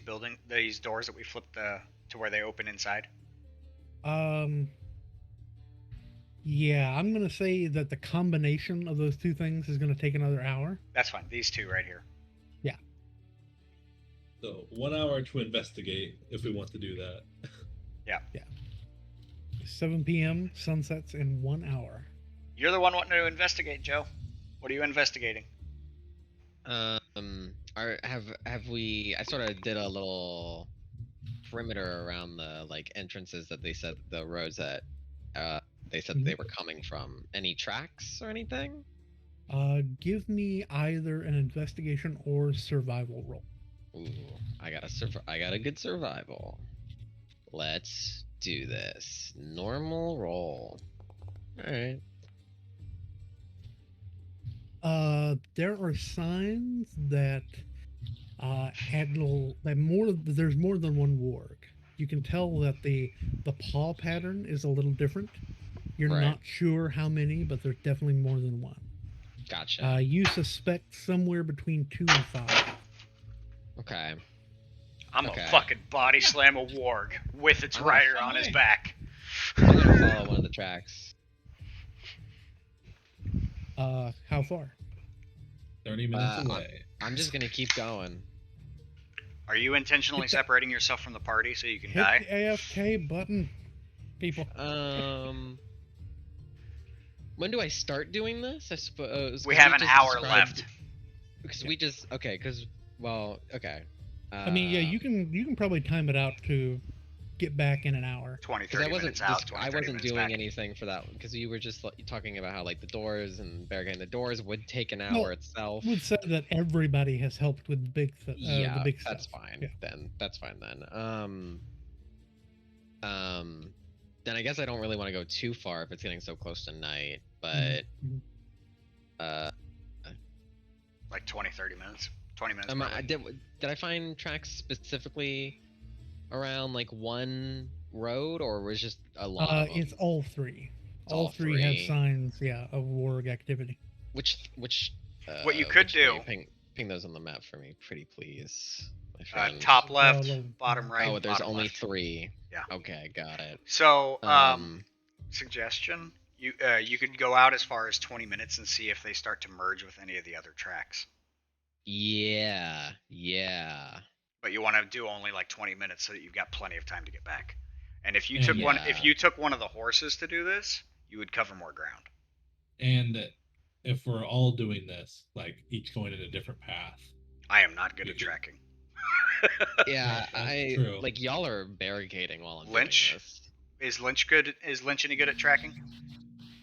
doors that we flipped to where they open inside? Yeah, I'm gonna say that the combination of those two things is gonna take another hour. That's fine. These two right here. Yeah. So 1 hour to investigate if we want to do that. Yeah. 7 p.m. sunsets in 1 hour. You're the one wanting to investigate, Joe. What are you investigating? Have we? I sort of did a little perimeter around the entrances that they said the roads that they said they were coming from. Any tracks or anything? Give me either an investigation or survival roll. Ooh, I got a good survival. Let's do this. Normal roll. All right. There are signs that there's more than one warg. You can tell that the paw pattern is a little different. You're Right. not sure how many, but there's definitely more than one. Gotcha. You suspect somewhere between 2 and 5. Okay. I'm Okay. gonna fucking body slam a warg with its Oh, rider on his back. I'm gonna follow one of the tracks. How far? 30 minutes Uh, away. I'm just gonna keep going. Are you intentionally separating yourself from the party so you can Hit die? the AFK button, people. When do I start doing this? I suppose We 'cause have an just hour described- left. Because we just okay. I mean, yeah, you can probably time it out to get back in an hour. 20, Because 30 minutes out, 20, I 30 wasn't minutes doing back. anything for that because you were just talking about how the doors and barricading the doors would take an hour Well, itself. I would say that everybody has helped with the big Yeah, the big that's stuff. fine. Yeah. Then that's fine then. Then I guess I don't really want to go too far if it's getting so close to night. But Mhm. Like 20, 30 minutes. 20 minutes. I probably. did I find tracks specifically around one road, or was just a lot of them? It's all three. It's all all three have three. signs, of warg activity. Which What you could which do- way? Ping those on the map for me, pretty please. My friend. Top left, no. bottom right. Oh, there's bottom only left. 3. Yeah. Okay, got it. So, suggestion: you could go out as far as 20 minutes and see if they start to merge with any of the other tracks. Yeah. But you want to do only 20 minutes so that you've got plenty of time to get back. And if you took Yeah. if you took one of the horses to do this, you would cover more ground. And if we're all doing this, each going in a different path. I am not good at tracking. Yeah, That's true. y'all are barricading while I'm Lynch? doing this. Is Lynch good? Is Lynch any good at tracking?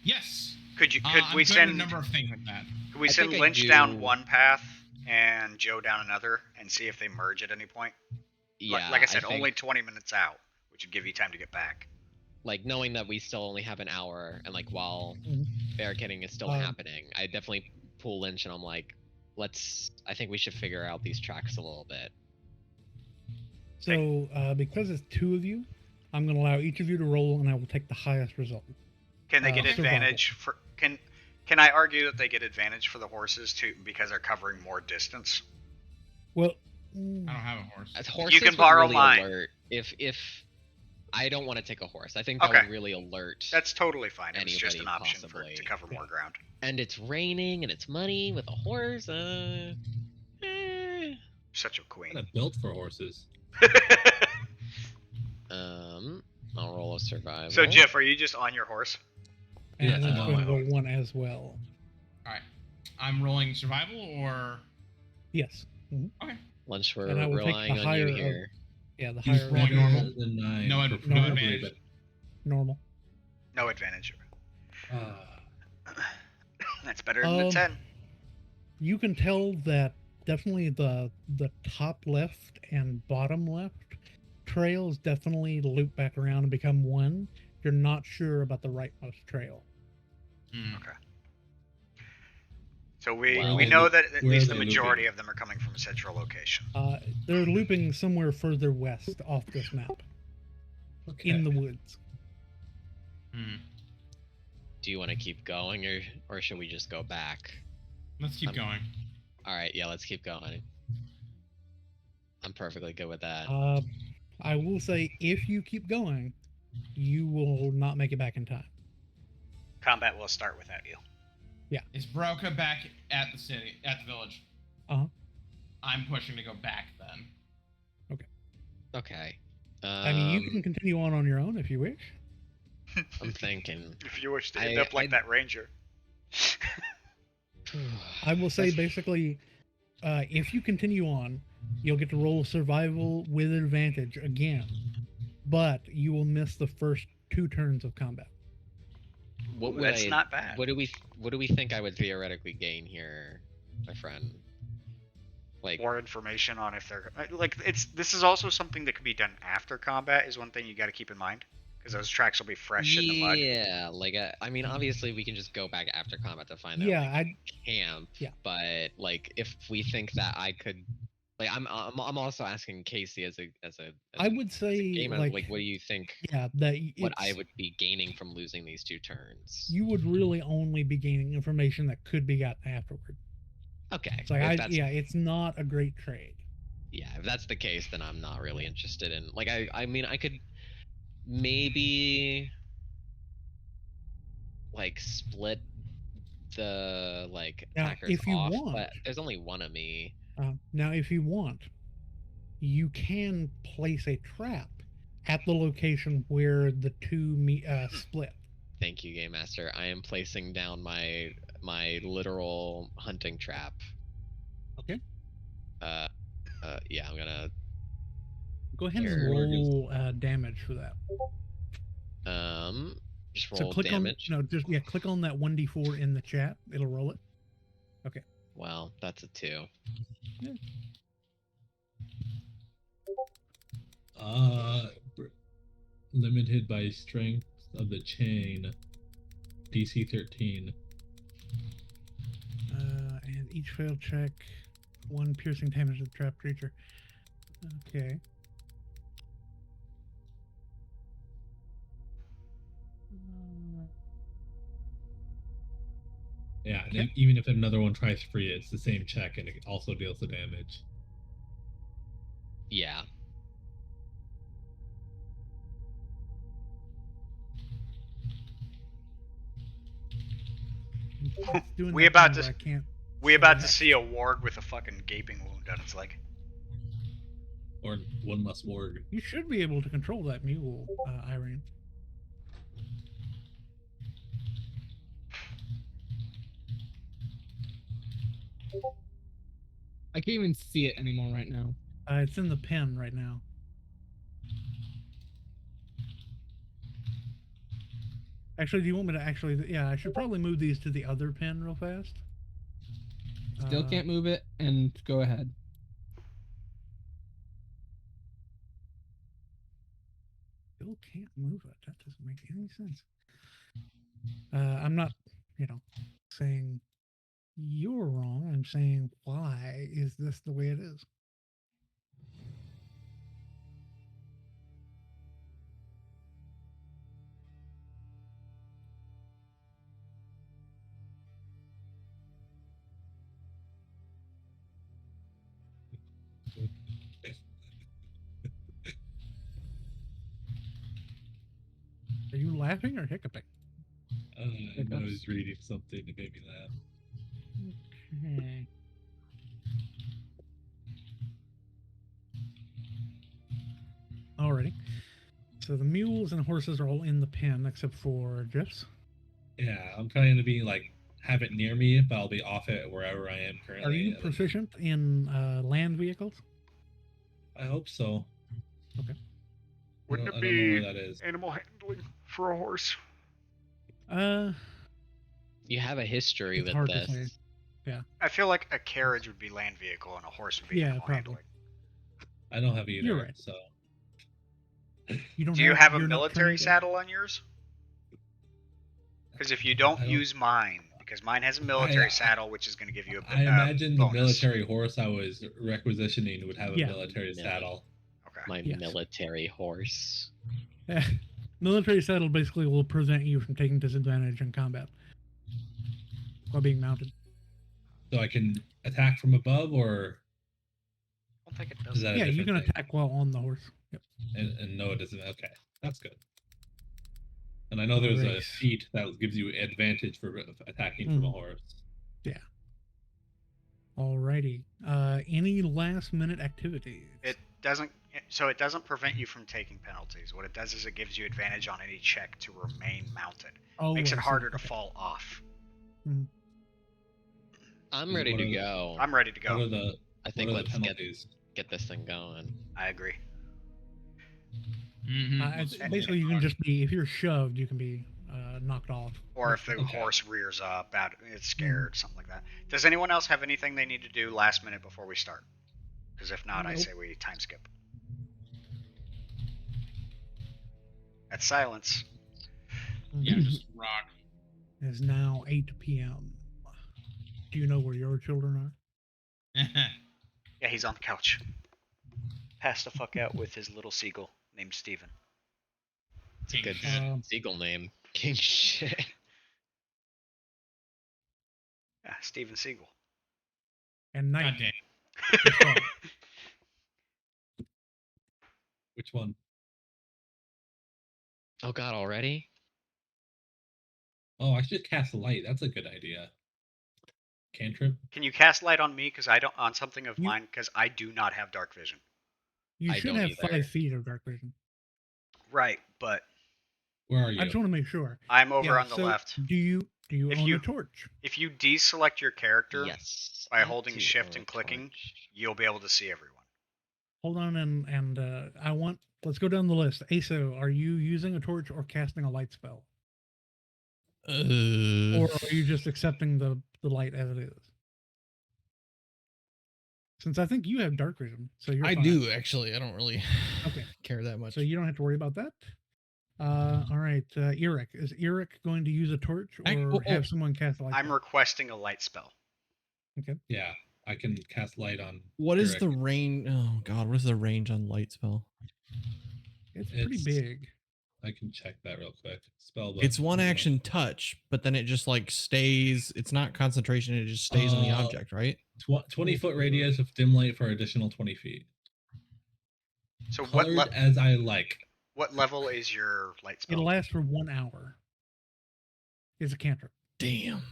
Yes. Could I'm we good at send a number of things like that. could we I send think I Lynch down do- one path and Joe down another and see if they merge at any point? Yeah, Like I said, think, only 20 minutes out, which would give you time to get back. knowing that we still only have an hour, and while Mhm. barricading is still happening, I definitely pull Lynch, and I'm like, I think we should figure out these tracks a little bit. So, because it's 2 of you, I'm going to allow each of you to roll, and I will take the highest result. Can they get Survival. advantage for can I argue that they get advantage for the horses too because they're covering more distance? Well, I don't have a horse. As horses can would borrow really mine. alert if I don't want to take a horse. I think that Okay. would really alert. That's totally fine. It was just an Anybody option possibly. to cover more ground. And it's raining and it's muddy with a horse. Such a queen. Kind of built for horses. I'll roll a survival. So, Jeff, are you just on your horse? And Yeah, I'm I'm going on to my roll one as well. All right. I'm rolling survival or. Yes. Mhm. Okay. Lunch, we're And I will take relying the on higher you of- here. Yeah, the He's higher rolling roll. normal. than 9. No for advantage. but, Normal. No advantage. uh, That's better than the 10. You can tell that definitely the top left and bottom left trails definitely loop back around and become one. You're not sure about the rightmost trail. Okay. So we Well, know that at where least are the they majority looping? of them are coming from a central location. They're looping somewhere further west off this map, okay. in the woods. Do you want to keep going, or should we just go back? Let's keep going. All right, yeah, let's keep going. I'm perfectly good with that. I will say, if you keep going, you will not make it back in time. Combat will start without you. Is Broka back at the city, at the village? Uh-huh. I'm pushing to go back then. Okay. I mean, you can continue on your own if you wish. I'm thinking. If you wish to end up like that ranger. I will say, basically, if you continue on, you'll get to roll survival with advantage again, but you will miss the first 2 turns of combat. What would That's not bad. What do we think I would theoretically gain here, my friend? Like More information on if they're like this is also something that could be done after combat is one thing you got to keep in mind because those tracks will be fresh in the mud. Yeah, like I mean, obviously we can just go back after combat to find Yeah, out camp. Yeah. But like, if we think that I could, like, I'm also asking Casey as a I would say, gamer, like, what do you think? yeah, that What I it's- would be gaining from losing these 2 turns? you would really only be gaining information that could be gotten afterward. Okay. It's like, if that's- it's not a great trade. Yeah, if that's the case, then I'm not really interested in. Like, I mean, I could maybe like split the like Now, attackers if you off, want- but there's only one of me. Now, if you want, you can place a trap at the location where the 2 split. Thank you, Game Master. I am placing down my literal hunting trap. Okay. Yeah, I'm gonna Go ahead Here. and roll damage for that. just roll So click damage. on click on that 1d4 in the chat. It'll roll it. Well, that's a 2. Limited by strength of the chain. DC 13. And each failed check, 1 piercing damage to the trapped creature. Okay. Yeah, and Okay. then even if another one tries for you, it's the same check and it also deals the damage. Yeah. It's doing We that about thing to- where I can't. We about to see a warg with a fucking gaping wound on its leg. Or one less warg. You should be able to control that mule, Irene. I can't even see it anymore right now. It's in the pen right now. Actually, do you want me to actually? Yeah, I should probably move these to the other pen real fast. Still can't move it, and go ahead. Still can't move it. That doesn't make any sense. I'm not, saying you're wrong. I'm saying why is this the way it is? laughing or hiccuping? I know he's reading something that made me laugh. Okay. Alrighty. So the mules and horses are all in the pen except for Jeff's. Yeah, I'm trying to be like have it near me, but I'll be off it wherever I am currently. Are you proficient in land vehicles? I hope so. Okay. Wouldn't I it don't know where be that is. animal handling for a horse? You have a history It's with hard to this. say. Yeah. I feel like a carriage would be land vehicle and a horse would be Yeah, animal probably. handling. I don't have either. You're right. So You don't Do you have a you're not military trained in- saddle on yours? Because if you don't I don't- use mine, because mine has a military saddle, which is going to give you a I imagine the bonus. military horse I was requisitioning would have a Yeah. military saddle. Okay. My Yes. military horse. Military saddle basically will prevent you from taking disadvantage in combat while being mounted. So I can attack from above, or I don't think it is does. that Yeah, a you different can thing? attack while on the horse. Yep. And no, it doesn't. Okay, that's good. And I know there's a Alright. feat that gives you advantage for attacking from a Mhm. horse. Alrighty. Any last minute activities? It doesn't. So it doesn't prevent you from taking penalties. What it does is it gives you advantage on any check to remain mounted. Makes I it see. harder to Okay. fall off. I'm ready What to are the- go. I'm ready to What are go. the I think what are the let's get penalties? this thing going. I agree. Basically, you can just be, if you're shoved, you can be knocked off. Or if the Okay. horse rears up, it's scared, something like that. Does anyone else have anything they need to do last minute before we start? Because if not, I Nope. say we time skip. That's silence. Yeah, just rock. It is now 8 p.m. Do you know where your children are? Yeah, he's on the couch. Passed the fuck out with his little seagull named Steven. It's a good Um, seagull name. King shit. Yeah, Steven Seagull. And God night. damn. is fall. Which one? Oh god, already? Oh, I should cast light. That's a good idea. Cantrip. Can you cast light on me? Because I don't on something of You- mine. Because I do not have dark vision. You I should don't have either. 5 feet of dark vision. Right, but Where are you? I just want to make sure. I'm over Yeah, on the so left. Do you If own you- a torch? If you deselect your character Yes. by I holding do shift own and a clicking, torch. you'll be able to see everyone. Hold on, and I want. Let's go down the list. Aso, are you using a torch or casting a light spell, or are you just accepting the light as it is? Since I think you have dark vision, so you're I fine. do actually. I don't really Okay. care that much. So you don't have to worry about that. All right, Eric. Is Eric going to use a torch or have someone cast a light I'm spell? requesting a light spell. Yeah, I can cast light on. What is Eric. the range? Oh god, what is the range on light spell? It's pretty It's- big. I can check that real quick. Spell book. It's one action touch, but then it just like stays. It's not concentration. It just stays on the object, right? 20-foot radius of dim light for additional 20 feet. So Colored as I like. what level is your light spell? It'll last for 1 hour. It's a cantrip. Damn.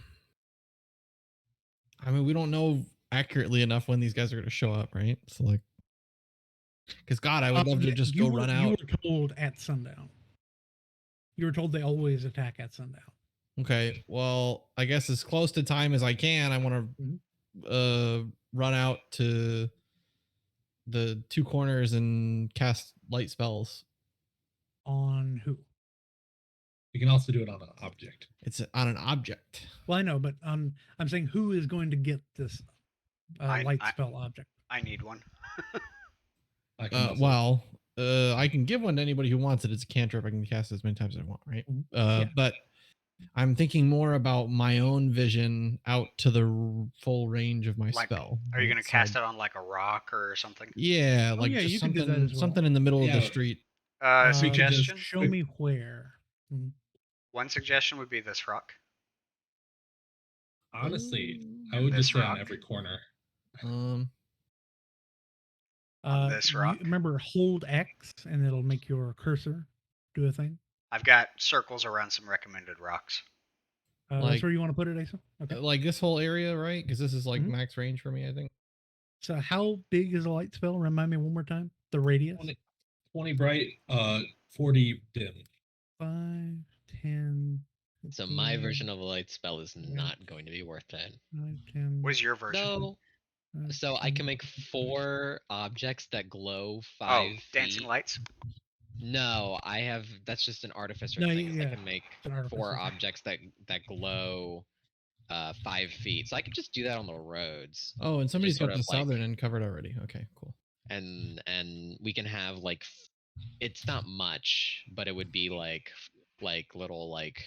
I mean, we don't know accurately enough when these guys are going to show up, right? So like, because God, I would love to just go run You out. were told at sundown. You were told they always attack at sundown. Okay, well, I guess as close to time as I can, I want to run out to the 2 corners and cast light spells. On who? You can also do it on an object. It's on an object. Well, I know, but I'm saying who is going to get this light spell object? I need one. I can also- I can give one to anybody who wants it. It's a cantrip. I can cast it as many times as I want, right? Mhm. Yeah. But I'm thinking more about my own vision out to the full range of my Like, spell. Are you right? going to So- cast it on like a rock or something? Yeah, like yeah, just you can do that something, as well. something in the middle of the Yeah. street. Suggestion? Show me where. Mhm. One suggestion would be this rock. Honestly, Mm. I would This just say on rock? every corner. On this rock? Remember, hold X and it'll make your cursor do a thing. I've got circles around some recommended rocks. That's Like- where you want to put it, Asa? Okay. Like this whole area, right? Because this is like Mhm. max range for me, I think. So how big is a light spell? Remind me one more time. The radius. 20 bright, 40 dim. 5, 10. So my 15, version of a light spell is Yeah. not going to be worth it. 5, 10. What is your version? No. 5, So I 10, can make 20. 4 objects that glow 5 Oh, feet. dancing lights. No, I have. That's just an artificer No, thing. I yeah, can make it's an artificer 4 thing. objects that glow 5 feet. So I could just do that on the roads, Oh, and somebody's sort got the of like- southern end covered already. Okay, cool. and we can have like it's not much, but it would be like little like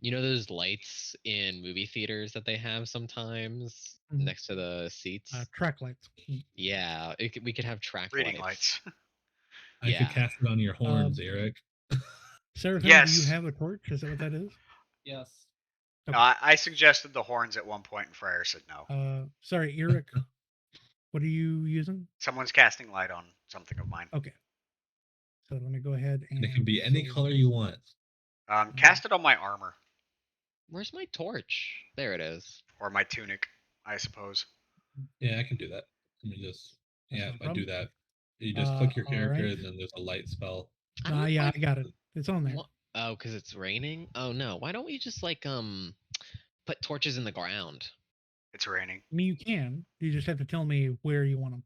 those lights in movie theaters that they have sometimes Mhm. next to the seats. Track lights. Yeah, we could have track Reading lights. I Yeah. could cast it on your horns, Eric. Seraphim, do Yes. you have a torch? Is that what that is? Yes. No, I suggested the horns at one point, and Fryer said no. Sorry, Eric. What are you using? Someone's casting light on something of mine. Okay. So let me go ahead and. And it can be any color you want. Cast it on my armor Where's my torch? There it is. or my tunic, I suppose. Yeah, I can do that. Let me just. Yeah, no if I do problem. that, you just click your character, alright. and then there's a light spell. I don't know if Yeah, I- I got it. It's on there. Oh, because it's raining? Oh no. Why don't we just like put torches in the ground? It's raining. I mean, you can. You just have to tell me where you want them.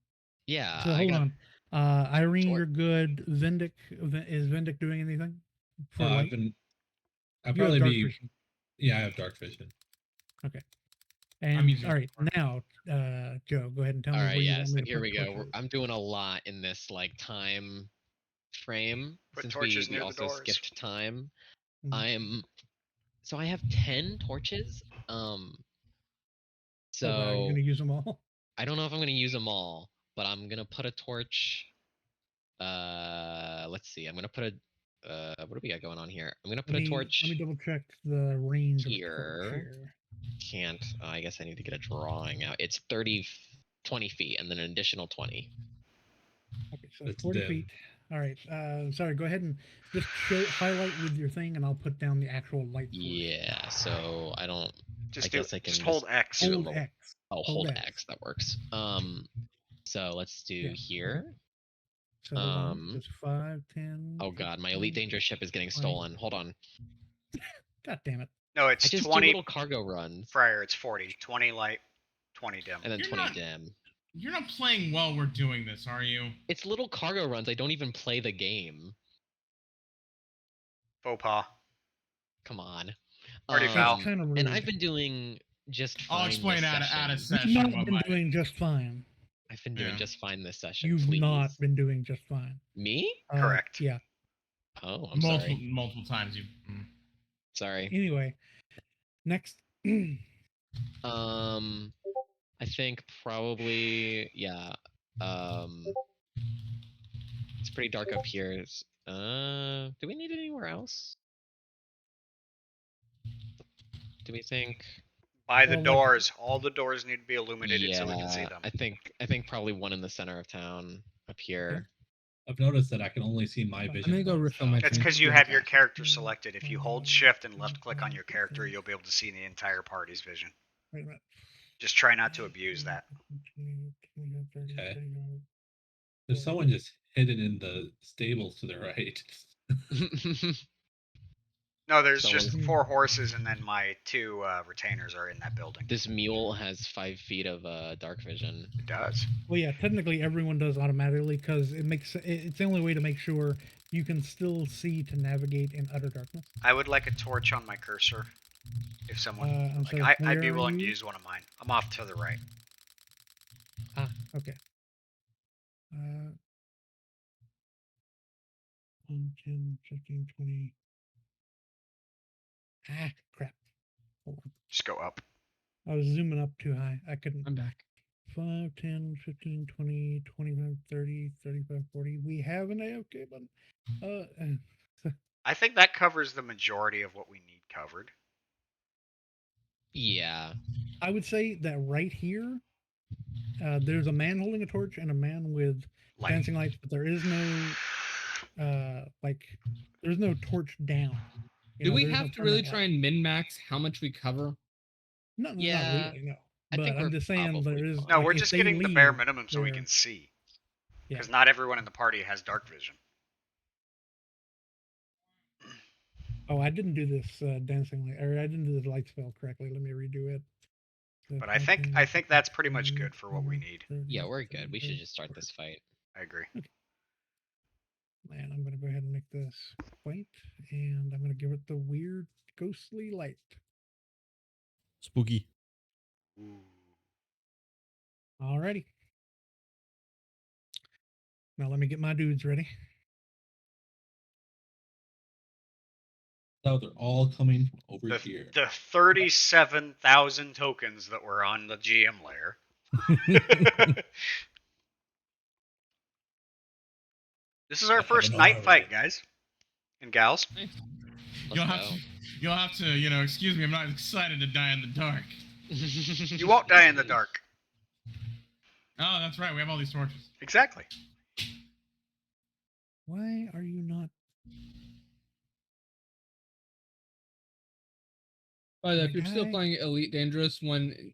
Yeah. So I hold got- on. Irene, Sure. you're good. Vindic, is Vindic doing anything? For I've light? been. I'll You have probably dark be. vision. Yeah, I have dark vision. And using all right, dark now, Joe, go ahead and tell All me right, where you yeah. want So me to here put we go. torches. I'm doing a lot in this like time frame Put since torches we near the also doors. skipped time. Mhm. So I have 10 torches. Are So you gonna use them all? I don't know if I'm gonna use them all, but I'm gonna put a torch. Let's see. I'm gonna put a. What do we got going on here? I'm gonna put a torch. Let me double check the range of a torch here. here. Can't. I guess I need to get a drawing out. It's 20 feet, and then an additional 20. Okay, so It's 40 dim. feet. All right. Sorry. Go ahead and just highlight with your thing, and I'll put down the actual light source. Yeah. So I don't. Just guess I can just hold just X. do a Hold little- X. Oh, Hold hold X. X. That works. So let's do Yeah, here. So hold on. Um, It's 5, 10. Oh god, my elite 15. dangerous ship is getting 20. stolen. Hold on. God damn it. No, I it's just do 20 little cargo runs Fryer. It's 40. 20 light, 20 dim. and then You're 20 not- dim. You're not playing while we're doing this, are you? It's little cargo runs. I don't even play the game. Faux pas. Come on. Party Um, foul. That's kind of rude. And I've been doing just fine. I'll explain this out of session. You've session not what been my doing just fine. I've been doing Yeah. just fine this session. You've please. not been doing just fine. Me? Correct. Yeah. Oh, I'm multiple times you. sorry. Anyway, next. I think probably yeah. It's pretty dark up here. Do we need anywhere else? Do we think? By the Well, like- doors. All the doors need to be illuminated so we can see Yeah, them. I think probably one in the center of town up here. I've noticed that I can only see my I'm vision. gonna go from refill the my top. That's drink. because you Yeah. have your character selected. If you hold shift and left click on your character, you'll be able to see the entire party's vision. Wait a minute. Just try not to abuse that. Okay. There's someone just hidden in the stables to the right. No, there's So- just 4 horses and then my 2 retainers are in that building. This mule has 5 feet of dark vision. It does. Well, yeah, technically everyone does automatically because it's the only way to make sure you can still see to navigate in utter darkness. I would like a torch on my cursor. If someone, I'm like, sorry, I'd be where are willing to you? use one of mine. I'm off to the right. Okay. 1, 10, 15, 20. Crap. Hold on. Just go up. I was zooming up too high. I couldn't. I'm back. 5, 10, 15, 20, 25, 30, 35, 40. We have an AFK button. I think that covers the majority of what we need covered. Yeah. I would say that right here, there's a man holding a torch and a man with Light. dancing lights, but there is no like There's no torch down. Do we there's have no to really permanent try light. and min-max how much we cover? No, not Yeah, really, no. I But think I'm we're just saying there probably is. fine. No, like, we're if just they getting the bare leave, minimum so we they're- can see. Yeah. Because not everyone in the party has dark vision. Oh, I didn't do this dancing light, or I didn't do the light spell correctly. Let me redo it. So But I think that's pretty much 15, good for what we need. 30, Yeah, we're good. We should 30, just start this fight. I agree. And I'm gonna go ahead and make this white, and I'm gonna give it the weird ghostly light. Spooky. Ooh. Alrighty. Now let me get my dudes ready. So they're all coming from over here. The 37,000 tokens that were on the GM layer. This is our I first have an night aura. fight, guys and gals. You'll Let's have to, excuse me, I'm not excited to die in the dark. You won't die in the dark. Oh, that's right, we have all these torches. Exactly. Why are you not? By the way, My if you're still guy- playing Elite Dangerous,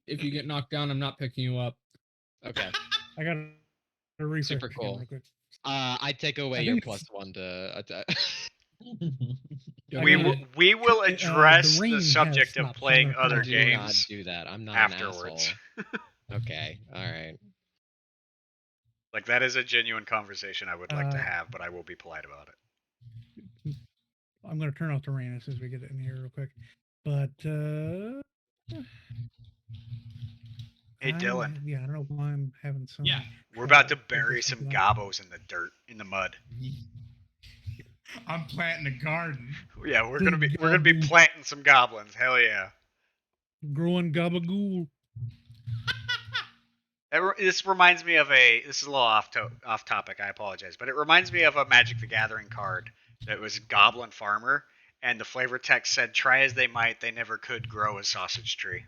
if you get knocked down, I'm not picking you up. Okay. I got a refresh Super again cool. real quick. I take away I your think it's- +1 to attack. Yeah, We I will, gotta- we will the address rain the has subject of stopped, so I'm playing gonna turn other off the Do not games do that. I'm not afterwards. an asshole. Okay. All right. Like, that is a genuine conversation I would like to Uh, have, but I will be polite about it. I'm gonna turn off the rain as soon as we get it in here real quick. But Hey, Dylan, yeah, I don't know why I'm having some. Yeah. we're about to trouble with bury this some one. gobos in the dirt, in the mud. I'm planting a garden. Yeah, we're gonna be Gobble. planting some goblins. Hell yeah. Growing gabagool. This reminds me of this is a little off topic, I apologize, but it reminds me of a Magic the Gathering card that was Goblin Farmer, and the flavor text said, "Try as they might, they never could grow a sausage tree."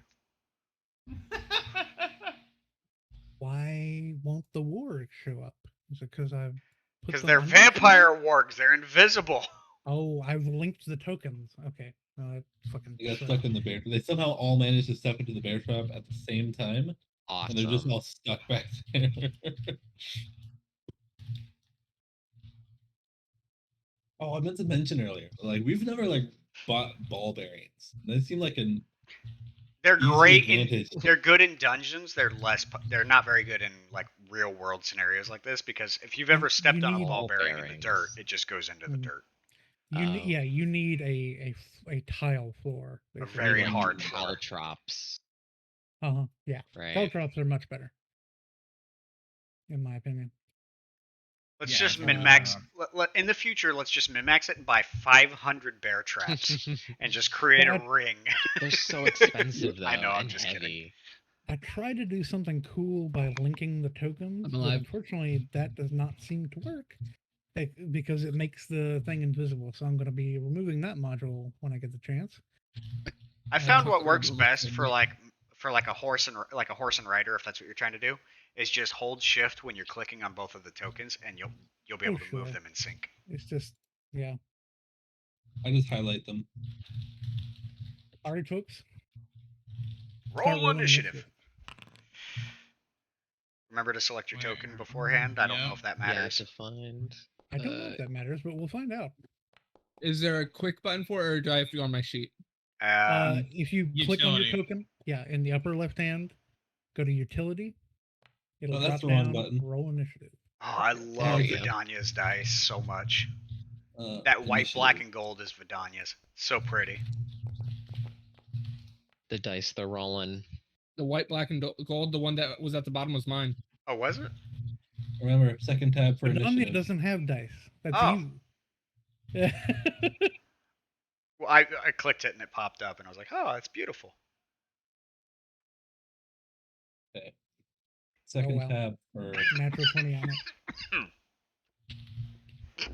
Why won't the warg show up? Is it because I've put Because them they're under vampire something? wargs, they're invisible. Oh, I've linked the tokens. Okay. That fucking They got sucks. stuck in the bear. They somehow all managed to step into the bear trap at the same time, Awesome. and they're just all stuck back there. Oh, I meant to mention earlier, like we've never bought ball bearings. They seem like an They're easy great advantage. they're good in dungeons. They're not very good in like real world scenarios like this, because if you've ever stepped on a need ball ball bearing in the bearings. dirt, it just goes into the Mm. dirt. You need a tile floor. A basically. very Like hard floor. caltrops, Yeah. right? Caltrops are much better, in my opinion. Let's Yeah, just it's min max. In the future, let's just min max it and buy 500 bear traps and just create a But ring. They're so expensive though. I know, I'm and just heavy. kidding. I tried to do something cool by linking the tokens, I'm but alive. unfortunately that does not seem to work because it makes the thing invisible. So I'm going to be removing that module when I get the chance. I found what Fucker, works I'm best looking. for like a horse and rider, if that's what you're trying to do, is just hold shift when you're clicking on both of the tokens, and you'll be able to move sure. them in sync. It's just, yeah. I just highlight them. All right, folks. Roll rolling initiative. Remember to select your token beforehand. I don't know if that Yeah, matters. to find. I don't know if that matters, but we'll find out. Is there a quick button for it, or do I have to go on my sheet? If you click on your utility. token, in the upper left hand, go to utility. It'll Oh, drop that's the wrong down. button. Roll initiative. Oh, I love we go. Vidania's dice so much. That white, black, and gold is Vidania's. So pretty. The dice they're rolling. The white, black, and gold, the one that was at the bottom was mine. Oh, was it? Remember, second tab for But Omnia initiative. doesn't have dice. That's Oh. you. Well, I clicked it and it popped up, and I was like, oh, that's beautiful. Second well. tab for Natural 20 on it.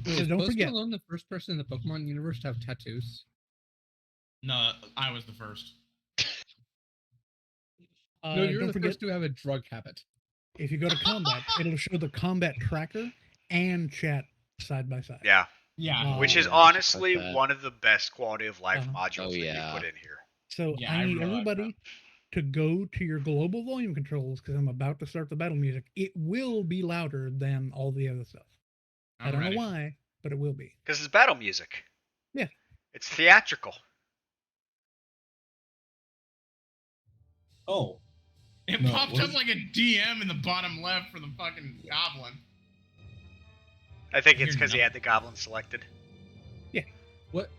Wait, So is don't Post forget. Malone the first person in the Pokemon universe to have tattoos? No, I was the first. No, you're Don't the forget, first to have a drug habit. if you go to combat, it'll show the combat tracker and chat side by side. Yeah, Yeah. which is Oh, honestly that. one of the best quality of life Uh-huh. modules Oh, that yeah. you put in here. So Yeah, I I need really like everybody to go to your global volume controls because I'm about to start the battle music. It will be louder than all the other stuff. I don't know Alrighty. why, but it will be. Because it's battle music. Yeah. It's theatrical. Oh, It No, popped what up is- like a DM in the bottom left for the fucking goblin. I think You're it's because he nuts. had the goblin selected. What?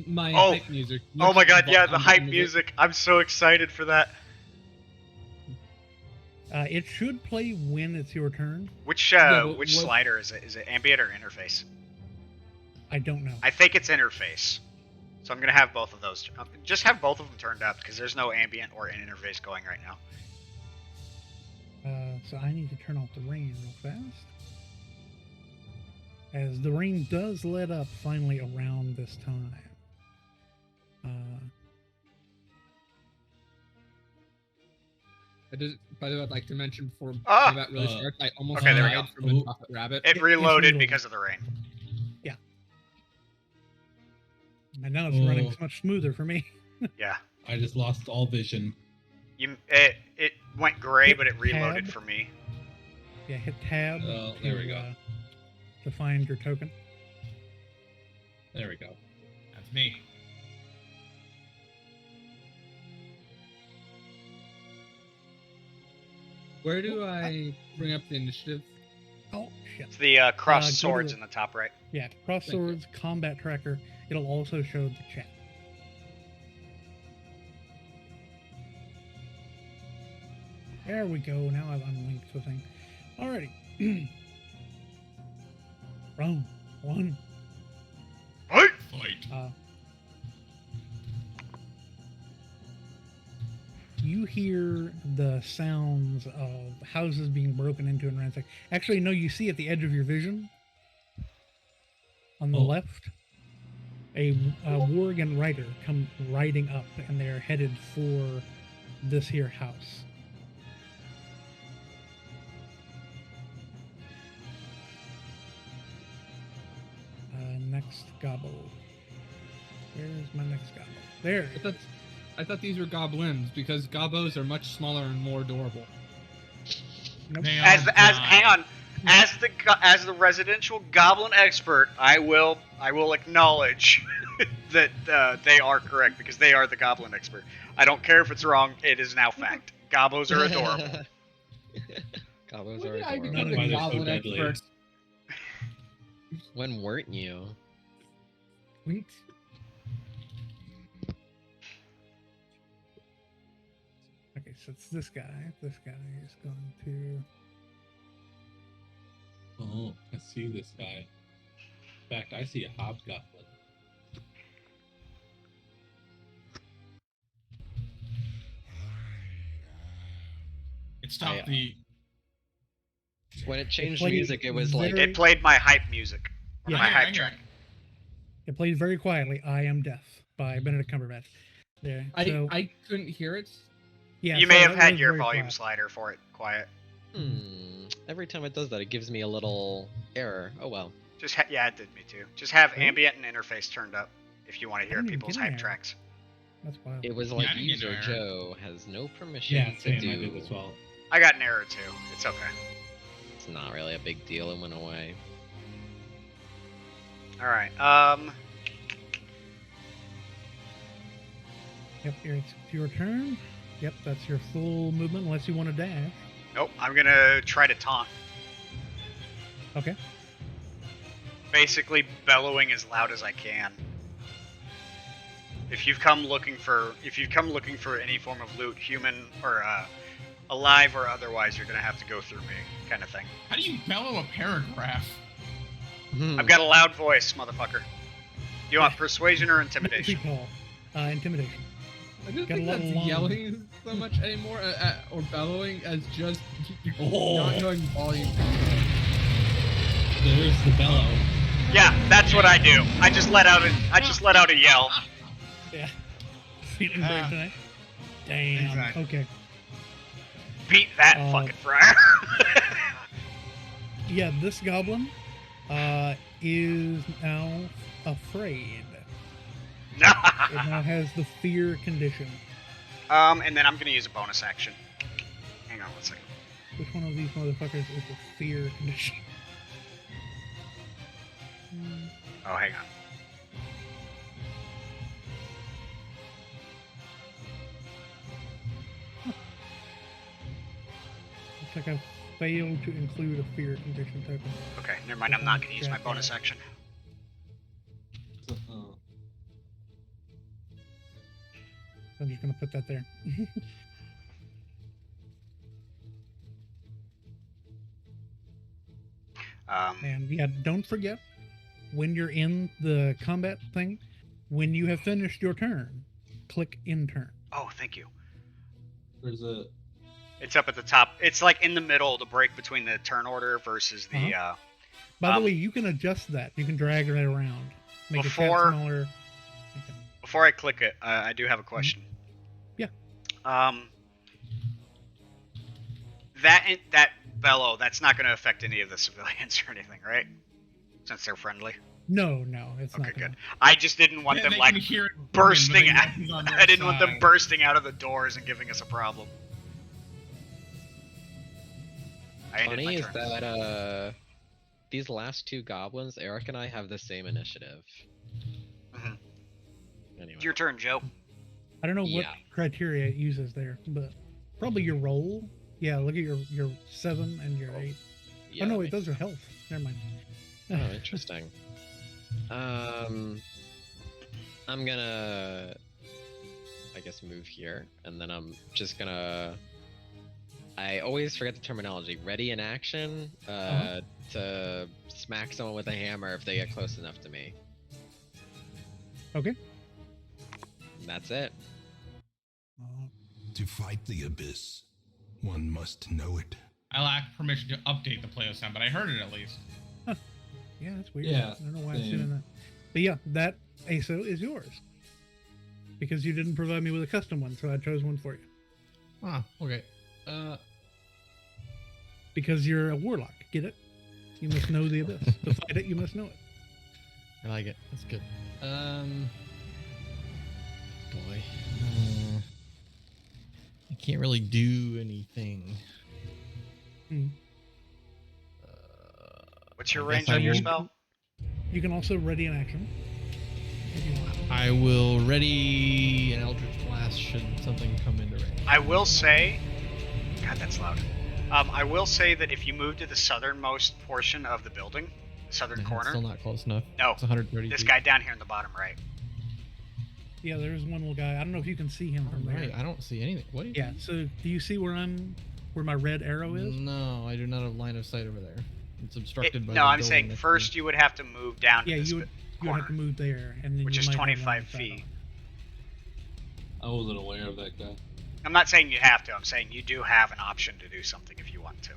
My Oh. hype music. Oh my which god, yeah, the button hype is it? music. I'm so excited for that. It should play when it's your turn. Which but which what- slider is it? Is it ambient or interface? I don't know. I think it's interface. So I'm gonna have both of those. Just have both of them turned up because there's no ambient or an interface going right now. So I need to turn off the rain real fast. As the rain does let up finally around this time. By the way, I'd like to mention before Ah! combat really starts, I almost Okay, there we died go. from a chocolate rabbit. It It's reloaded reloaded. because of the rain. And now it's running much smoother for me. Yeah. I just lost all vision. It went gray, Hit but it reloaded tab. for me. Yeah, hit tab Oh, there we go. To find your token. There we go. That's me. Where do I bring up the initiative? Oh shit. It's the cross go to swords the- in the top right. Yeah, cross Thank you. swords, combat tracker. It'll also show the chat. There we go. Now I've unlinked the thing. Alrighty. Round 1. Hey! Fight. You hear the sounds of houses being broken into and ransacked. Actually, no, you see at the edge of your vision, on the Oh. left, a Worgen rider come riding up, and they're headed for this here house. Next gobble. Where's my next gobble? There. I thought these were goblins because gobos are much smaller and more adorable. Nope. They As are the, dying. hang on, as the residential goblin expert, I will acknowledge that they are correct because they are the goblin expert. I don't care if it's wrong; it is now fact. Gobos are adorable. Goblins When are did I adorable. become That's why a they're so goblin deadly. expert? When weren't you? Wait. Okay, so it's this guy. This guy is going to. Oh, I see this guy. In fact, I see a hobgoblin. It stopped I- the. When it changed played music, it was like very- It played my hype music. Or Yeah. my I hype hear track. it. It plays very quietly. I Am Deaf by Benedict Cumberbatch. There. So, I couldn't hear it. yeah, You so may have that had was your very volume quiet. slider for it quiet. Every time it does that, it gives me a little error. Oh well. Yeah, it did me too. Just have Really? ambient and interface turned up if you want to hear didn't even people's get an hype error. tracks. That's wild. It was Yeah, like I didn't get user no error. Joe has no permission Yeah, to same. do. I did as well. I got an error too. It's okay. It's not really a big deal. It went away. All right. Yep, here it's your turn. Yep, that's your full movement unless you want to dash. Nope. I'm gonna try to taunt. Okay. Basically bellowing as loud as I can. If you've come looking for any form of loot, human or alive or otherwise, you're gonna have to go through me, kind of thing. How do you bellow a paragraph? I've got a loud voice, motherfucker. You want persuasion or Pretty intimidation? tall. Intimidation. I don't Got a think lot that's long. yelling so much anymore, or bellowing as just Oh. not knowing volume. There's the bellow. Yeah, that's what I do. I just let out a yell. Yeah. Feeling brave tonight. Damn. Exactly. Okay. Beat that Uh, fucking friar. Yeah, this goblin, is now afraid. It now has the fear condition. And then I'm gonna use a bonus action. Hang on one second. Which one of these motherfuckers is the fear condition? Oh, hang on. Looks like I failed to include a fear condition token. Okay, never mind. I'm not gonna use my bonus action. I'm just gonna put that there. And yeah, don't forget, when you're in the combat thing, when you have finished your turn, click in turn. Oh, thank you. There's a. It's up at the top. It's like in the middle, the break between the turn order versus the. By the way, you can adjust that. You can drag it around, make it smaller. Okay. Before I click it, I do have a question. Yeah. That bellow, that's not going to affect any of the civilians or anything, right? Since they're friendly. No, it's not. Okay, good. I just didn't want them they like can hear it bursting moving, out. but he's on their I didn't want them side. bursting out of the doors and giving us a problem. I ended Funny my is turn. that these last two goblins, Eric and I have the same initiative. Mhm. Anyway. It's your turn, Joe. I don't know what Yeah. criteria it uses there, but probably your roll. Yeah, look at your 7 and your 8. Yeah, oh no, that wait, makes those are health. Never mind. Oh, interesting. I'm gonna, I guess, move here, and then I'm just gonna. I always forget the terminology. Ready in action to smack someone with a hammer if they get close enough to me. Okay. And that's it. To fight the abyss, one must know it. I lack permission to update the player sound, but I heard it at least. Yeah, that's weird. Yeah, I don't know why it's same. doing that. But yeah, that ASO is yours. Because you didn't provide me with a custom one, so I chose one for you. Ah, okay. Because you're a warlock. Get it? You must know the abyss. To fight it, you must know it. I like it. That's good. Boy. I can't really do anything. What's your I guess range I on your will- spell? You can also ready an action. If you want. I will ready an Eldritch Blast should something come into range. I will say, God, that's loud. I will say that if you move to the southernmost portion of the building, southern Nah, corner, Still not close enough. No, It's 130 this feet. guy down here in the bottom right. Yeah, there's one little guy. I don't know if you can see him from Right, there. I don't see anything. What do you? Yeah, so do you see where my red arrow is? No, I do not have line of sight over there. It's obstructed by. No, the I'm building saying next to first me. you would have to move down to Yeah, this you would corner, have to move there, and then which you is might have line 25 of sight feet. I wasn't aware of that guy. I'm not saying you have to. I'm saying you do have an option to do something if you want to.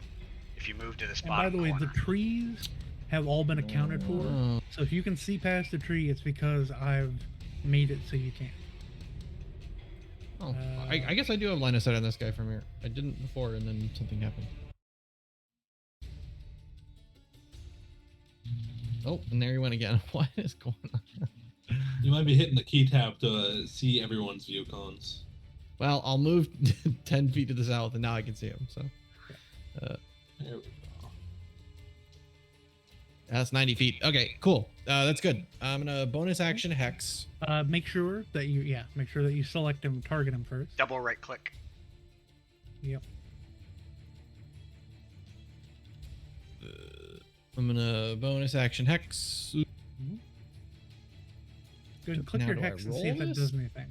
If you move to this And bottom by the way, corner. the trees have all been accounted for. Oh. So if you can see past the tree, it's because I've made it so you can. Oh, I guess I do have line of sight on this guy from here. I didn't before, and then something happened. Oh, and there he went again. What is going on? You might be hitting the key tab to see everyone's view cons. Well, I'll move 10 feet to the south, and now I can see him. So There we go. that's 90 feet. Okay, cool. That's good. I'm gonna bonus action hex. Make sure that you select him, target him first. Double right click. Yep. I'm gonna bonus action hex. Go ahead and click Now your do I hex and see if roll it this? does anything.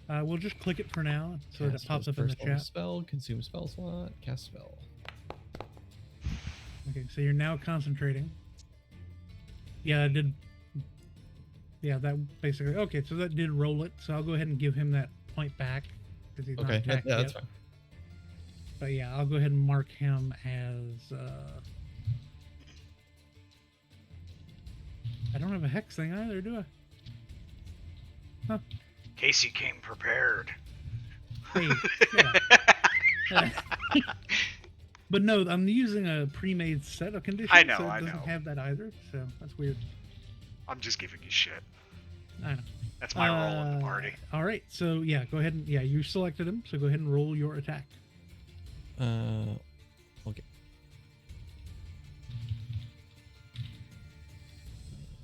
We'll just click it for now so that it Cast pops first up in the level chat. Spell, consume spell slot, cast spell. Okay, so you're now concentrating. Yeah, it did. Yeah, that basically. Okay, so that did roll it. So I'll go ahead and give him that point back because he's not Okay, attacked yeah, that's yet. fine. But yeah, I'll go ahead and mark him as. I don't have a hex thing either, do I? Huh? Casey came prepared. Hey, yeah. But no, I'm using a pre-made set of conditions, I know, so it I doesn't know. have that either. So that's weird. I'm just giving you shit. I know. That's my role in the party. All right, so yeah, go ahead and you selected him, so go ahead and roll your attack. Okay. Go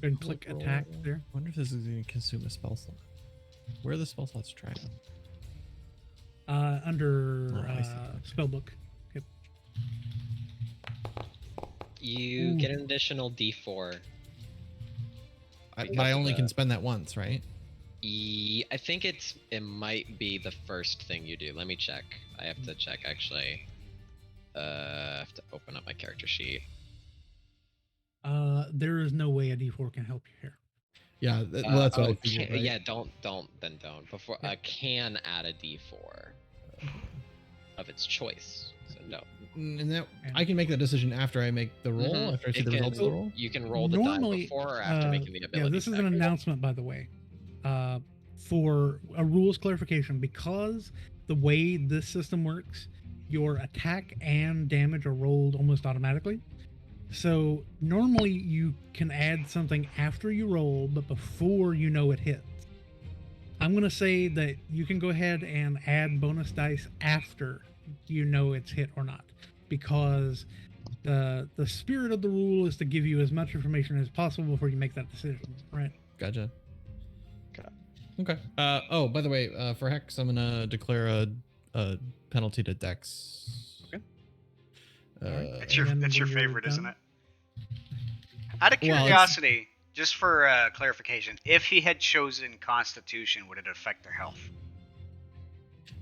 ahead and click attack there. I wonder if this is going to consume a spell slot. Where are the spell slots tracked? Under I see. spellbook. Yep. You get an additional D4. But I only can spend that once, right? I think it might be the first thing you do. Let me check. I have to check actually. I have to open up my character sheet. There is no way a D4 can help you here. Yeah, well, that's what I figured. Can, Right? Yeah, don't. Before can add a D4 of its choice. So no. And that I can make that decision after I make the roll, Mhm. after I see It the can- results of the roll. You can roll the Normally, die before or after making the ability. Yeah, this is an check. announcement, by the way. For a rules clarification, because the way this system works, your attack and damage are rolled almost automatically. So normally you can add something after you roll, but before you know it hits. I'm going to say that you can go ahead and add bonus dice after you know it's hit or not, because the spirit of the rule is to give you as much information as possible before you make that decision, right? Gotcha. Okay. Oh, by the way, for Hex, I'm gonna declare a penalty to Dex. Okay. It's your and then it's your when you're favorite, done- isn't it? Out of Well, it's- curiosity, just for clarification, if he had chosen Constitution, would it affect their health?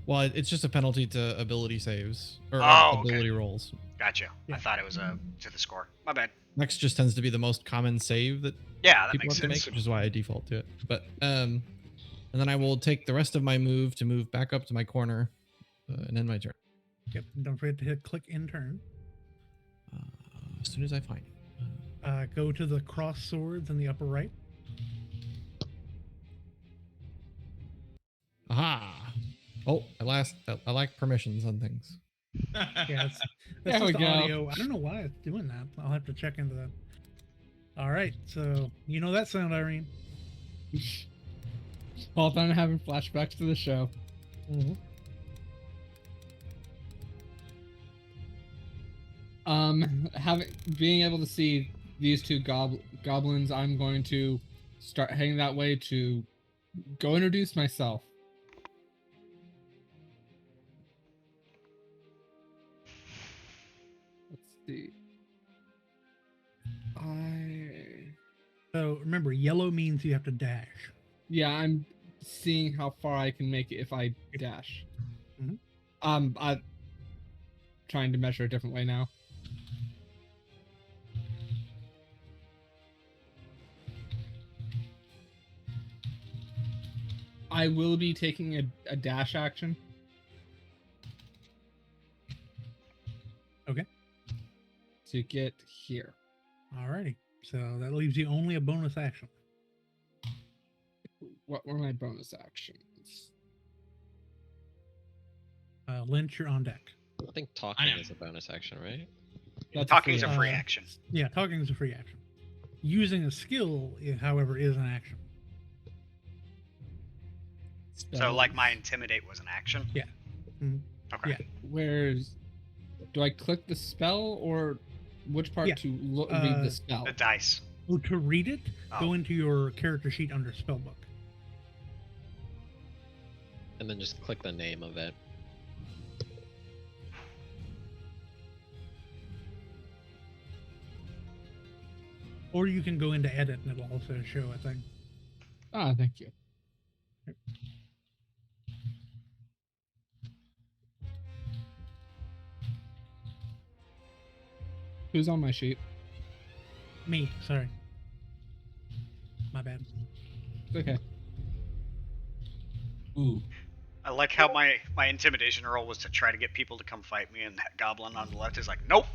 Well, it's just a penalty to ability saves or Oh, okay. ability rolls. Gotcha. Yeah. I thought it was to the score. My bad. Next just tends to be the most common save that Yeah, that people makes have to make, sense. which is why I default to it. But and then I will take the rest of my move to move back up to my corner, and end my turn Yep. And don't forget to hit click in turn. as soon as I find it. Go to the cross swords in the upper right. Aha! Oh, I like permissions on things. Yeah, that's There we just go. audio. I don't know why it's doing that. I'll have to check into that. All right, so you know that sound, Irene. All done having flashbacks to the show. Being able to see these two goblins, I'm going to start heading that way to go introduce myself. Let's see. So remember, yellow means you have to dash. Yeah, I'm seeing how far I can make it if I dash. Mhm. I'm trying to measure a different way now. I will be taking a dash action. Okay. To get here. Alrighty. So that leaves you only a bonus action. What were my bonus actions? Lynch, you're on deck. I think talking am. is a bonus action, right? That's Talking is a free free action. action. Yeah, talking is a free action. Using a skill, however, is an action. So, like, my Intimidate was an action? Yeah. Mhm. Okay. Yeah. Where's do I click the spell or which part Yeah. to read the spell? The dice. Oh, to read it, Oh. go into your character sheet under spellbook. And then just click the name of it. Or you can go into edit and it'll also show a thing. Ah, thank you. Who's on my sheet? Me, sorry. My bad. It's okay. Ooh. I like how my intimidation roll was to try to get people to come fight me, and that goblin on the left is like, nope.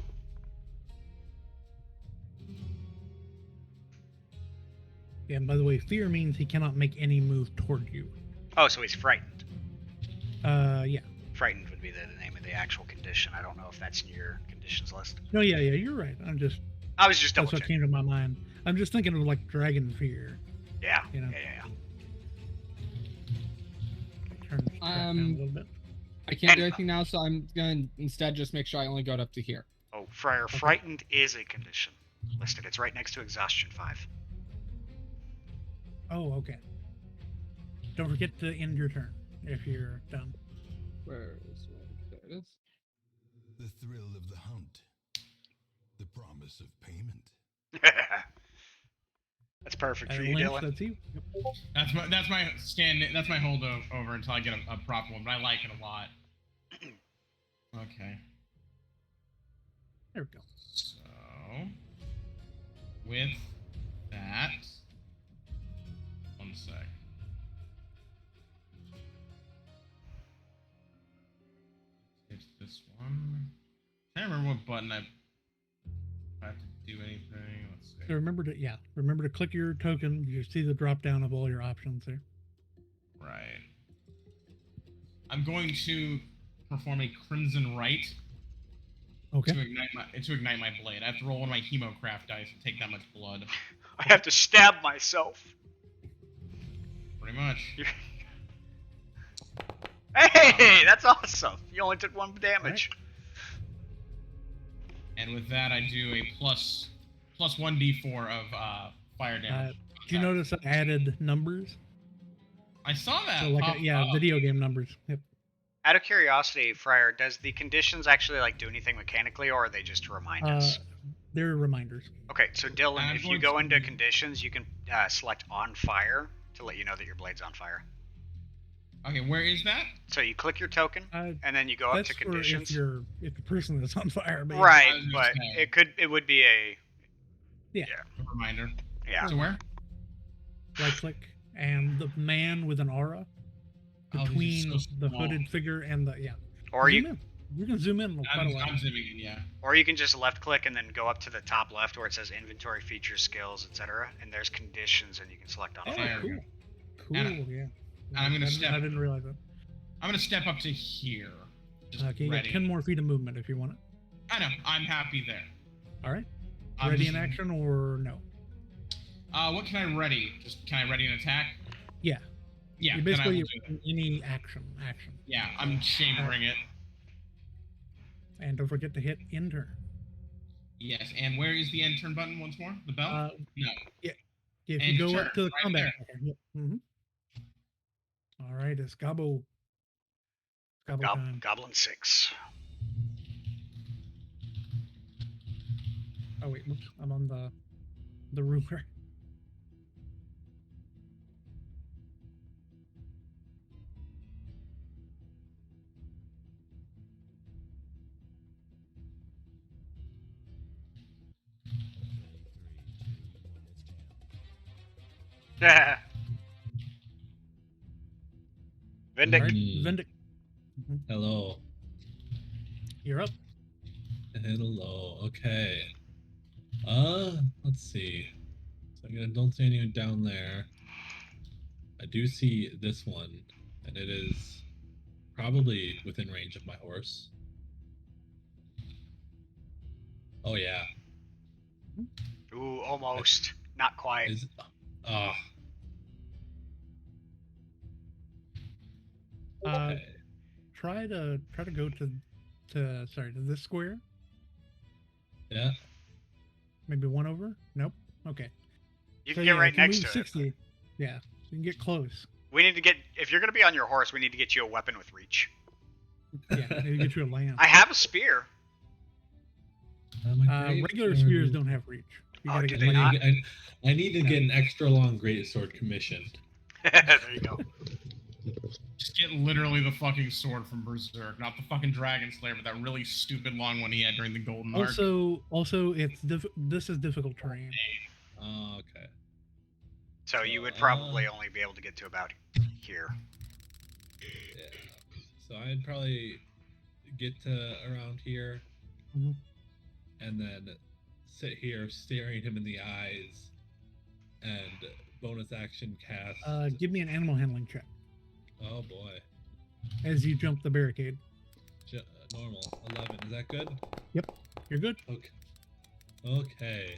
Yeah, and by the way, fear means he cannot make any move toward you. Oh, so he's frightened. Yeah. Frightened would be the name of the actual condition. I don't know if that's in your conditions list. No, yeah, you're right. I was just double That's what checking. came to my mind. I'm just thinking of like Dragon Fear. Yeah, You know. yeah. Turn this back down a little bit. I can't do anything now, so I'm gonna instead just make sure I only go up to here. Oh, Friar, frightened is a condition listed. It's right next to exhaustion 5. Oh, okay. Don't forget to end your turn if you're done. Where is there it is. The thrill of the hunt. The promise of payment. That's perfect for And you, Lynch, Dylan. that's you. Yep. That's my stand. That's my hold over until I get a proper one. But I like it a lot. Okay. There we go. So with that, one sec. It's this one. I can't remember what button I have to do anything. Let's see. So remember to click your token. You see the drop down of all your options there. Right. I'm going to perform a Crimson Rite Okay. to ignite my blade. I have to roll one of my Hemocraft dice and take that much blood. I have to stab myself. Pretty much. Hey, that's awesome. You only took 1 damage. And with that, I do a plus 1d4 of fire damage. Do you notice I added numbers? I saw that. So like pop up. video game numbers. Yep. Out of curiosity, Friar, does the conditions actually like do anything mechanically, or are they just to remind us? They're reminders. Okay, so Dylan, I'm if you going go to- into conditions, you can select on fire to let you know that your blade's on fire. Okay, where is that? So you click your token, Uh, and then you go up That's to for conditions. if the person is on fire. But Right, I was just but saying. it would be a A reminder. yeah. So where? Right click and the man with an aura Oh, between these are so the small. hooded figure and the Or Zoom you in. You can zoom in quite a lot. I'm zooming in, yeah. or you can just left click and then go up to the top left where it says inventory, features, skills, etc. And there's conditions, and you can select on Oh, fire. cool. Cool, And yeah. I'm gonna I didn't realize that. I'm gonna step up to here. Just Okay, you got ready. 10 more feet of movement if you want it. I know. I'm happy there. All right. I'm Ready just- in action or no? What can I ready? Just can I ready an attack? Yeah. Yeah. You then I basically will do it. any action. Yeah, I'm chambering it. And don't forget to hit end turn. Yes. And where is the end turn button once more? The bell? No. If you And go turn, up to the right combat. All right, it's Gobbo. Gobbo time. Goblin 6. Oh wait, whoops, I'm on the ruler. Vindic. All right, Mm. Vindic. Hello. You're up. Hello. Okay. Let's see. So I don't see anyone down there. I do see this one, and it is probably within range of my horse. Oh yeah. Ooh, almost. Not quite. Is ah. Okay. Try to go to this square. Yeah. Maybe one over. Nope. Okay. You So, can get yeah, right if you next move to it. 60, yeah, you can get close. We need to get, if you're going to be on your horse, we need to get you a weapon with reach. Yeah, maybe get you a lance. I have a spear. I'm a great Regular sword. spears don't have reach. You Oh, gotta do get they like- not? I need to get an extra long greatsword commissioned. There you go. Just get literally the fucking sword from Berserk, not the fucking Dragon Slayer, but that really stupid long one he had during the Golden Arc. Also, this is difficult terrain. Oh, okay. So you would probably only be able to get to about here. Yeah. So I'd probably get to around here, Mhm. and then sit here staring him in the eyes, and bonus action cast. Give me an animal handling check Oh boy. as you jump the barricade. normal. 11. Is that good? You're good. Okay. Okay.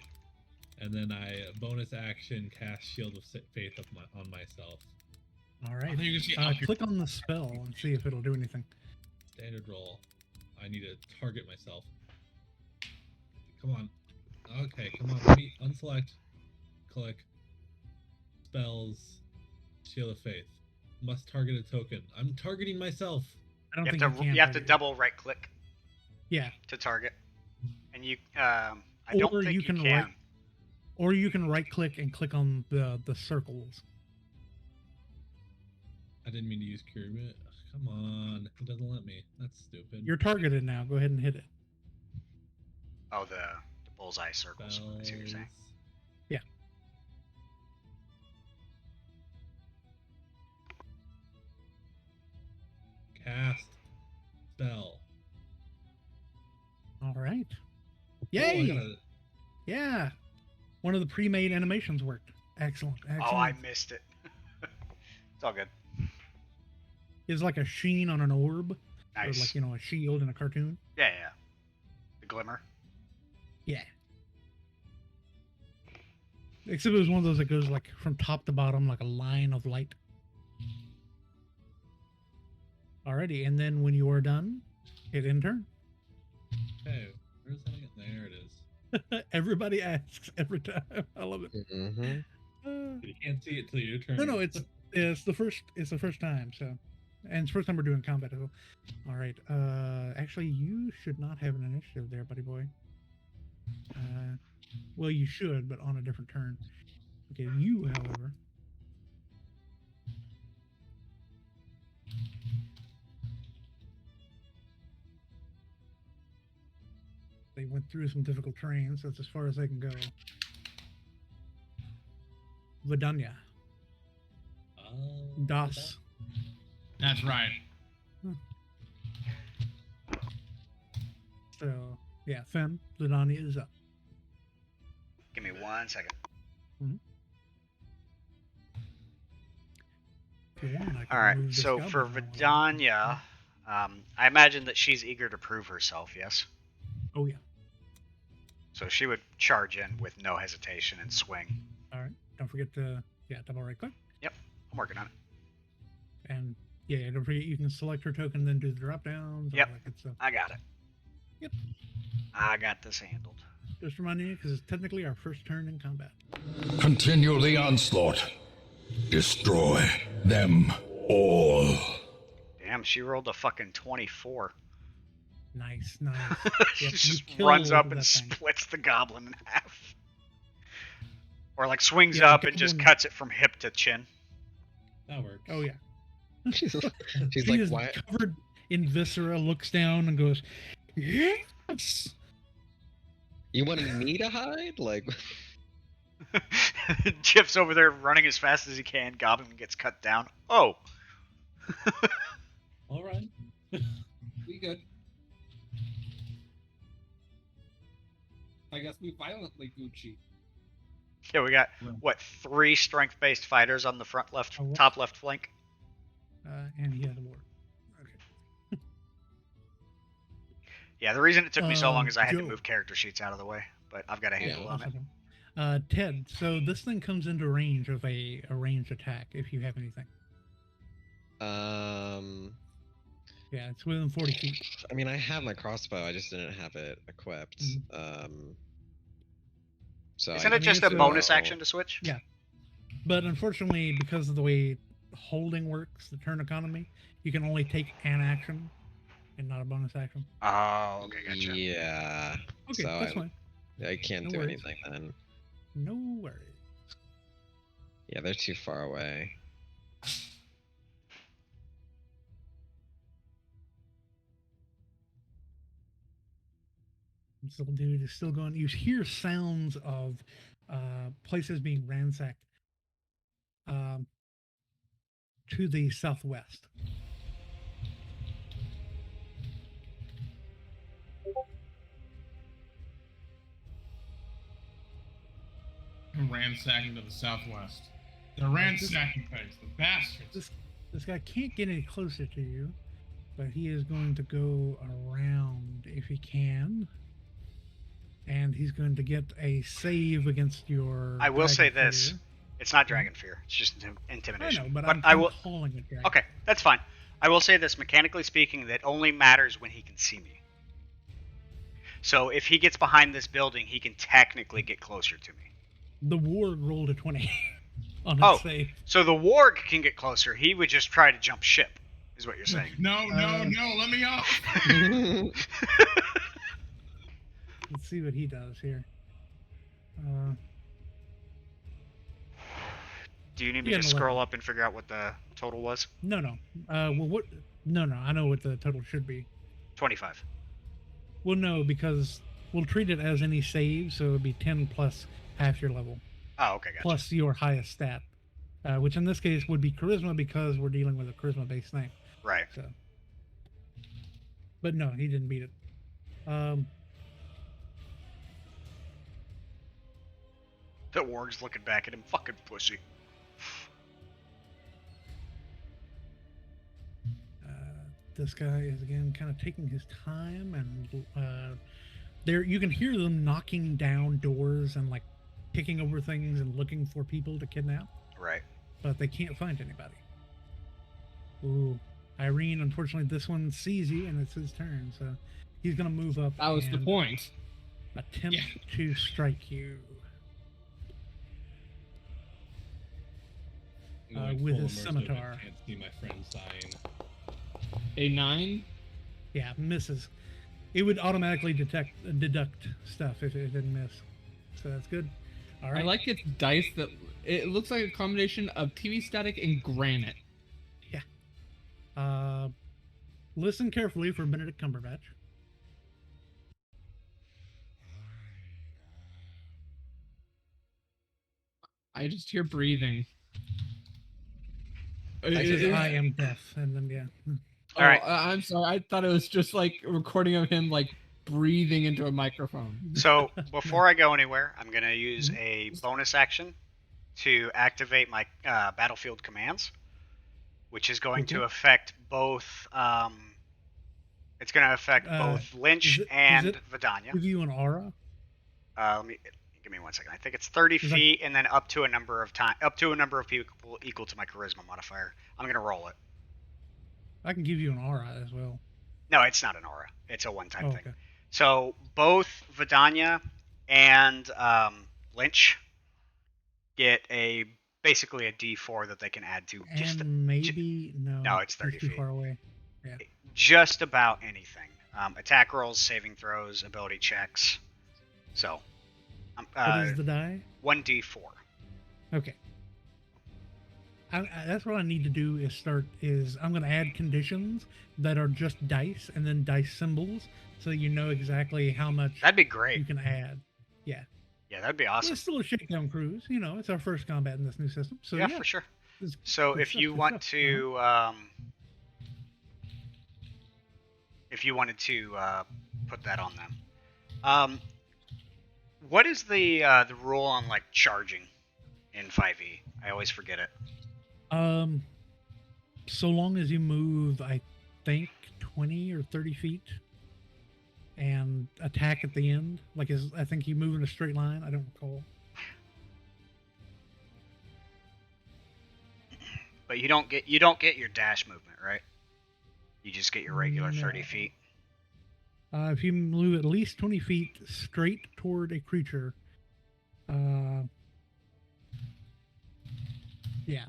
And then I bonus action cast Shield of Faith on myself. All right. I think you can see Click on the spell and see if it'll do anything. Standard roll. I need to target myself. Come on. Okay, come on. Let me unselect. Click. Spells. Shield of Faith. Must target a token. I'm targeting myself. I don't You think have to, you can. you have to target it. double right click Yeah. to target. And you, I don't Or think you you can can. right- Or you can right click and click on the circles. I didn't mean to use Cure Wounds. Come on. It doesn't let me. That's stupid. You're targeted now. Go ahead and hit it. Oh, the bullseye circles. I see what you're saying. Yeah. Cast. Spell. All right. Oh, I Yay! gotta- Yeah. One of the pre-made animations worked. Excellent. Excellent. Oh, I missed it. It's all good. It's like a sheen on an orb. Nice. Or like, you know, a shield in a cartoon. Yeah, yeah. The glimmer. Yeah. Except it was one of those that goes like from top to bottom, like a line of light. Alrighty, and then when you are done, hit enter. Okay, where's that again? There it is. Everybody asks every time. I love it. Mm-hmm. You can't see it till your turn. No, it's the first time. So, and it's the first time we're doing combat as well. All right. Actually, you should not have an initiative there, buddy boy. Well, you should, but on a different turn. Okay, you, however. They went through some difficult terrain, so it's as far as they can go. Vidanya. Das. That's right. So, yeah, Fem, Vidanya is up. Give me 1 second. If you want, I can All right. move this So goblin for now. Vidanya, I imagine that she's eager to prove herself. Yes. Oh, yeah. So she would charge in with no hesitation and swing. All right. Don't forget to, double right click. I'm working on it. And, don't forget you can select her token and then do the drop downs. all Yep. that good stuff. I got it. Yep. I got this handled. Just reminding you, because it's technically our first turn in combat. Continue the onslaught. Destroy them all. Damn, she rolled a fucking 24. Nice, nice. She Yep, you just killed runs up and that thing. splits the goblin in half. Or like swings Yeah, up and just goblin- cuts it from hip to chin. That works. Oh, yeah. She's She like, is why? covered in viscera, looks down and goes, yes! You wanting me to hide? Like, Chip's over there running as fast as he can. Goblin gets cut down. Oh! All right. We good. I guess we violently Gucci. Yeah, we got, what, 3 strength-based fighters on the front left, Oh, what? top left flank? And he had a war. Okay. Yeah, the reason it took me so long is I had to Joe. move character sheets out of the way, but I've got a handle on it. That's okay. Ted, so this thing comes into range of a ranged attack, if you have anything. Yeah, it's within 40 feet. I mean, I have my crossbow. I just didn't have it equipped. So Isn't I it just a it's a- bonus action to switch? Yeah. But unfortunately, because of the way holding works, the turn economy, you can only take an action and not a bonus action. Oh, okay, gotcha. Yeah. Okay, So that's fine. I can't No do worries. anything then. No worries. Yeah, they're too far away. This little dude is still going. You hear sounds of places being ransacked to the southwest. Ransacking to the southwest. They're ransacking things. The bastards. This guy can't get any closer to you. but he is going to go around if he can. And he's going to get a save against your. I will say Dragon this: Fear. it's not Dragon Fear; it's just I intimidation. know, but I I'm will. calling it Dragon. Okay, that's fine. I will say this: mechanically speaking, that only matters when he can see me. So if he gets behind this building, he can technically get closer to me. The warg rolled a 20 on its Oh. save. So the warg can get closer. He would just try to jump ship, is what you're saying. No, let me off. Let's see what he does here. Do you need me Yeah, to no, scroll like- up and figure out what the total was? No. Well, what? No. I know what the total should be. 25. Well, no, because we'll treat it as any save, so it would be 10 plus half your level, Oh, okay, gotcha. plus your highest stat, which in this case would be charisma because we're dealing with a charisma-based thing. Right. So, but no, he didn't beat it. The warg's looking back at him. Fucking pussy. This guy is again kind of taking his time, and there you can hear them knocking down doors and like kicking over things and looking for people to kidnap, Right. but they can't find anybody. Ooh, Irene, unfortunately, this one sees you, and it's his turn, so he's gonna move up. That was the and point. Attempt Yeah. to strike you. I'm going With full his immersive. scimitar. I can't see my friends dying. A 9. Yeah, misses. It would automatically deduct stuff if it didn't miss, so that's good. All right. I like its dice that it looks like a combination of TV static and granite. Listen carefully for Benedict Cumberbatch. I just hear breathing. He says, I am deaf, and then yeah. Oh, All right. I'm sorry. I thought it was just like a recording of him like breathing into a microphone. So before I go anywhere, I'm going to use Mhm. a bonus action to activate my battlefield commands, which is going to Okay. affect both. It's going to affect both Lynch does and it Vidania. Give you an aura. Give me 1 second. I think it's 30 Is that- feet, and then up to a number of people equal to my charisma modifier. I'm going to roll it. I can give you an aura as well. No, it's not an aura. It's a one-time Oh, thing. okay. So both Vidania and Lynch get basically a D4 that they can add to And maybe no. No, it's he's 30 too feet. far away. just about anything. Attack rolls, saving throws, ability checks. So, What is the die? 1d4. Okay. That's what I need to do is I'm going to add conditions that are just dice and then dice symbols so that you know exactly how much That'd be you great. can add. Yeah. Yeah, that'd be Well, awesome. it's still a shakedown cruise. You know, it's our first combat in this new system. So yeah, yeah, for sure. it's So good if stuff, you good want stuff. to, if you wanted to put that on them, what is the rule on like charging in 5e? I always forget it. So long as you move, I think 20 or 30 feet and attack at the end. I think you move in a straight line. I don't recall. But you don't get your dash movement, right? You just get your regular 30 No. feet. If you move at least 20 feet straight toward a creature, yeah.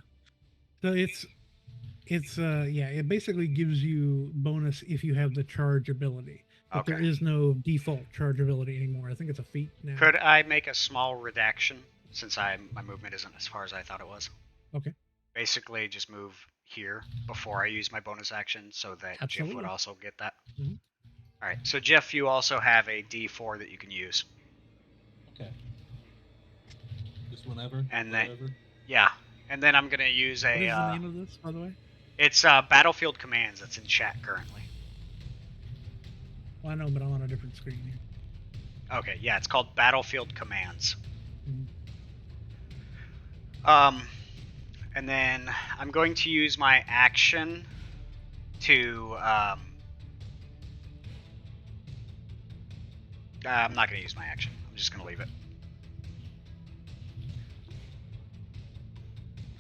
So it basically gives you bonus if you have the charge ability. But there Okay. is no default charge ability anymore. I think it's a feat now. Could I make a small redaction since my movement isn't as far as I thought it was? Okay. Basically, just move here before I use my bonus action so that Jeff Absolutely. would also get that. Mhm. All right. So Jeff, you also have a D4 that you can use. Okay. Just whenever. And then- wherever? Yeah. And then I'm gonna use What is the a. name of this, by the way? It's Battlefield Commands that's in chat currently. Well, I know, but I'm on a different screen here. Okay. Yeah, it's called Battlefield Commands. Mhm. And then I'm going to use my action to. I'm not going to use my action. I'm just going to leave it.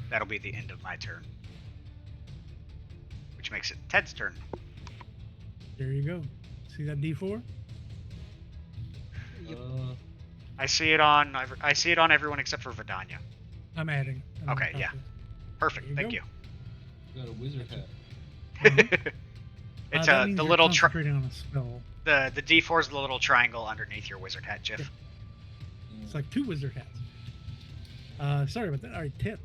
That'll be the end of my turn. Which makes it Ted's turn. There you go. See that D4? I see it on. I see it on everyone except for Vidania. I'm adding. Okay, yeah. Perfect. Thank you. Got a wizard hat. It's that means the you're little concentrating on a spell. the D4 is the little triangle underneath your wizard hat, Jiff. It's like 2 wizard hats. Sorry about that. All right, Ted.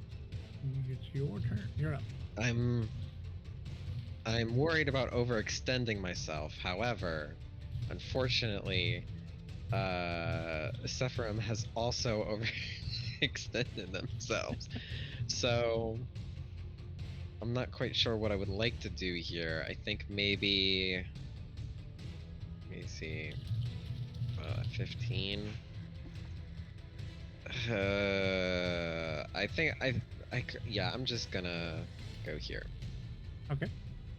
It's your turn. You're up. I'm worried about overextending myself. However, unfortunately, Sephirim has also overextended themselves. So I'm not quite sure what I would like to do here. I think maybe, let me see, 15. I think yeah, I'm just gonna go here. Okay.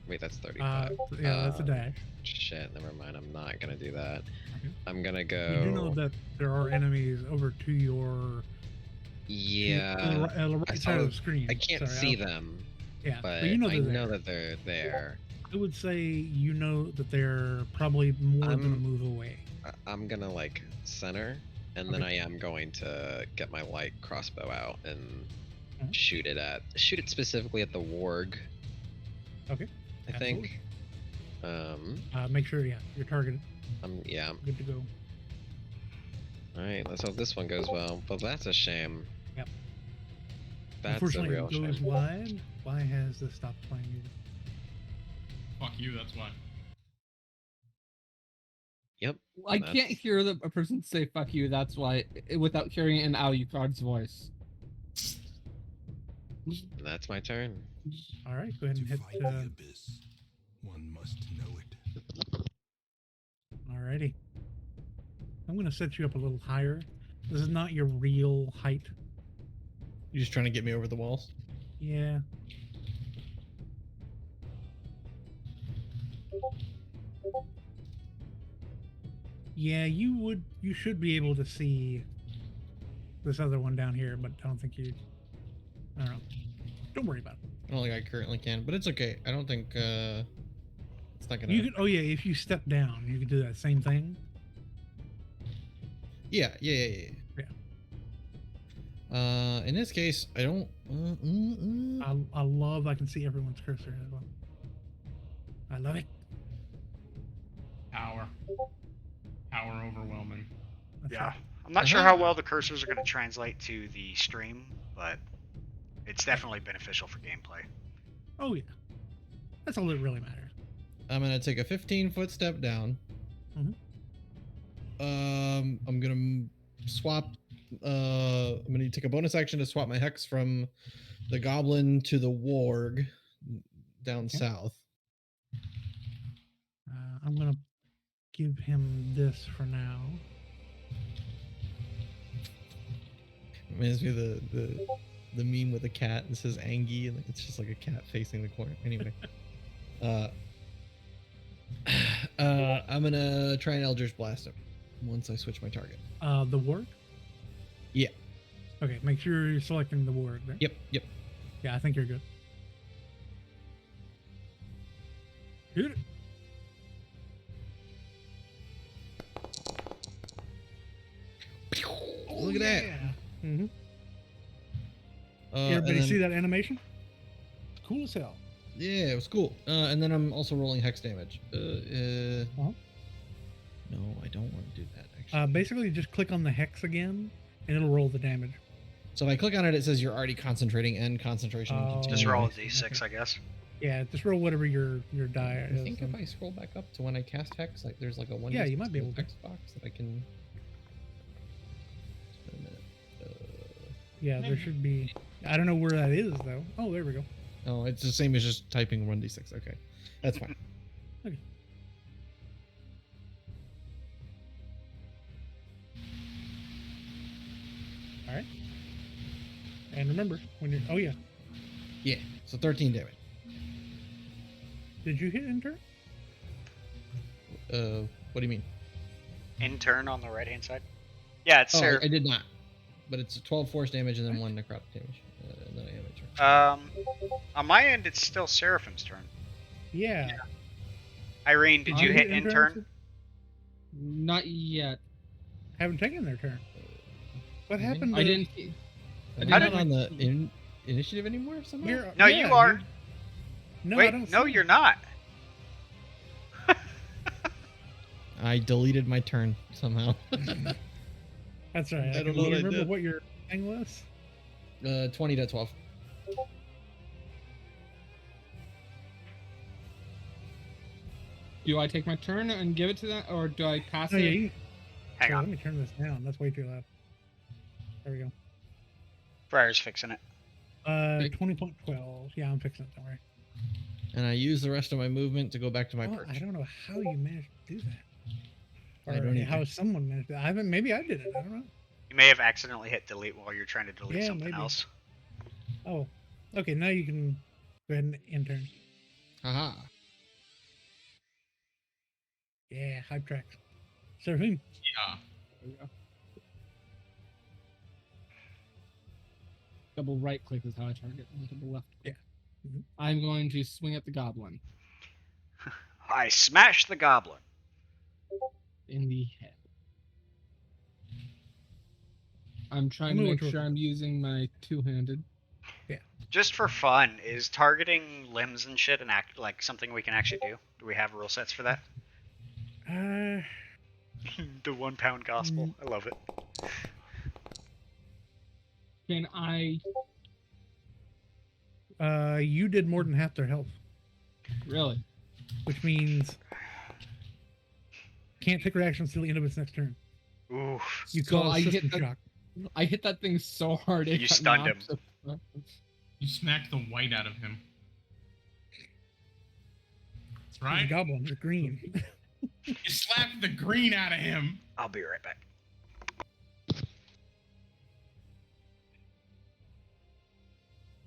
Wait, that's 35. Yeah, that's a dash. Shit, never mind. I'm not gonna do that. Okay. I'm gonna go. You do know that there are enemies over to your Yeah. to the right side of the screen. I can't see them. Yeah, But you know I they're know there. that they're there. I would say you know that they're probably more than a move away. I'm gonna like center, and then I am going to get my light crossbow out and shoot it specifically at the warg. Okay. I think. Make sure you're targeted. Yeah. Good to go. All right, let's hope this one goes well. But that's a shame. Yep. That's a Unfortunately, real it goes shame. wide. Why has this stopped playing music? Fuck you, that's why. Yep. I can't hear a person say "fuck you." That's why, without hearing it in Alucard's voice. And that's my turn. All right, go ahead To and hit. fight the abyss, one must know it. Alrighty. I'm gonna set you up a little higher. This is not your real height. You're just trying to get me over the walls? Yeah. Yeah, you should be able to see this other one down here, but I don't think you. I don't know. Don't worry about it. I don't think I currently can, but it's okay. I don't think it's not gonna. You can. Oh yeah, if you step down, you can do that same thing. Yeah. Yeah. In this case, I don't. I love. I can see everyone's cursor as well. I love it. Power overwhelming. That's Yeah. right. I'm not sure how well the cursors are going to translate to the stream, but it's definitely beneficial for gameplay. Oh yeah. That's all that really matters. I'm gonna take a 15-foot step down. I'm gonna swap. I'm gonna take a bonus action to swap my hex from the goblin to the warg down south. I'm gonna give him this for now. Reminds me of the meme with the cat that says Angie, and it's just like a cat facing the corner. Anyway, I'm gonna try and Eldritch Blast him once I switch my target. The ward? Yeah. Okay, make sure you're selecting the ward there. Yep. Yeah, I think you're good. Shoot it. Look at that. Mm-hmm. And Everybody then- see that animation? Cool as hell. Yeah, it was cool. And then I'm also rolling hex damage. Uh-huh. No, I don't want to do that, actually. Basically, just click on the hex again, and it'll roll the damage. So if I click on it, it says you're already concentrating and concentration. Oh. continues. Just roll a Okay. d6, I guess. Yeah, just roll whatever your die I is. think if I scroll back up to when I cast hex, like there's like a one. Yeah, you might be able to. hex box that I can. Just a minute. Yeah, there should be. I don't know where that is though. Oh, there we go. Oh, it's the same as just typing 1d6. Okay, that's fine. Okay. All right. And remember, when you're. Oh yeah. Yeah, so 13 damage. Did you hit enter? What do you mean? Intern on the right hand side. Yeah, it's Oh, Seraph. I did not. But it's 12 force damage and then 1 necrotic damage. And then I have a turn. On my end, it's still Seraphim's turn. Yeah. Irene, did you hit intern? Not yet. Haven't taken their turn. What Mhm. happened? I didn't. I'm How not did on the initiative anymore somehow? No, yeah, you are. No, I Wait, don't no, see you're it. not. I deleted my turn somehow. That's right. I don't can know what I remember did. what your thing was. 20 to 12. Do I take my turn and give it to that, or do I pass Oh, it? yeah, you, Hang sorry, on. let me turn this down. That's way too loud. There we go. Briar's fixing it. 20.12. Yeah, I'm fixing it. Don't worry. And I use the rest of my movement to go back to my Oh, perch. I don't know how you managed to do that. I Or don't either. how someone managed to. I haven't. Maybe I did it. I don't know. You may have accidentally hit delete while you're trying to delete Yeah, something maybe. else. Oh, okay. Now you can go ahead and intern. Haha. Yeah, hype tracks. Seraphim. Yeah. There we go. Double right click is how I target. Not double left. Yeah. Mhm. I'm going to swing at the goblin I smashed the goblin. in the head. I'm trying Tell to me make what sure you're- I'm using my two-handed. Just for fun, is targeting limbs and shit an act like something we can actually do? Do we have rule sets for that? The 1 pound gospel. I love it. Can I You did more than half their health, really? which means can't take reactions till the end of its next turn. Ooh. You So cause I hit system that- shock. I hit that thing so hard it You got stunned knocked him. so- You smacked the white out of him. That's The right. goblin is green. You slapped the green out of him. I'll be right back.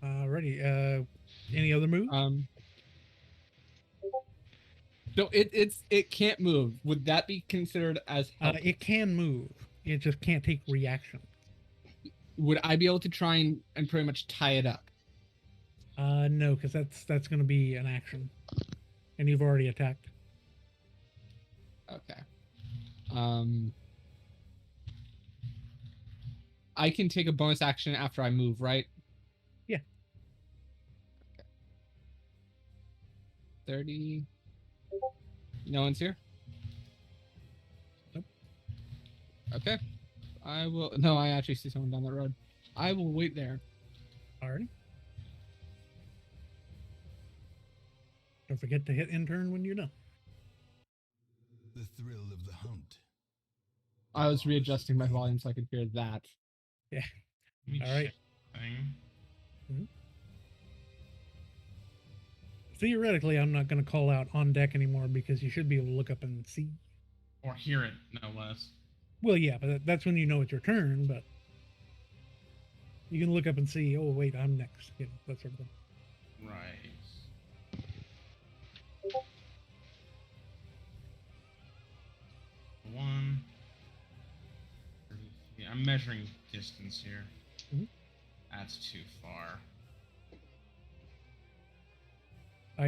Alrighty. Any other moves? So it can't move. Would that be considered as help? It can move. It just can't take reaction. Would I be able to try and pretty much tie it up? No, because that's going to be an action, and you've already attacked. Okay. I can take a bonus action after I move, right? Yeah. Okay. 30. No one's here? Nope. Okay. I will. No, I actually see someone down the road. I will wait there. Alrighty. Don't forget to hit intern when you're done. The thrill of the hunt. I was readjusting my volume so I could hear that. Let me All right. check the thing. Theoretically, I'm not going to call out on deck anymore because you should be able to look up and see. Or hear it, no less. Well, yeah, but that's when you know it's your turn. But you can look up and see. Oh, wait, I'm next. You know, that sort of thing. Right. One. 30 feet. I'm measuring distance here. Mhm. That's too far.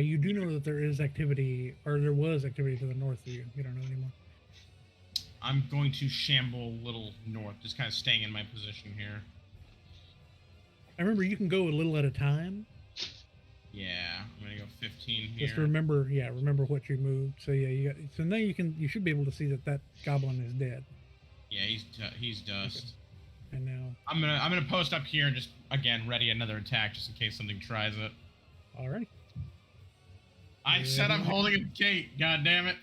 You do know that there is activity, or there was activity to the north of you. You don't know anymore. I'm going to shamble a little north, just kind of staying in my position here. I remember you can go a little at a time. Yeah, I'm gonna go 15 here. Just remember what you moved. So yeah, so now you should be able to see that goblin is dead. Yeah, he's dust. And now, I'm gonna post up here and just again ready another attack just in case something tries it. alrighty. I said I'm holding a gate. God damn it!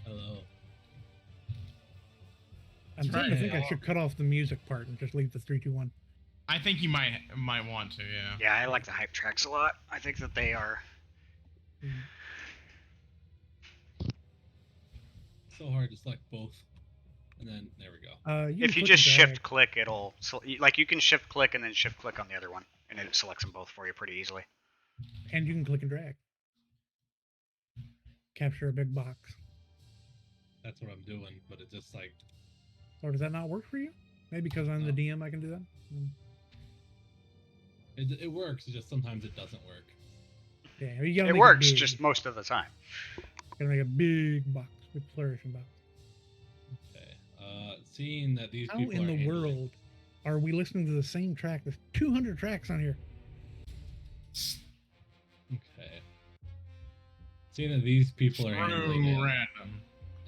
Hello. I'm starting to right. think I should cut off the music part and just leave the 3, 2, 1. I think you might want to. Yeah. Yeah, I like the hype tracks a lot. I think that they are. So hard to select both. And then there we go. You If can you click just and drag. shift click, it'll like you can shift click and then shift click on the other one and it selects them both for you pretty easily. And you can click and drag. Capture a big box. That's what I'm doing, but it's just like Or does that not work for you? Maybe because I'm the DM, I can do that. it works. It's just sometimes it doesn't work. Yeah, you gotta It make works big. just most of the time. Gotta make a big box, big flourishing box. Okay. Seeing that these How people in are the handling- world are we listening to the same track? There's 200 tracks on here. Okay. Seeing that these people are handling True it random.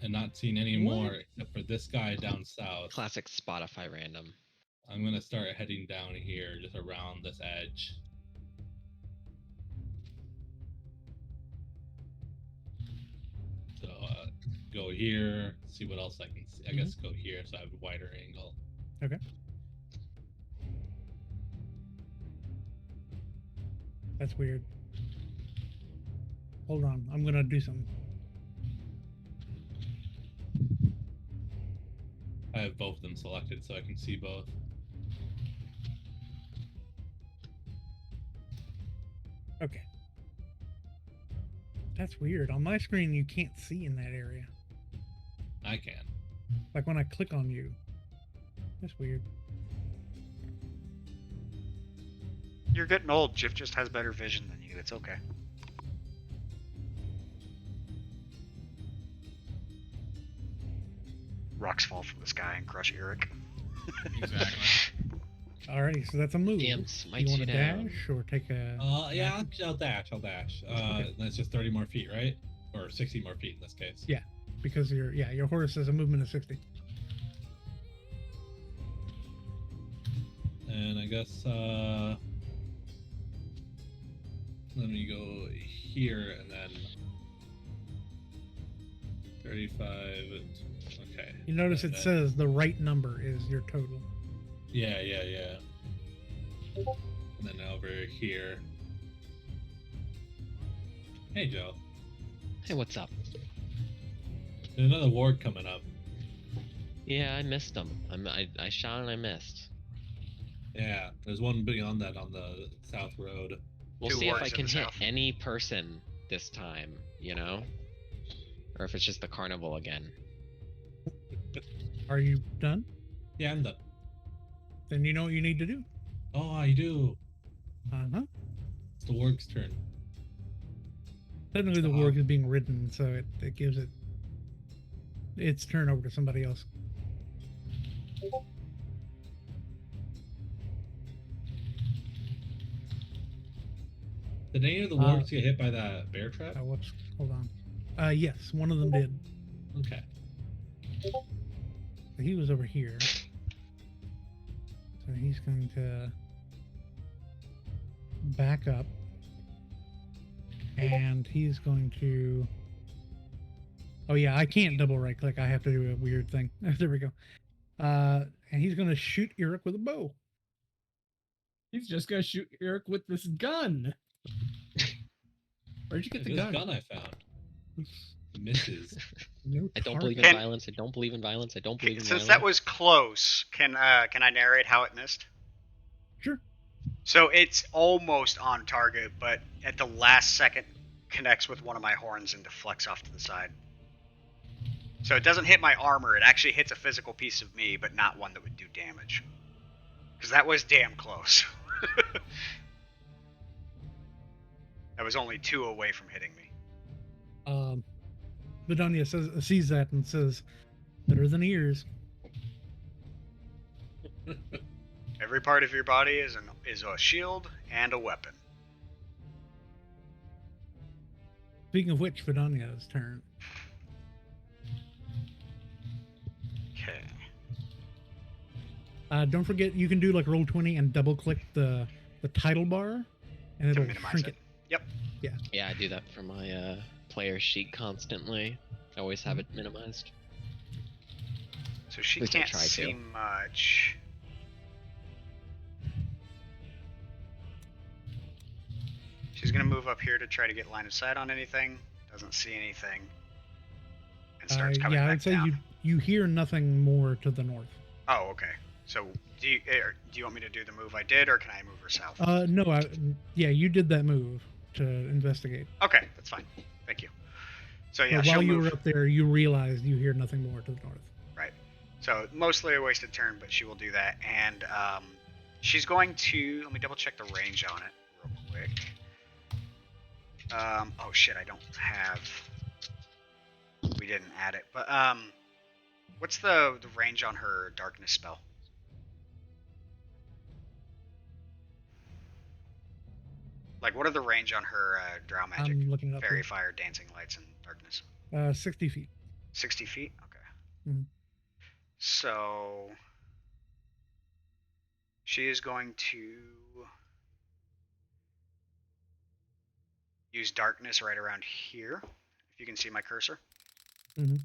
and not seeing any more except for this guy down south, Classic Spotify random. I'm gonna start heading down here, just around this edge. So go here, see what else I can see. I guess go here so I have a wider angle. Okay. That's weird. Hold on, I'm gonna do something. I have both of them selected so I can see both. Okay. That's weird. On my screen, you can't see in that area. I can. Like when I click on you. That's weird. You're getting old. Jif just has better vision than you. It's okay. Rocks fall from the sky and crush Eric. Exactly. Alrighty, so that's a move. Damn, You smites want you to down. dash or take a? Yeah, I'll dash. Okay. That's just 30 more feet, right? Or 60 more feet in this case. Yeah. Because your horse has a movement of 60. And I guess let me go here and then 35. Okay. You notice it That- says the right number is your total. Yeah. And then over here. Hey, Joe. Hey, what's up? There's another ward coming up. Yeah, I missed them. I shot and I missed. Yeah, there's one beyond that on the south road. We'll Two see if wards I in can the hit south. any person this time, you know? Or if it's just the carnival again. Are you done? Yeah, I'm done. Then you know what you need to do. Oh, I do. Uh-huh. It's the warg's turn. Technically the Oh. warg is being ridden, so it gives it its turn over to somebody else. Did any of the wargs get hit by that bear trap? Oh, whoops. Hold on. Yes, one of them did. Okay. So he was over here. So he's going to back up. And he's going to... Oh yeah, I can't double right click. I have to do a weird thing. There we go. And he's going to shoot Eric with a bow. He's just gonna shoot Eric with this gun. Where'd you get the This gun? gun I found. Misses. No I don't target. believe in Can- violence. I don't believe in violence. I don't believe in Since violence. that was close, can I narrate how it missed? Sure. So it's almost on target, but at the last second connects with one of my horns and deflects off to the side. So it doesn't hit my armor, it actually hits a physical piece of me, but not one that would do damage. Because that was damn close. That was only 2 away from hitting me. Vidonia sees that and says, better than ears. Every part of your body is a shield and a weapon. Speaking of which, Vidonia's turn. Okay. Don't forget, you can do like roll 20 and double click the title bar, and To it'll minimize shrink it. it. Yep. Yeah, I do that for my player sheet constantly. I always have it minimized. So she At least I can't try to. see much. She's gonna move up here to try to get line of sight on anything. Doesn't see anything. And starts coming Yeah, back I'd say down. you hear nothing more to the north. Oh, okay. So do you want me to do the move I did, or can I move her south? No, yeah, you did that move to investigate. Okay, that's fine. Thank you. So yeah, But she'll while you move. were up there, you realized you hear nothing more to the north. Right. So mostly a wasted turn, but she will do that, and she's going to. Let me double check the range on it real quick. Oh shit, I don't have. We didn't add it, but what's the range on her darkness spell? Like, what are the range on her drow magic? I'm looking it up Fairy here. fire, dancing lights, and darkness. 60 feet. 60 feet. Okay. Mhm. So she is going to use darkness right around here. If you can see my cursor. Mm-hmm.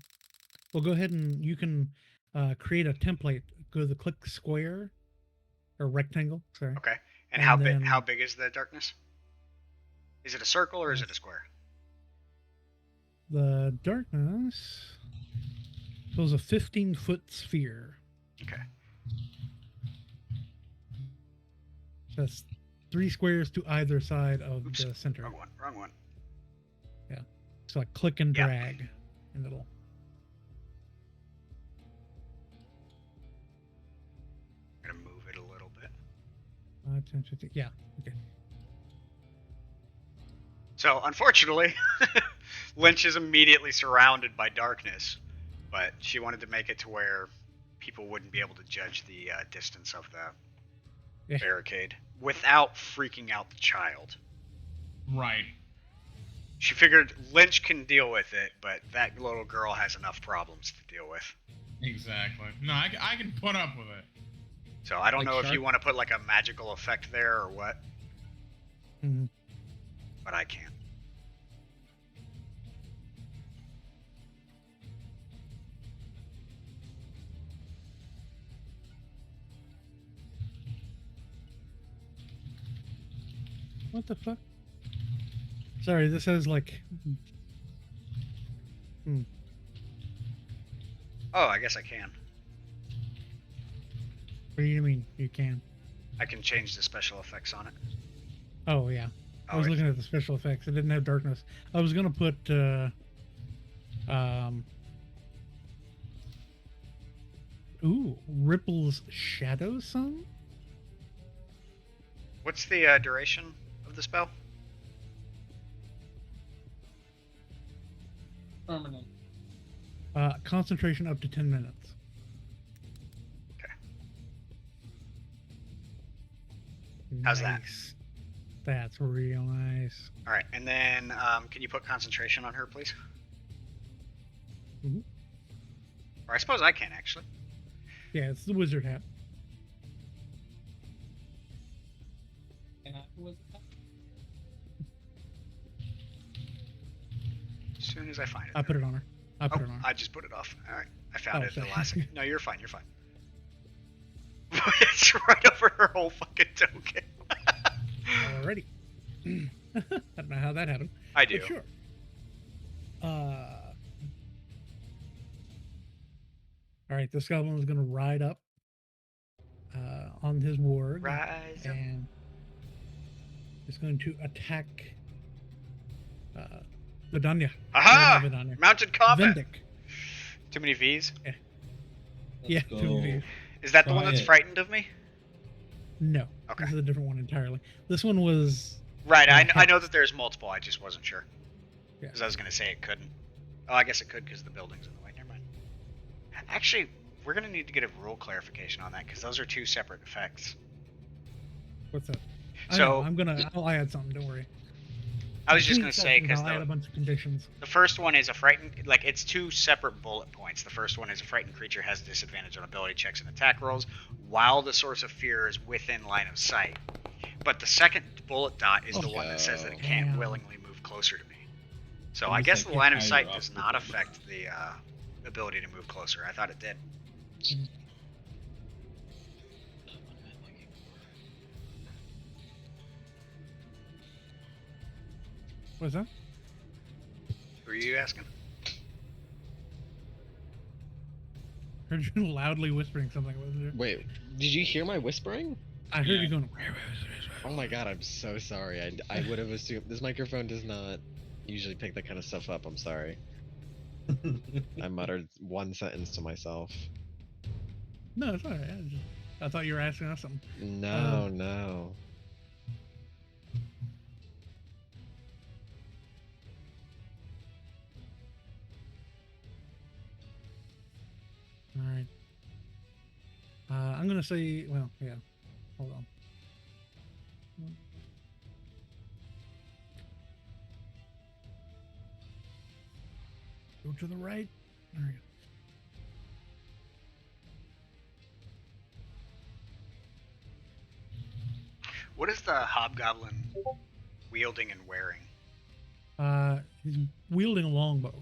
Well, go ahead and you can create a template. Go to the click square or rectangle. Sorry. Okay. And, And how then- big is the darkness? Is it a circle or is it a square? The darkness was a 15-foot sphere. Okay. That's 3 squares to either side of Oops. the center. Wrong one. Wrong one. So like click and Yeah. drag, and it'll. I'm gonna move it a little bit. 10, 15. Yeah. Okay. So unfortunately, Lynch is immediately surrounded by darkness, but she wanted to make it to where people wouldn't be able to judge the distance of the Yeah. barricade without freaking out the child. Right. She figured Lynch can deal with it, but that little girl has enough problems to deal with. Exactly. No, I can put up with it. So I don't Like know if you shark? want to put like a magical effect there or what, Mhm. but I can't. What the fuck? Sorry, this has like. Oh, I guess I can. What do you mean you can? I can change the special effects on it. Oh yeah. I Oh, was it's- looking at the special effects. It didn't have darkness. I was gonna put Ripple's Shadow Sun? What's the duration of the spell? Permanent. Concentration up to 10 minutes. Okay. How's that? Nice. That's real nice. All right, and then can you put concentration on her, please? Mhm. Or I suppose I can actually. Yeah, it's the wizard hat. As soon as I find it. I put it on her. I put Oh, it on her. I just put it off. All right, I found Oh, it at the sorry. last second. No, you're fine. You're fine. It's right over her whole fucking token. Already. I don't know how that happened. I do. But sure. All right, this goblin is going to ride up on his warg Rise up. and is going to attack Vidanya. Aha! Not Vidanya. Mounted combat. Vendic. Too many V's. Yeah, Let's too many go. V's. Is that the one Try that's it. frightened of me? No. Okay. This is a different one entirely. This one was. Right. I know Hex. that there's multiple. I just wasn't sure. Yeah. Because I was gonna say it couldn't. Oh, I guess it could because the building's in the way. Never mind. Actually, we're gonna need to get a rule clarification on that because those are two separate effects. What's that? So- I'll add something. Don't worry. I was just Between gonna say sessions, because I'll add a bunch of conditions. the first one is a frightened, like it's two separate bullet points. The first one is a frightened creature has disadvantage on ability checks and attack rolls, while the source of fear is within line of sight. But the second bullet dot is the one that says that it can't Damn. willingly move closer to me. So It I was guess like the line of higher sight up does the not building. affect the ability to move closer. I thought it did. What's that? Who are you asking? Heard you loudly whispering something. Was there? Wait, did you hear my whispering? I heard Yeah. you going. Oh my god, I'm so sorry. I would have assumed this microphone does not usually pick that kind of stuff up. I'm sorry. I muttered one sentence to myself. No, it's alright. I thought you were asking us something. No, no. All right. I'm gonna say. Well, yeah. Hold on. Go to the right. There we go. What is the hobgoblin wielding and wearing? He's wielding a longbow.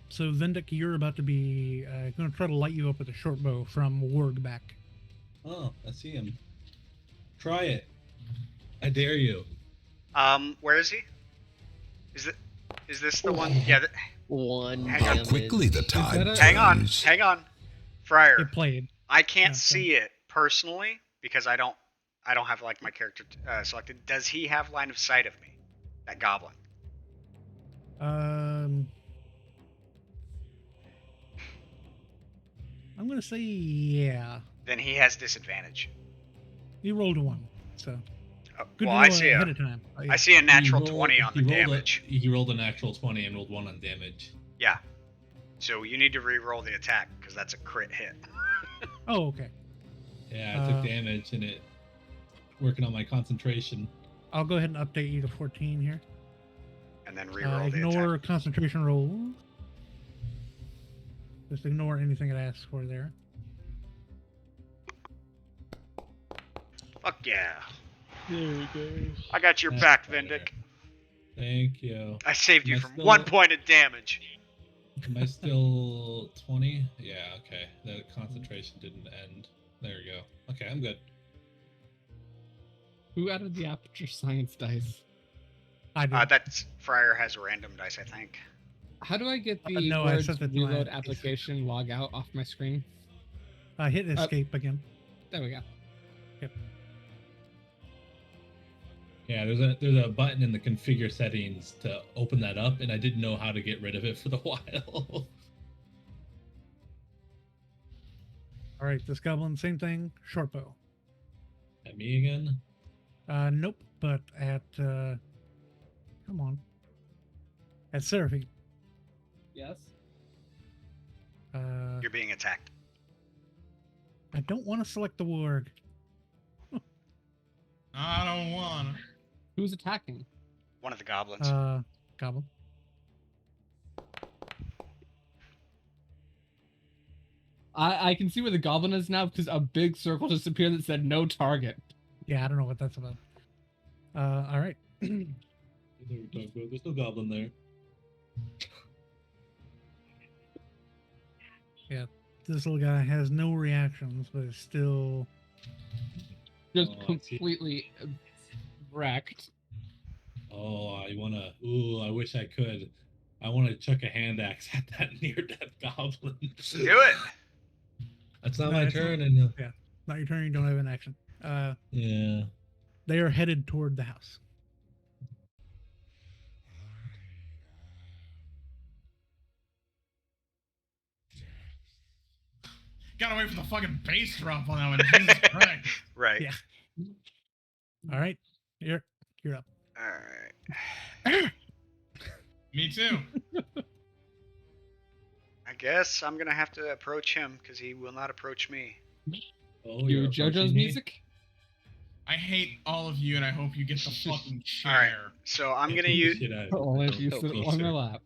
So Vendic, you're about to be going to try to light you up with a short bow from Warg back. Oh, I see him. Try it. I dare you. Where is he? Is this the one? Yeah. One Hang on. How damage. quickly the tide that a- Hang on, turns. hang on, Friar. It played. I can't Yeah, see it personally because I don't have like my character selected. Does he have line of sight of me? That goblin. I'm gonna say yeah. Then he has disadvantage. He rolled a 1, so Oh, good well, to I know see ahead a, of time. I see a natural He rolled- 20 on the he rolled damage. He rolled a natural 20 and rolled 1 on damage. Yeah. So you need to re-roll the attack because that's a crit hit. Oh, okay. Yeah, I took damage and it working on my concentration. I'll go ahead and update you to 14 here. And then re-roll the Ignore attack. concentration rolls. Just ignore anything it asks for there. Fuck yeah. There we go. I got your That's back, better. Vendic. Thank you. I saved you Am I from still- 1 point of damage. Am I still 20? Yeah, okay. The concentration didn't end. There we go. Okay, I'm good. Who added the aperture science dice? I did. That's Friar has random dice, I think. How do I get the no, I words set that to my- reload application log out off my screen? Hit escape again. There we go. Yeah, there's a button in the configure settings to open that up, and I didn't know how to get rid of it for the while. All right, this goblin, same thing. Short bow. At me again? Nope, but at come on, at Seraphine. Yes. You're being attacked. I don't want to select the warg. I don't want. Who's attacking? One of the goblins. Goblin. I can see where the goblin is now because a big circle just appeared that said no target. Yeah, I don't know what that's about. All right. There's no goblin there. This little guy has no reactions, but is still. Just Oh, I see. completely wrecked. Oh, I wanna. Ooh, I wish I could. I want to chuck a hand axe at that near-death goblin. Do it. That's not No, my it's not. turn, and Not your turn. You don't have an action. yeah. They are headed toward the house. Gotta wait for the fucking bass drop on that one. Jesus Christ. Right. Yeah. All right. You're up. Alright. Me too. I guess I'm gonna have to approach him because he will not approach me. Oh, You you're JoJo's approaching me? music? I hate all of you, and I hope you get the fucking chair. Alright. So I'm gonna use. Shit, I- Only if you Go sit on closer. my lap.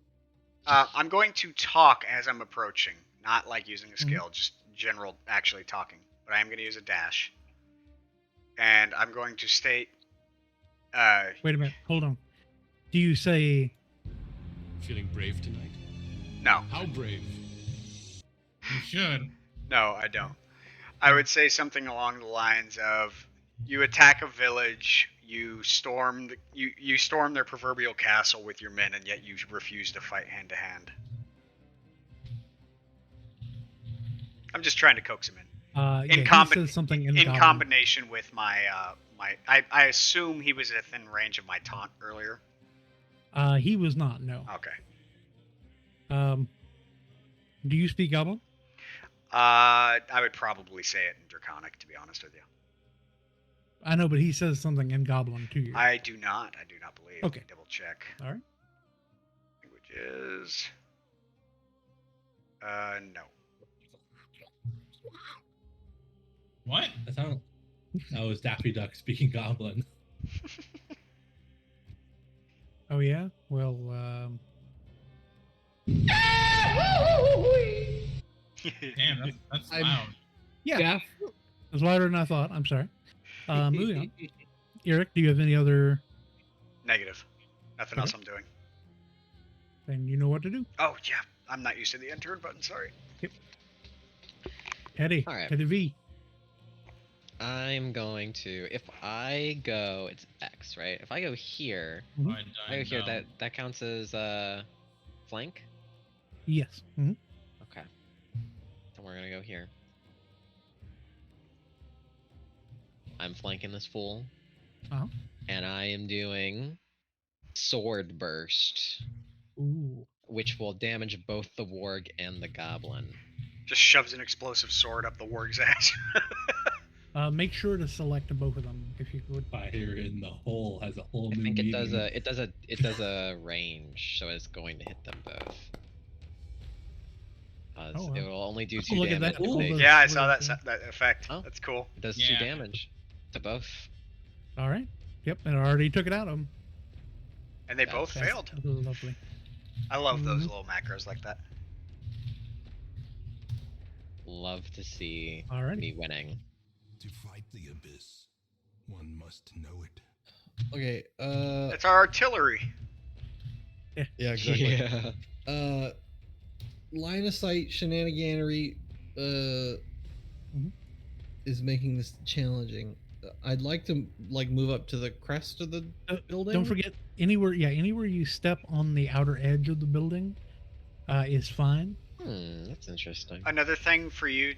I'm going to talk as I'm approaching, not like using a Mhm. skill, just general actually talking. But I am gonna use a dash, and I'm going to state. Wait a minute. Hold on. Do you say Feeling brave tonight? No, How brave? You should. no, I don't. I would say something along the lines of, you attack a village, you storm their proverbial castle with your men, and yet you refuse to fight hand to hand. I'm just trying to coax him in. Yeah, he says something in in Goblin. combination with my I assume he was within range of my taunt earlier. He was not. No. Okay. Do you speak Goblin? I would probably say it in Draconic, to be honest with you. I know, but he says something in Goblin to you. I do not believe. Okay. Let me double check. All right. Languages. No. What? That was Daffy Duck speaking Goblin. Oh yeah. Well. Damn, that's loud. Yeah. Jeff, It's louder than I thought. I'm sorry. Moving on. Eric, do you have any other? Negative. Nothing else I'm doing. Then you know what to do. Oh yeah, I'm not used to the enter button. Sorry. Teddy. All right. Teddy V. I'm going to, if I go, it's X, right? If I go here, Mhm. I go here, that counts as flank? Yes. Mhm. Okay. Then we're gonna go here. I'm flanking this fool. Uh-huh. And I am doing sword burst, Ooh. which will damage both the warg and the goblin. Just shoves an explosive sword up the warg's ass. Make sure to select both of them if you would. Fire in the hole has a whole I new think it meaning. does a range, so it's going to hit them both. Oh, wow. It will only do Oh, 2 look at damage. that. if All they- those Yeah, I saw words, that effect. Oh. That's cool. It does Yeah. 2 damage to both. All right. Yep. And I already took it out of them. And they both That's failed. Lovely. I love those Mhm. little macros like that. Love to see Alrighty. me winning. To fight the abyss, one must know it. Okay. It's our artillery. Yeah. Exactly. Line of sight shenaniganery is making this challenging. I'd like to move up to the crest of the building. Don't forget anywhere. Yeah, anywhere you step on the outer edge of the building is fine. That's interesting. Another thing for you,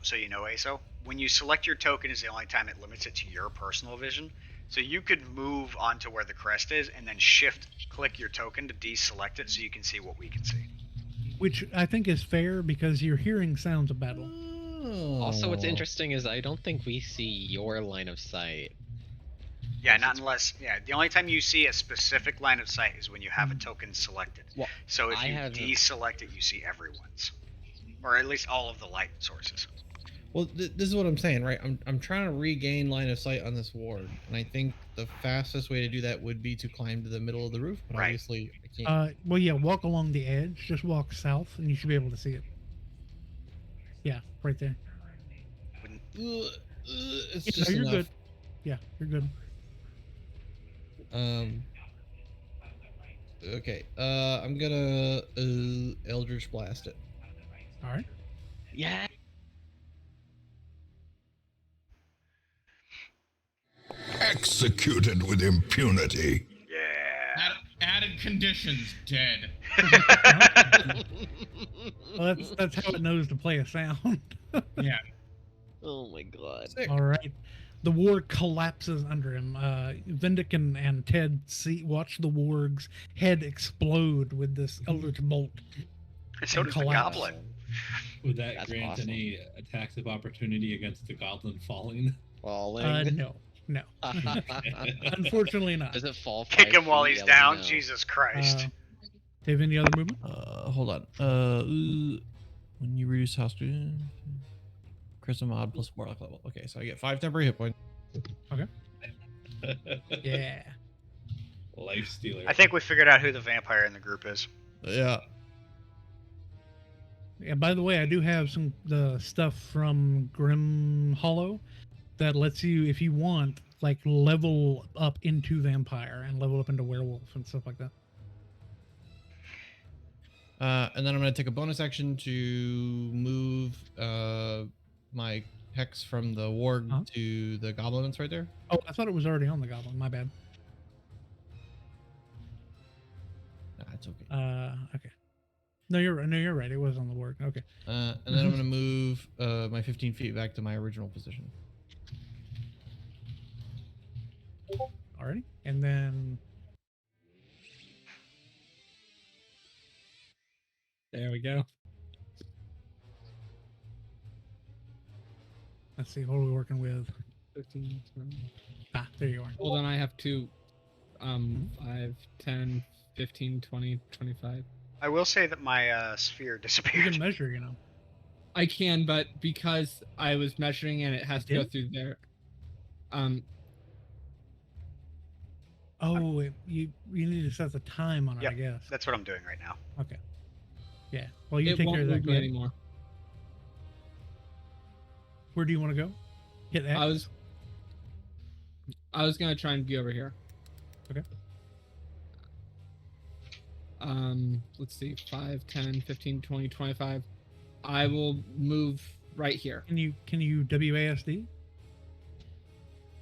so you know, ASO, when you select your token is the only time it limits it to your personal vision. So you could move onto where the crest is and then click your token to deselect it so you can see what we can see. Which I think is fair because you're hearing sounds of battle. Also, what's interesting is I don't think we see your line of sight. Yeah, not unless, the only time you see a specific line of sight is when you have a token selected. Well, So if I you have a- deselect it, you see everyone's. Or at least all of the light sources. Well, this is what I'm saying, right? I'm trying to regain line of sight on this ward, and I think the fastest way to do that would be to climb to the middle of the roof, but Right. obviously I can't. Well, yeah, walk along the edge. Just walk south, and you should be able to see it. Yeah, right there. It's Yeah, just you're enough. good. Yeah, you're good. Okay. I'm gonna Eldritch Blast it. All right. Yeah. Executed with impunity. Yeah. Added conditions, dead. Well, that's how it knows to play a sound. Yeah. Oh my god. Sick. All right. The warg collapses under him. Vendic and Ted watch the warg's head explode with this eldritch bolt. So does the collapse. goblin. Would that That's grant awesome. any attacks of opportunity against the goblin falling? Falling. No. Unfortunately not. Does it fall? Kick 5 him while feet? he's Yeah, let me down. know. Jesus Christ. Do you have any other movement? Hold on. When you reduce hostage, charisma mod plus warlock level. Okay, so I get 5 temporary hit points. Yeah. Life stealer. I think we figured out who the vampire in the group is. Yeah. Yeah. By the way, I do have the stuff from Grim Hollow that lets you, if you want, like level up into vampire and level up into werewolf and stuff like that. And then I'm gonna take a bonus action to move my hex from the warg Huh? to the goblin that's right there. Oh, I thought it was already on the goblin. My bad. Nah, it's okay. Okay. No, you're right. No, you're right. It was on the work. Okay. And then I'm gonna move my 15 feet back to my original position. Alrighty. And then There we go. let's see. What are we working with? 15, 20. Ah, there you are. Hold on, I have two. 5, 10, 15, 20, 25. I will say that my sphere You disappeared. can measure, you know. I can, but because I was measuring and it has to go did? through there. Oh, you need to set the time on it, Yep. I guess. That's what I'm doing right now. Okay. Yeah. Well, you It take won't care of that. move Go me ahead. anymore. Where do you want to go? Hit X. I was gonna try and be over here. Okay. Let's see, 5, 10, 15, 20, 25. I will move right here. Can you WASD?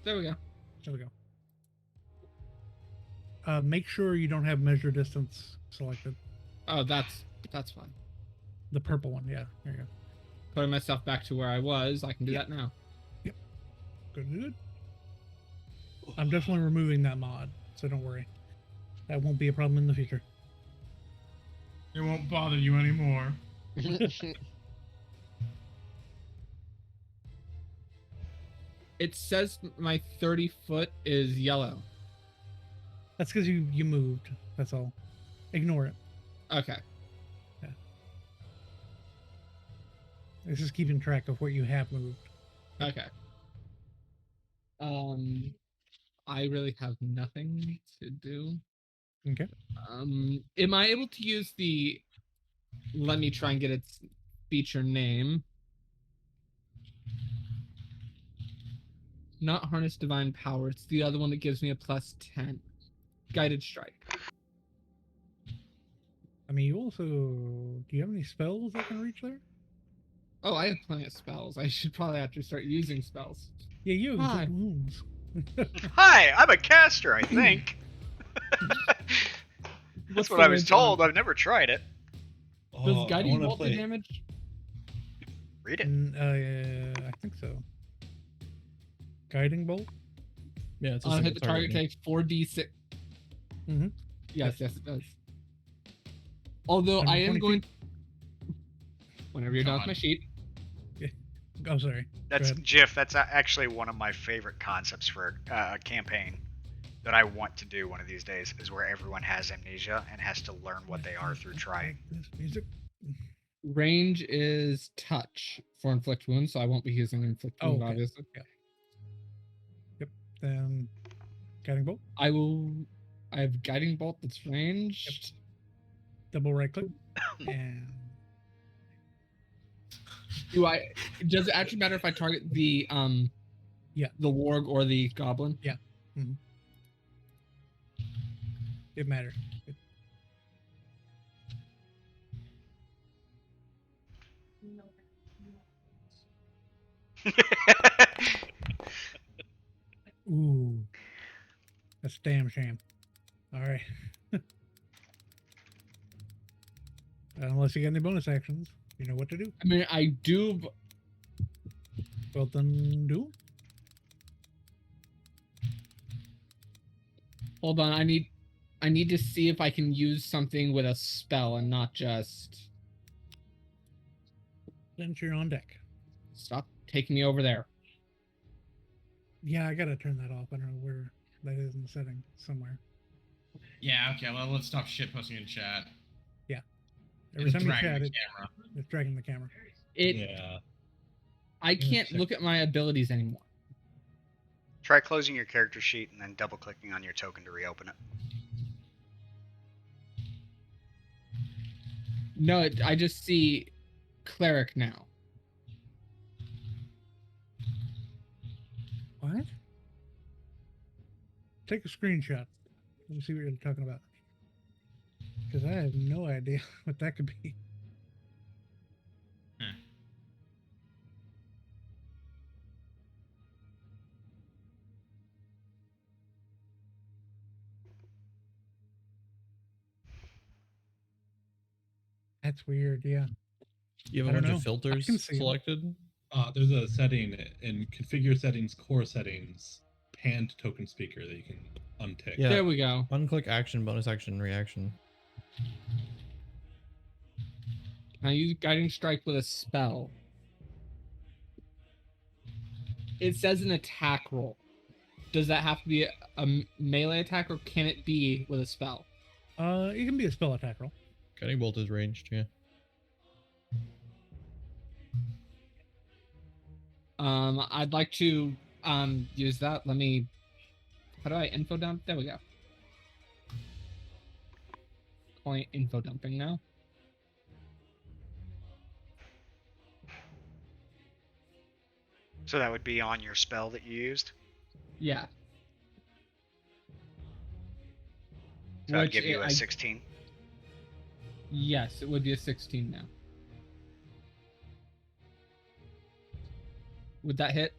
There we go. There we go. Make sure you don't have measure distance selected. Oh, that's fine. The purple one, yeah. There you go. Putting myself back to where I was, I can do that now. Good. I'm definitely removing that mod, so don't worry. That won't be a problem in the future. It won't bother you anymore. It says my 30 foot is yellow. That's because you moved. That's all. Ignore it. Okay. This is keeping track of what you have moved. Okay. I really have nothing to do. Okay. Am I able to use the? Let me try and get its feature name. Not harness divine power. It's the other one that gives me a +10. Guided strike. I mean, you also... Do you have any spells that can reach there? Oh, I have plenty of spells. I should probably have to start using spells. Yeah, you have Hi. inflict wounds. Hi, I'm a caster, I think. That's what I was told. I've never tried it. Does I guiding wanna bolt do play. damage? Read it. I think so. Guiding bolt? Yeah, it's a Hit single the target target. takes 4d6. Mhm. Yes, it does. Although I am 120 going. Whenever you're done with God. my sheet. Oh, sorry. That's ahead. Jiff. That's actually one of my favorite concepts for a campaign that I want to do one of these days. Is where everyone has amnesia and has to learn what they are through trying. This music. Range is touch for inflict wounds, so I won't be using inflict wound, okay. obviously. Yeah. Yep. Then guiding bolt. I have guiding bolt that's ranged. Double right click. And Does it actually matter if I target the Yeah. the warg or the goblin? Yeah. It matters. Ooh. That's a damn shame. Alright. Unless you got any bonus actions, you know what to do. I mean, I do. Well, then do. Hold on, I need to see if I can use something with a spell and not just Since you're on deck. stop taking me over there. Yeah, I gotta turn that off. I don't know where that is in the setting. Somewhere. Yeah, okay, well, let's stop shitposting in chat. Every It's time you dragging chat the it, camera. it's dragging the camera. Yeah. I can't look at my abilities anymore. Try closing your character sheet and then double clicking on your token to reopen it. No, I just see cleric now. What? Take a screenshot. Let me see what you're talking about. Because I have no idea what that could be. That's weird. Yeah. You have I a don't bunch know. of filters can see 'em. selected. There's a setting in configure settings, core settings, pan to token speaker that you can untick. Yeah. There we go. Unclick action, bonus action, reaction. Can I use Guiding Strike with a spell? It says an attack roll. Does that have to be a melee attack, or can it be with a spell? It can be a spell attack roll. Guiding bolt is ranged, yeah. I'd like to use that. Let me. How do I info dump? There we go. Point info dumping now. So that would be on your spell that you used. Yeah. So that'd Which give you a I- 16. Yes, it would be a 16 now. Would that hit?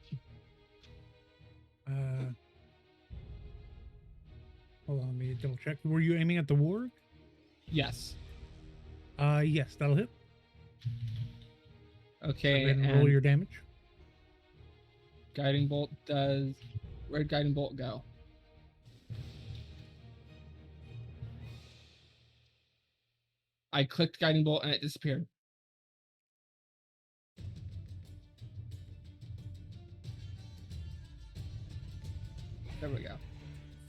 Hold on, let me double check. Were you aiming at the warg? Yes. Yes, that'll hit. Okay, Go ahead and and roll your damage. Guiding Bolt does... Where'd Guiding Bolt go? I clicked Guiding Bolt and it disappeared. There we go.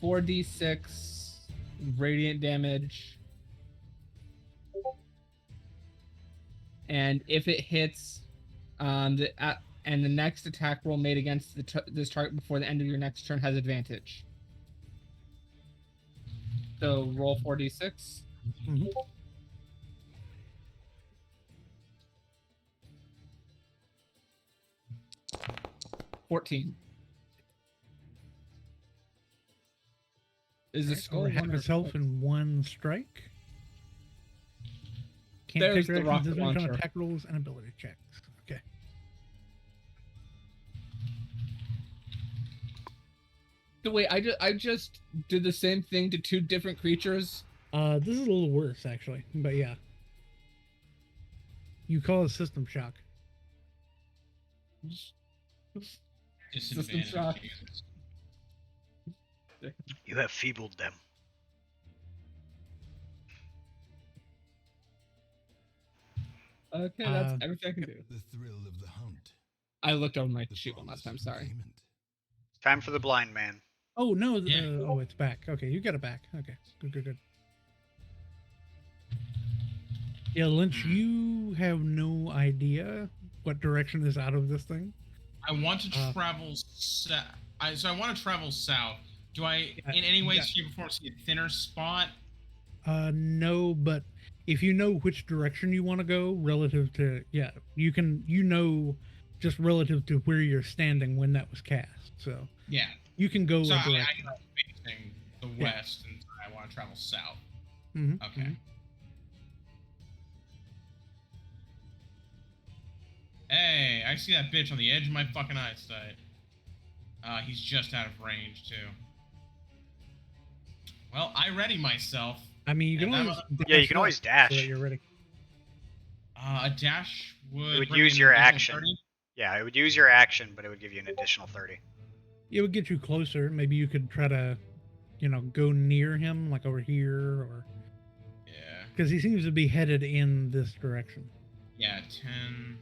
4d6 radiant damage. And if it hits, and the next attack roll made against this target before the end of your next turn has advantage. So roll 4d6. Mm-hmm. $14. Is the score half 1 or itself 4? in one strike? Can't There's take the your actions, rocket doesn't count launcher. attack rolls and ability checks. Okay. So wait, I just did the same thing to 2 different creatures. This is a little worse actually, but yeah. You cause system shock. System shock. You have feebled them. Okay, that's Uh, everything I can do. The thrill of the hunt. I looked over my The sheet one last time. promise of Sorry. payment. Time for the blind man. Oh no! Yeah. Oh, it's back. Okay, you got it back. Okay, good. Yeah, Lynch, you have no idea what direction is out of this thing. I want to travel south. So I want to travel south. Do I, in any way, yeah. shape, or form, see a thinner spot? No, but if you know which direction you want to go relative to, yeah, you know, just relative to where you're standing when that was cast. So Yeah. you can go So a I direction. know facing the Yeah. west, and I want to travel south. Mhm, Okay. mhm. Hey, I see that bitch on the edge of my fucking eyesight. He's just out of range, too. Well, I ready myself. I mean, you can And I'm always Yeah, you dash can up always dash. so that you're ready. A dash would... It would bring me use an your additional action. 30? Yeah, it would use your action, but it would give you an additional 30. It would get you closer. Maybe you could try to, go near him, like over here, or Yeah. because he seems to be headed in this direction. Yeah, 10...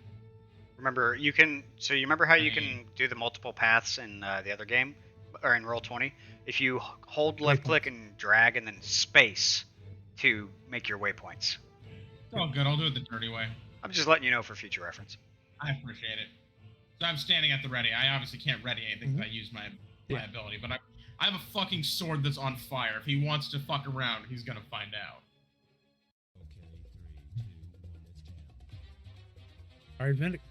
Remember, you can. So you remember how you can do the multiple paths in the other game, or in Roll20? If you hold left click and drag and then space to make your waypoints. Oh, good. I'll do it the dirty way. I'm just letting you know for future reference. I appreciate it. So I'm standing at the ready. I obviously can't ready anything because I use my Yeah. ability, but I have a fucking sword that's on fire. If he wants to fuck around, he's gonna find out. Okay, 3, 2, 1, let's jam. All right, Vindic.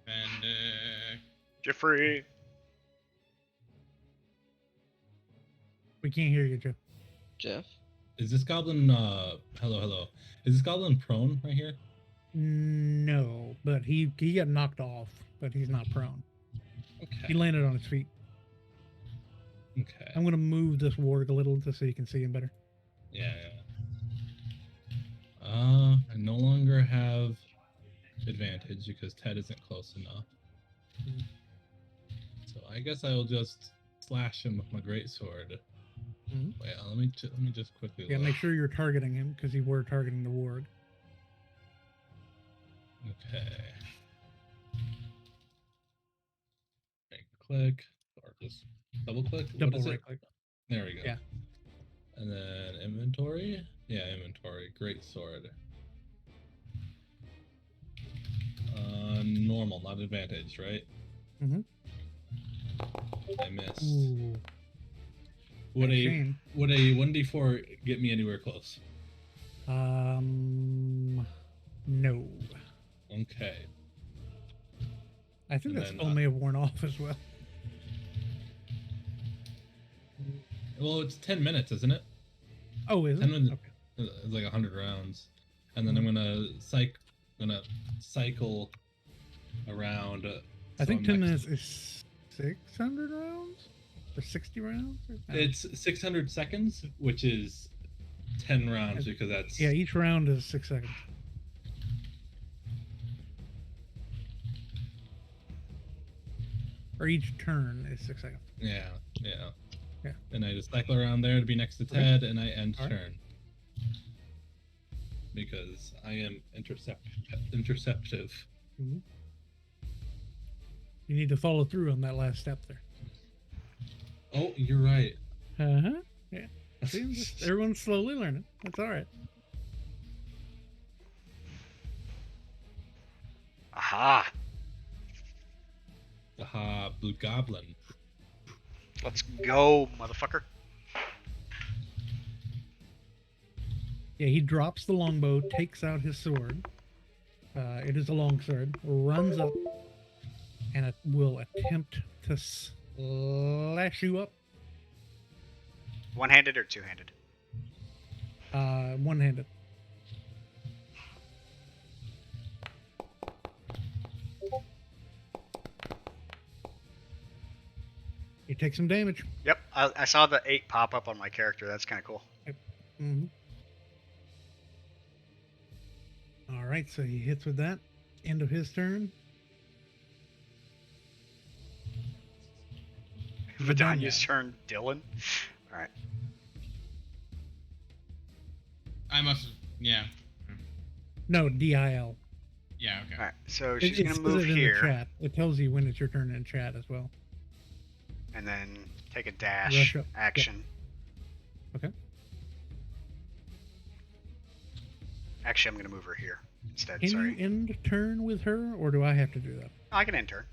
And Jeffrey. We can't hear you, Joe. Jeff? Is this goblin? Hello. Is this goblin prone right here? No, but he got knocked off, but he's not prone. He Okay. landed on his feet. Okay. I'm gonna move this warg a little just so you can see him better. Yeah. I no longer have advantage because Ted isn't close enough. So I guess I will just slash him with my greatsword. Mhm. Wait, let me just quickly Yeah, look. make sure you're targeting him because you were targeting the warg. Okay. Right click or just double click. What Double is right it? click. There we go. Yeah. And then inventory. Yeah, inventory. Great sword. Normal, not advantage, right? Mm-hmm. I missed. Ooh. Would a Shame. 1d4 get me anywhere close? No. Okay. I think And that then, spell may have worn off as well. Well, it's 10 minutes, isn't it? Oh, is it? 10 minutes. Okay. It's like 100 rounds, and then I'm gonna cycle around. I think I'm 10 next- minutes is 600 rounds? Or 60 rounds? It's 600 seconds, which is 10 rounds because that's Yeah, each round is 6 seconds. Or each turn is 6 seconds. yeah. Yeah. And I just cycle around there to be next to Okay. Ted, and I end All right. turn because I am interceptive. Mhm. You need to follow through on that last step there. Oh, you're right. Uh-huh. Yeah. See, everyone's slowly learning. That's all right. Aha! Aha, Blue Goblin. Let's go, motherfucker. Yeah, he drops the longbow, takes out his sword. It is a long sword. Runs up, and it will attempt to slash you up. One-handed or two-handed? One-handed. You take some damage. Yep, I saw the 8 pop up on my character. That's kind of cool. Mm-hmm. All right, so he hits with that. End of his turn. Vidania's turn, Dylan. All right. I must have. Yeah. No, DIL. Yeah. Okay. All right. So It she's gonna says move it in the here chat. It tells you when it's your turn in chat as well. and then take a dash Rush up. action. Okay. Actually, I'm gonna move her here instead. Can Sorry. you end turn with her, or do I have to do that? I can enter.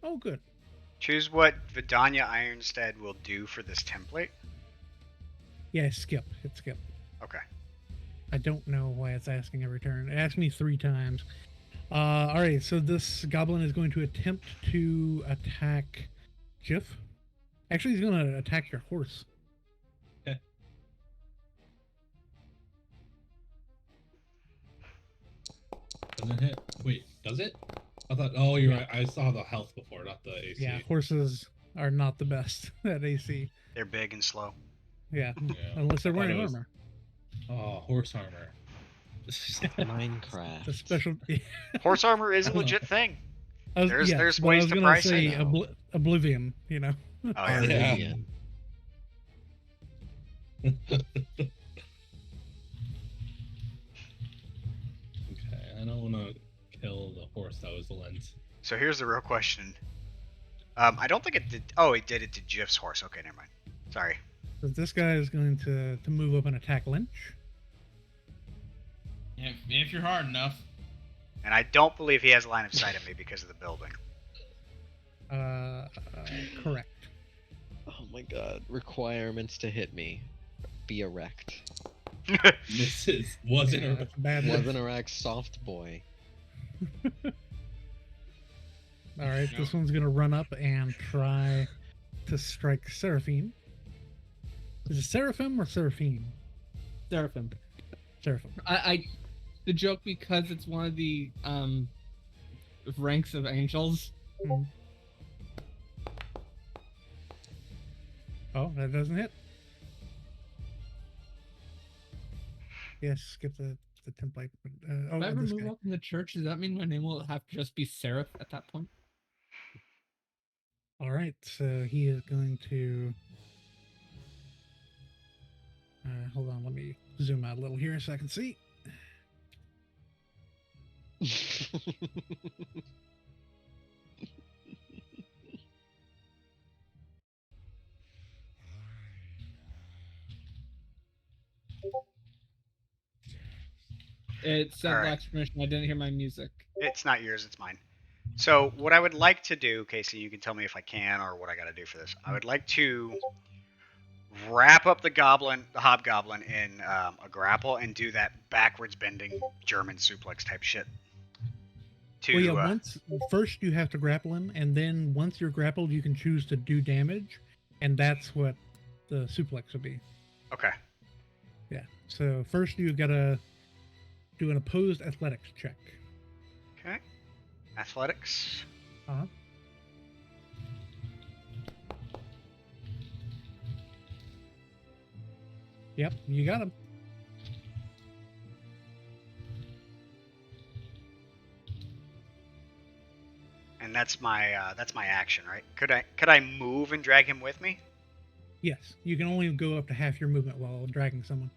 Oh, good. Choose what Vidania Ironstead will do for this template. Yeah, skip. Hit skip. Okay. I don't know why it's asking every turn. It asked me 3 times. All right, so this goblin is going to attempt to attack Jiff. Actually, he's going to attack your horse. Okay. Doesn't hit. Wait, does it? I thought. Oh, you're right. I saw the health before, not the AC. Yeah, horses are not the best at AC. They're big and slow. Yeah, Yeah. unless they're I thought wearing it was- armor. Oh, horse armor. Minecraft. The special. Horse armor is a legit thing. There's but ways I was to gonna price say it. Oblivion. You know. Oh, yeah. Armenian. Okay, I don't want to kill the horse that was the lens. So here's the real question. I don't think it did. Oh, it did it to Jiff's horse. Okay, never mind. Sorry. So this guy is going to move up and attack Lynch. If you're hard enough. And I don't believe he has line of sight of me because of the building. Correct. Oh my god. Requirements to hit me. Be erect. Mrs. Wasn't Yeah, a that's a bad. Wasn't erect, soft boy. All right, this one's gonna run up and try to strike Seraphine. Is it Seraphim or Seraphine? Seraphim. Seraphim. The joke, because it's one of the ranks of angels. Mhm. Oh, Oh, that doesn't hit. Yes, skip the template. But, If I ever this move guy. up in the church, does that mean my name will have to just be Seraph at that point? All right, so he is going to. Hold on, let me zoom out a little here so I can see. It said All right. Black's permission. I didn't hear my music. It's not yours, it's mine. So what I would like to do, Casey, you can tell me if I can or what I got to do for this. I would like to wrap up the hobgoblin in a grapple and do that backwards bending German suplex type shit. Well, yeah, first you have to grapple him, and then once you're grappled, you can choose to do damage, and that's what the suplex will be. Okay. Yeah. So first you gotta do an opposed athletics check. Okay. Athletics. Uh-huh. Yep, you got him. And that's my action, right? Could I move and drag him with me? Yes, you can only go up to half your movement while dragging someone.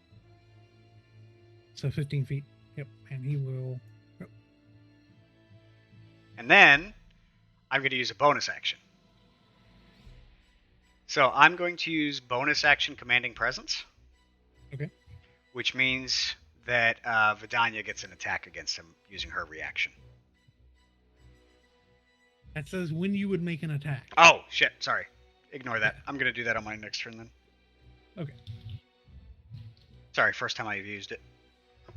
So 15 feet. Yep, and he will. Oh. And then I'm going to use a bonus action. So I'm going to use bonus action commanding presence. Okay. Which means that Vidania gets an attack against him using her reaction. That says when you would make an attack. Oh, shit. Sorry. Ignore that. I'm going to do that on my next turn then. Okay. Sorry, first time I've used it.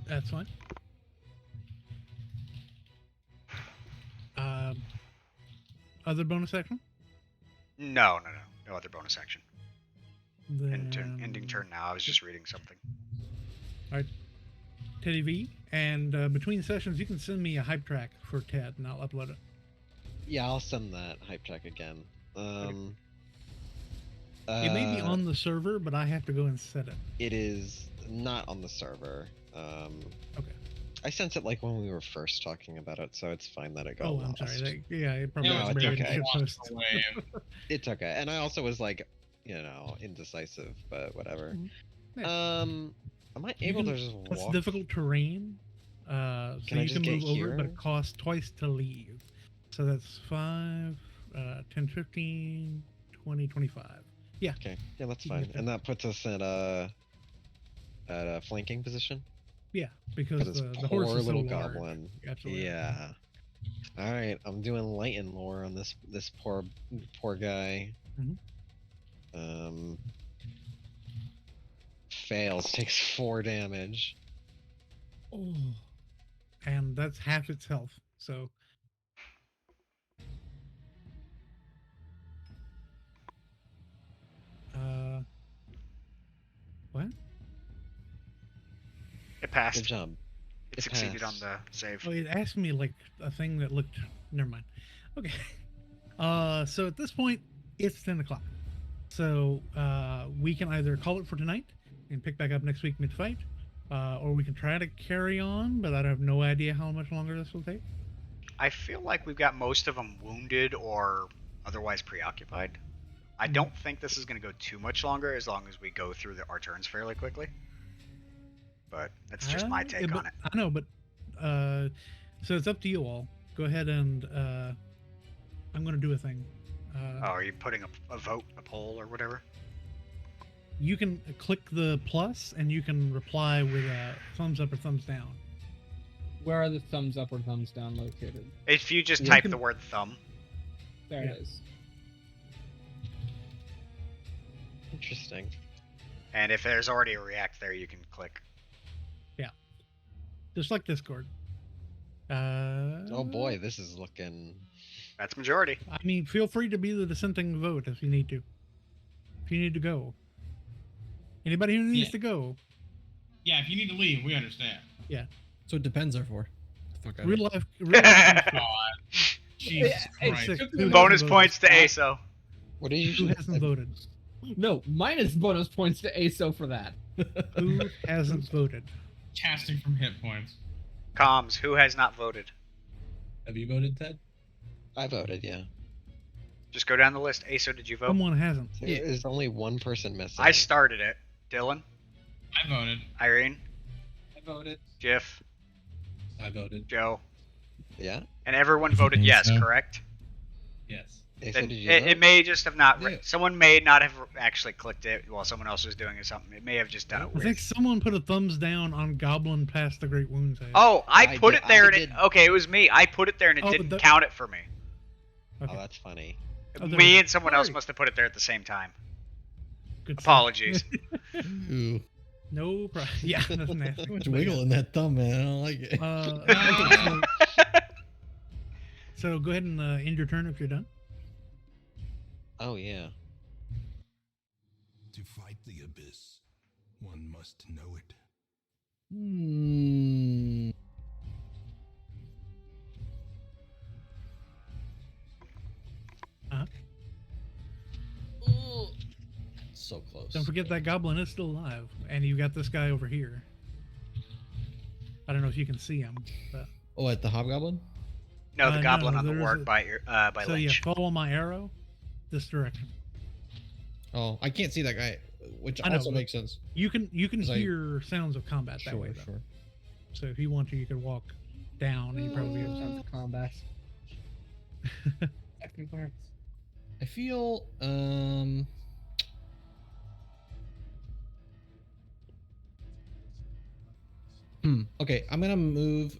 That's fine. Other bonus action? No other bonus action. Then... Ending turn now. I was just reading something. All right. Teddy V. And between sessions, you can send me a hype track for Ted, and I'll upload it. Yeah, I'll send that hype track again. It may be on the server, but I have to go and set it. It is not on the server. Okay. I sent it like when we were first talking about it, so it's fine that it got Oh, I'm lost. sorry. Yeah, it probably No, was it's buried in okay. shit posts. It's okay. And I also was like, indecisive, but whatever. Yeah. Am I able to just It's walk? difficult terrain. So Can I you just can get move over, here? but it costs twice to leave. So that's 5, 10, 15, 20, 25. Yeah. Okay. Yeah, that's You can fine. get there. And that puts us at a flanking position. Yeah, because this the horse poor is so little large. goblin. Absolutely. Yeah. All right, I'm doing light and lore on this poor guy. Mm-hmm. Fails, takes 4 damage. Oh, and that's half its health. So. What? It passed. Good job. It succeeded on the save. Oh, it asked me like a thing that looked. Never mind. Okay. So at this point, it's 10 o'clock. So we can either call it for tonight and pick back up next week mid-fight, or we can try to carry on, but I have no idea how much longer this will take. I feel like we've got most of them wounded or otherwise preoccupied. I don't think this is going to go too much longer as long as we go through our turns fairly quickly. But that's just my take on it. I know, but so it's up to you all. Go ahead and I'm going to do a thing. Are you putting a vote, a poll, or whatever? You can click the plus and you can reply with a thumbs up or thumbs down. Where are the thumbs up or thumbs down located? If you just You type can- the word thumb. There Yeah. it is. Interesting. And if there's already a react there, you can click. Just like Discord. Oh boy, this is looking. That's majority. I mean, feel free to be the dissenting vote if you need to. If you need to go. Anybody who needs Yeah. to go. Yeah, if you need to leave, we understand. So it depends are for. The fuck out of Real here. life. Real life Jesus Hey, Christ. took Who me hasn't Bonus voted? points to ASO. What did you Who hasn't voted? No, minus bonus points to ASO for that. Who hasn't voted? Casting from hit points. Comms, who has not voted? Have you voted, Ted? I voted, yeah. Just go down the list. Aso, did you vote? Someone hasn't. There's only one person missing. I started it. Dylan? I voted. Irene? I voted. Jiff? I voted. Joe? Yeah? And everyone If you voted think yes, so. correct? Yes. Aso, Then did you it vote? may just have not. Yeah. Someone may not have actually clicked it while someone else was doing something. It may have just done it I weird. think someone put a thumbs down on Goblin past the Great Wounds. Oh, I I put did- it there I and did. okay, it was me. I put it there and it Oh, didn't but count it for me. Okay. Oh, that's funny. Oh, there Me we and someone else Sorry. must have put it there at the same time. Good stuff. Apologies. Ooh, No problem. Yeah, that's nasty. too much wiggle in that thumb, man. I don't like it. Okay, so go ahead and end your turn if you're done. Oh, yeah. To fight the abyss, one must know it. Hmm. Uh-huh. So close. Don't forget that Goblin is still alive, and you got this guy over here. I don't know if you can see him, but Oh, at the hobgoblin? No, the no, goblin on the there's ward a- by by so yeah, Lynch. follow my arrow, this direction. Oh, I can't see that guy, which I know, also but- makes sense. You can 'Cause I- hear sounds of combat that way though. Sure. So if you want to, you could walk down, and you probably have Sounds of combat. Everywhere. I feel Okay, I'm gonna move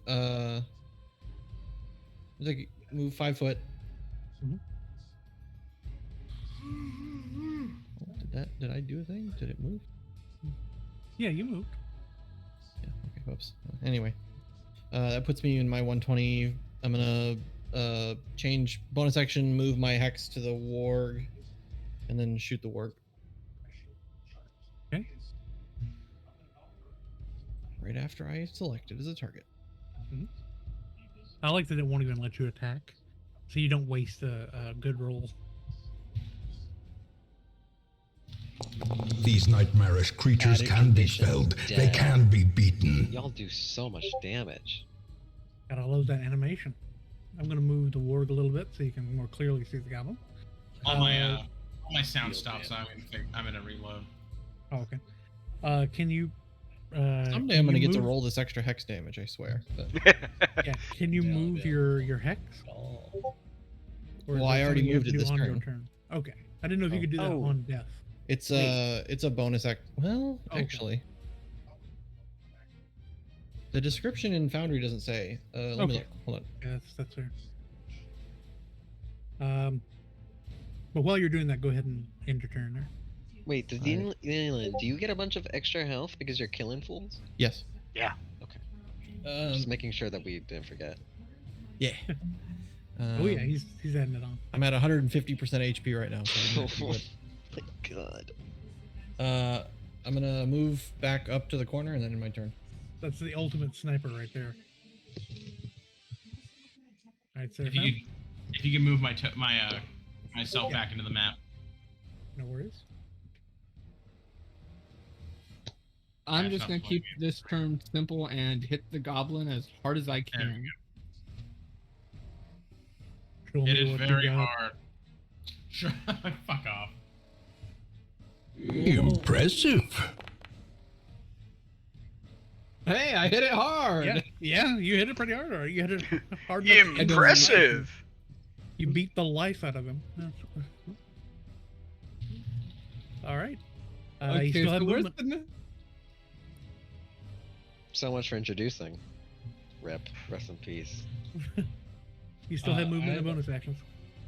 like move 5 foot. Mhm. Oh, did I do a thing? Did it move? Yeah, you moved. Yeah, okay, whoops. Anyway. That puts me in my 120. I'm gonna change bonus action, move my hex to the warg, and then shoot the warg. Okay. Right after I select it as a target. I like that it won't even let you attack, so you don't waste a good roll. These nightmarish creatures Added can be condition, felled. They dead. can be beaten. Y'all do so much damage. Gotta love that animation. I'm gonna move the warg a little bit so you can more clearly see the goblin. All my sound stops, so I'm gonna reload. Oh, okay. Can you? Someday can I'm gonna you get to move- roll this extra hex damage, I swear. But, Yeah. Can you Yeah, move yeah. your hex? Oh. Or is Well, that I already something you have moved to it do this on your turn. Okay. I didn't know if you Oh. could do that Oh. on death. it's a bonus act. Well, Okay. actually, the description in Foundry doesn't say. Let me Okay. look. Hold on. Yeah, that's fair. But while you're doing that, go ahead and end your turn there. Wait, does Leland, do you get a bunch of extra health because you're killing fools? Yes. Yeah. Just making sure that we didn't forget. Yeah. Oh yeah, he's adding it on. I'm at 150% HP right now. So I'm doing pretty My God. good. I'm gonna move back up to the corner and then in my turn. That's the ultimate sniper right there. All right, so If you can move myself back into the map. no worries. I'm Yeah, just sounds gonna like keep this turn simple and hit the goblin as hard as I There we can. Show It me is what you very got. hard. Fuck off. Impressive. Hey, I hit it hard. Yeah, you hit it pretty hard. Or you hit it hard enough. to- Impressive. You beat the life out of him. All right. You Okay, still so have where's movement. So much for introducing. Rip. Rest in peace. You still have I movement and have- bonus actions.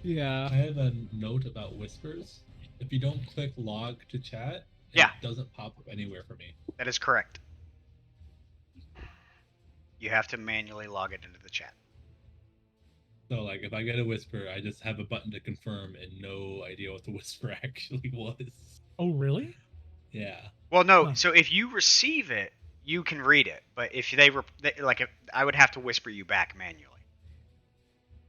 Yeah. I have a note about whispers. If you don't click log to chat, Yeah. it doesn't pop up anywhere for me. That is correct. You have to manually log it into the chat. So like if I get a whisper, I just have a button to confirm and no idea what the whisper actually was. Oh, really? Yeah. Well, no. Huh. So if you receive it, you can read it. But if I would have to whisper you back manually.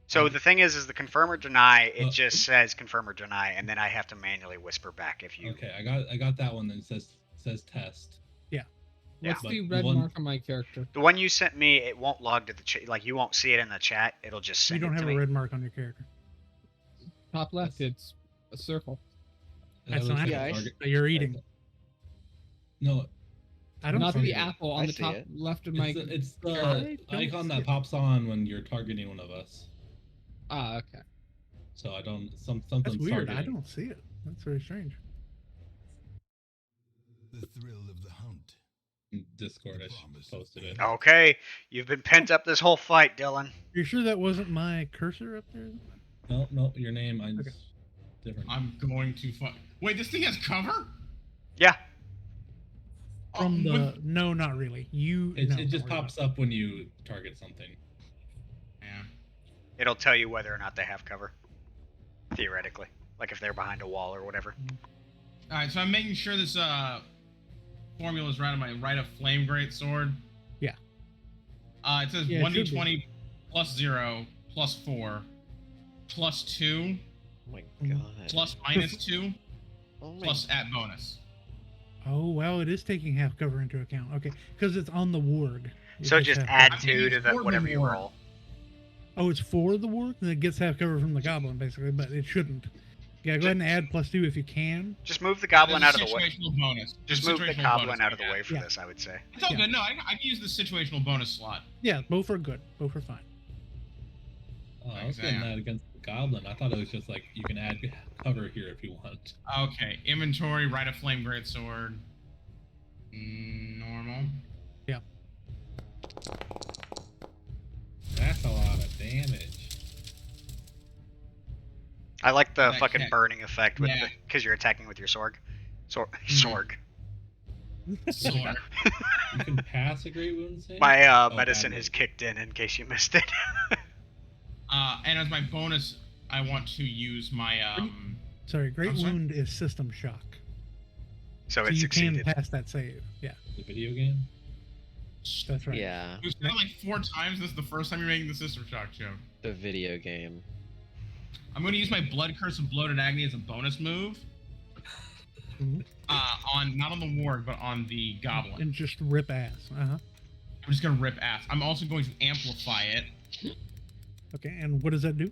So the thing is the confirm or deny. It Oh. just says confirm or deny, and then I have to manually whisper back if you. Okay, I got that one that says test. What's But the the red one- mark on my character? The one you sent me, it won't log to the chat. Like you won't see it in the chat. It'll just You send don't it have to a me. red mark on your character. Top left, it's a circle. That That's an looks like apple a target. that you're eating. No, I don't Not see the it. apple on I the see top it. left of my. it's the I don't icon see that it. pops on when you're targeting one of us. Ah, okay. So I don't something's That's weird. I targeting. don't see it. That's very strange. The thrill of the hunt. Discord, I should posted it. Okay, you've been pent up this whole fight, Dylan. You sure that wasn't my cursor up there? No, your name. I'm Okay. different. I'm going to fuck. Wait, this thing has cover? Yeah. From the with- no, not really. You. It, no, it just don't worry pops up when you target something. Yeah. It'll tell you whether or not they have cover. Theoretically, like if they're behind a wall or whatever. All right, so I'm making sure this formula is right on my right of flame great sword. Yeah. It says Yeah, it should 1d20 plus 0 plus 4 plus 2 Oh my Mm. god. plus minus 2 Oh my plus at bonus. Oh well, it is taking half cover into account. Okay, because it's on the warg. It So gets just half add cover. 2 to the More than whatever you more. roll. Oh, it's for the warg, and it gets half cover from the goblin, basically, but it shouldn't. Yeah, go ahead and add +2 if you can. Just move the goblin There's out a of the way. situational bonus. Just There's a move the situational goblin bonus out of the like way that. for Yeah. this, I would say. It's all Yeah. good. No, I can use the situational bonus slot. Yeah, both are good. Both are fine. Oh, I was getting that against the goblin. I thought it was just like you can add cover here if you want. Okay, inventory, right of flame great sword. Normal. Yeah. That's a lot of damage. I like the That fucking can't- burning effect with Yeah. because you're attacking with your sword. Mm-hmm. Sword. Sword. You can pass a great wound save. My Oh, medicine bad has move. kicked in case you missed it. And as my bonus, I want to use my Sorry, Great I'm sorry? Wound is system shock. So So it you succeeded. can pass that save. Yeah, The video game. that's right. Yeah, We've said it like 4 times. This is the first time you're making the System Shock joke. the video game. I'm going to use my Blood Curse of Bloated Agony as a bonus move. Mhm. On not on the warg, but on the goblin. And just rip ass. Uh-huh. I'm just going to rip ass. I'm also going to amplify it. Okay, and what does that do?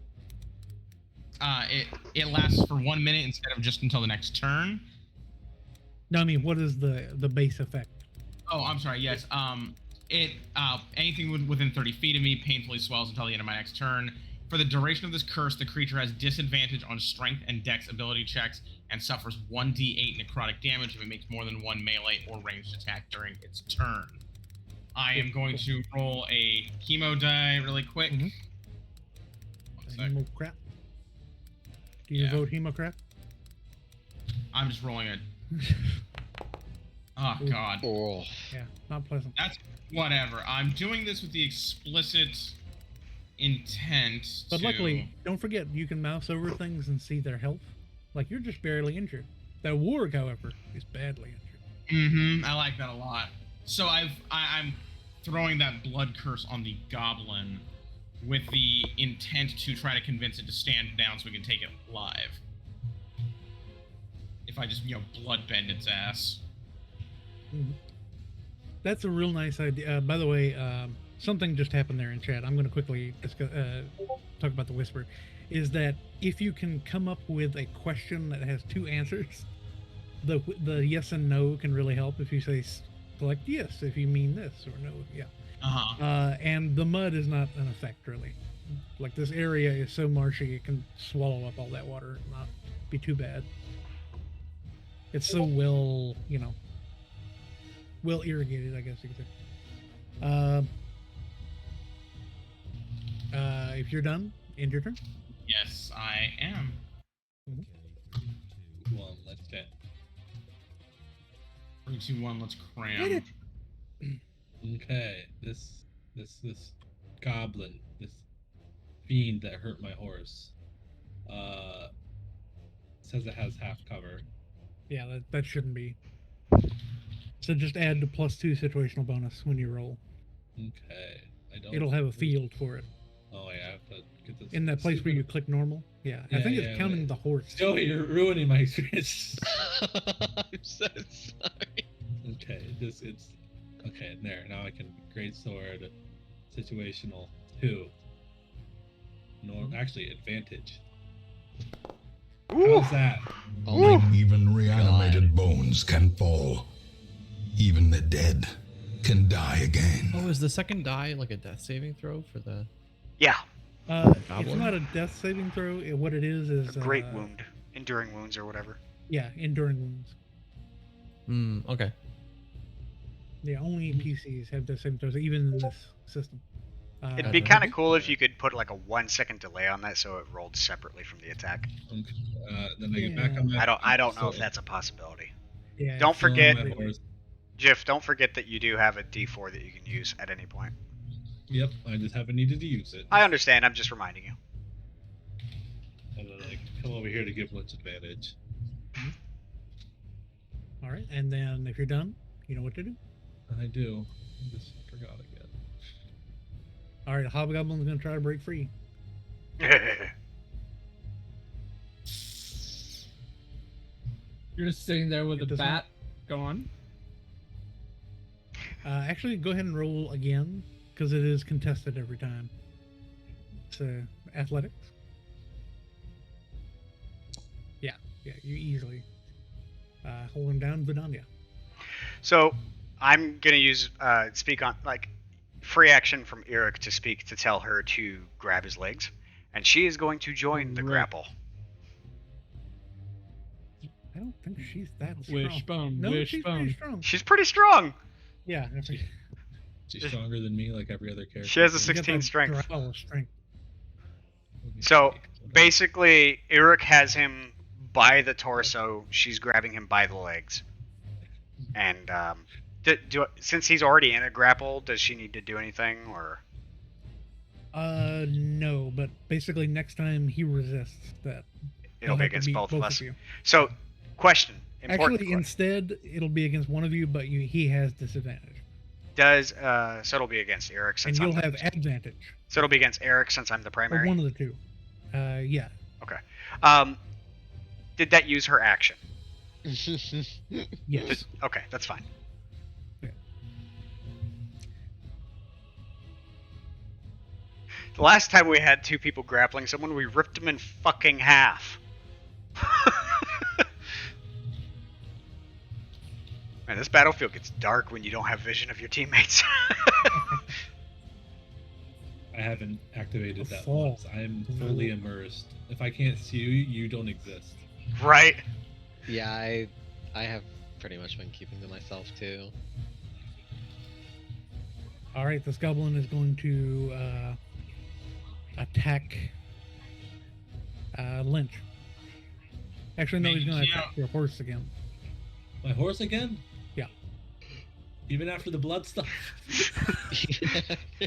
It lasts for 1 minute instead of just until the next turn. No, I mean, what is the base effect? Oh, I'm sorry. Yes. Anything within 30 feet of me painfully swells until the end of my next turn. For the duration of this curse, the creature has disadvantage on strength and dex ability checks and suffers 1d8 necrotic damage if it makes more than one melee or ranged attack during its turn. I am going to roll a chemo die really quick. Mhm. 1 sec. Hemo crap. Do you Yeah. vote hemo crap? I'm just rolling a. Oh god. Oh, Yeah, not pleasant. That's whatever. I'm doing this with the explicit intent. But to... luckily, don't forget, you can mouse over things and see their health. Like, you're just barely injured. That warg, however, is badly injured. Mm-hmm. I like that a lot. So I'm throwing that blood curse on the goblin with the intent to try to convince it to stand down so we can take it live. If I just blood bend its ass. Mhm. That's a real nice idea. By the way, something just happened there in chat. I'm going to quickly discuss, talk about the whisper. Is that if you can come up with a question that has 2 answers, the yes and no can really help. If you say select yes if you mean this, or no, yeah. Uh-huh. And the mud is not an effect really. Like, this area is so marshy it can swallow up all that water and not be too bad. It's so well, well irrigated, I guess you could say. If you're done, end your turn. Yes, I am. Well, let's get. 3, 2, 1, let's Hit cram. it. Okay, this goblin, this fiend that hurt my horse, says it has half cover. Yeah, that shouldn't be. So just add the +2 situational bonus when you roll. Okay, I don't. It'll have a field for it. Oh, yeah, I have to get this. In that place where you click normal. Yeah, I Yeah, think yeah, it's counting the horse. Joey, you're ruining my experience. I'm so sorry. Okay, it's okay. There, now I can great sword, situational 2. Actually, advantage. How's that? Oh my Even reanimated bones can fall. Even the dead can die again. Oh, is the second die like a death saving throw for the? Yeah, It's Goblin? not a death saving throw. What it is a great wound, enduring wounds or whatever. Yeah, enduring wounds. Okay. Yeah, only PCs have death saving throws, even in this system. It'd be kind of cool if you could put like a 1-second delay on that, so it rolled separately from the attack. Okay, then I get back on my. I don't know if that's a possibility. Yeah, Don't it's still on forget- my My horse. horse. Jiff, don't forget that you do have a D4 that you can use at any point. Yep, I just haven't needed to use it. I understand. I'm just reminding you. And then I come over here to give Lynch advantage. All right, and then if you're done, you know what to do. I do. I just forgot again. All right, Hobgoblin's gonna try to break free. You're just sitting there with It a doesn't- bat going. Actually, go ahead and roll again because it is contested every time. So athletics. Yeah, you easily hold him down, Vidania. So I'm gonna use speak on like free action from Eric to speak to tell her to grab his legs, and she is going to join the Right. grapple. I don't think she's that strong. Wishbone, No, she's pretty wishbone. strong. She's pretty strong. Yeah, I forget. She's stronger than me, like every other character. She has a She's got 16 that strength. drow of strength. So basically, Eric has him by the torso. She's grabbing him by the legs. And since he's already in a grapple, does she need to do anything or? No, but basically next time he resists that. It'll he'll be have to against beat both of us. you. So, question. Important Actually, question. instead, it'll be against one of you, but he has disadvantage, So it'll be against Eric and since you'll I'm have advantage. so it'll be against Eric since I'm the Or primary. one of the two. Yeah. Did that use her action? Yes. Okay, that's fine. Yeah. The last time we had two people grappling someone, we ripped them in fucking half. Man, this battlefield gets dark when you don't have vision of your teammates. I haven't activated that Fall. once. I'm fully immersed. If I can't see you, you don't exist. Right? Yeah, I have pretty much been keeping to myself too. All right, this goblin is going to attack Lynch. Actually, no, he's going to Yeah. attack your horse again. My horse again? Yeah. Even after the blood stuff?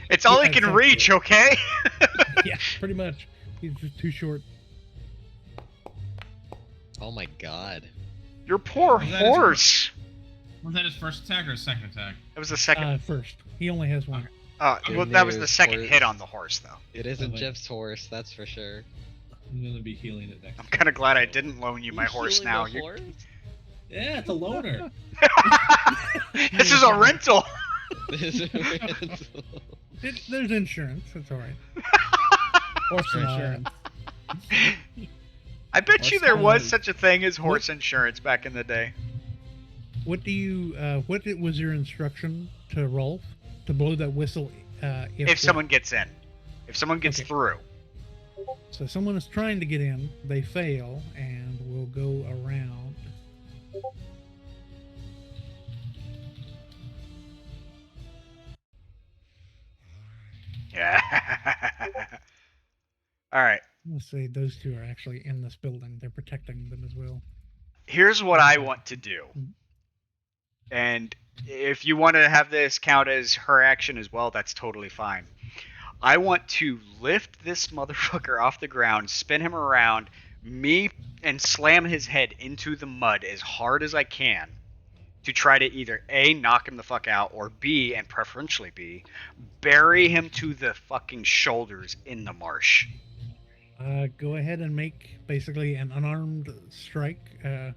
It's all he Yeah, can sounds reach, good. okay? Yeah, pretty much. He's just too short. Oh my god. Your poor Was that his- horse. Was that his first attack or his second attack? It was the second. First. He only has one. Good Well, that was the news, second horse. hit on the horse, though. It isn't my- Jeff's horse, that's for sure. I'm gonna be healing it next I'm time. kind of glad I didn't loan you my horse healing now. the horse? Yeah, it's a loner. This is a rental. There's insurance. That's all right. Horse insurance. I bet you Horse there was coverage. such a thing as horse insurance back in the day. What do you? Was your instruction to Rolf to blow that whistle? If someone gets in, if someone gets Okay. through. So someone is trying to get in, they fail, and will go around. Yeah. All right. Let's say those two are actually in this building. They're protecting them as well. Here's what I want to do. And if you want to have this count as her action as well, that's totally fine. I want to lift this motherfucker off the ground, spin him around, and slam his head into the mud as hard as I can. to try to either A, knock him the fuck out, or B, and preferentially B, bury him to the fucking shoulders in the marsh. Go ahead and make basically an unarmed strike and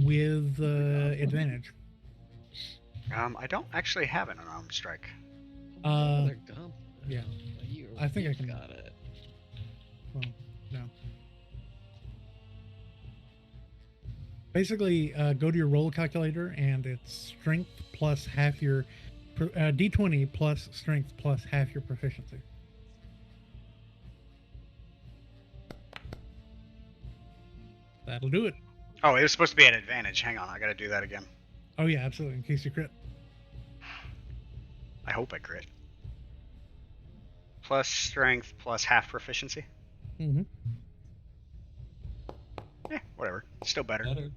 with advantage. I don't actually have an unarmed strike. Another goblin. yeah. You, I think I can- got it. Well, no. Basically, go to your roll calculator, and it's strength plus half your d20 plus strength plus half your proficiency. That'll do it. Oh, it was supposed to be an advantage. Hang on, I gotta do that again. Oh yeah, absolutely. In case you crit. I hope I crit. Plus strength plus half proficiency. Mm-hmm. Whatever. Still better. Better.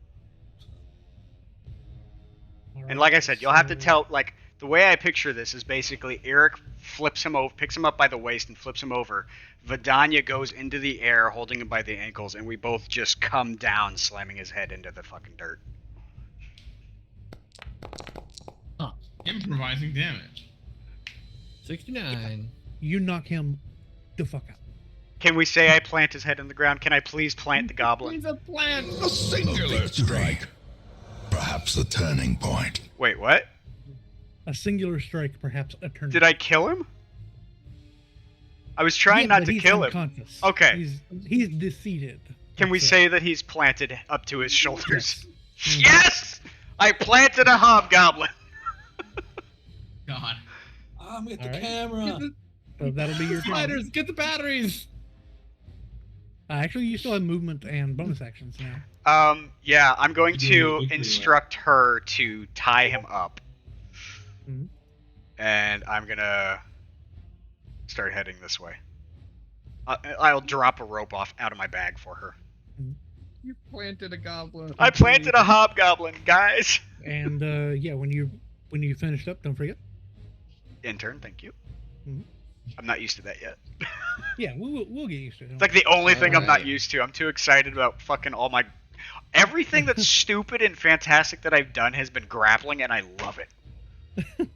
And like I said, you'll have to tell, like, the way I picture this is basically Eric flips him over, picks him up by the waist and flips him over. Vidania goes into the air holding him by the ankles, and we both just come down slamming his head into the fucking dirt. Improvising damage. 69. You knock him the fuck out. Can we say I plant his head in the ground? Can I please plant the goblin? He's a plant. A singular strike. Perhaps a turning point. Wait, what? A singular strike, perhaps a turn. Did I kill him? I was trying not but to he's kill him. unconscious. Okay. He's defeated. Can we That's it. say that he's planted up to his shoulders? Yes. Yes! I planted a hobgoblin. God. I'm with All the right. camera. So that'll be your turn. Spiders, get the batteries. Actually, you still have movement and bonus actions now. Yeah, I'm going You do to it quickly, instruct her to tie him up. Mhm. And I'm gonna start heading this way. I'll drop a rope off out of my bag for her. You planted a goblin. I planted a hobgoblin, guys! And yeah, when you finished up, don't forget. Intern, thank you. Mhm. I'm not used to that yet. Yeah, we'll get used to it. It's like the only thing I'm not Alright. used to. I'm too excited about fucking all my... Everything that's stupid and fantastic that I've done has been grappling, and I love it.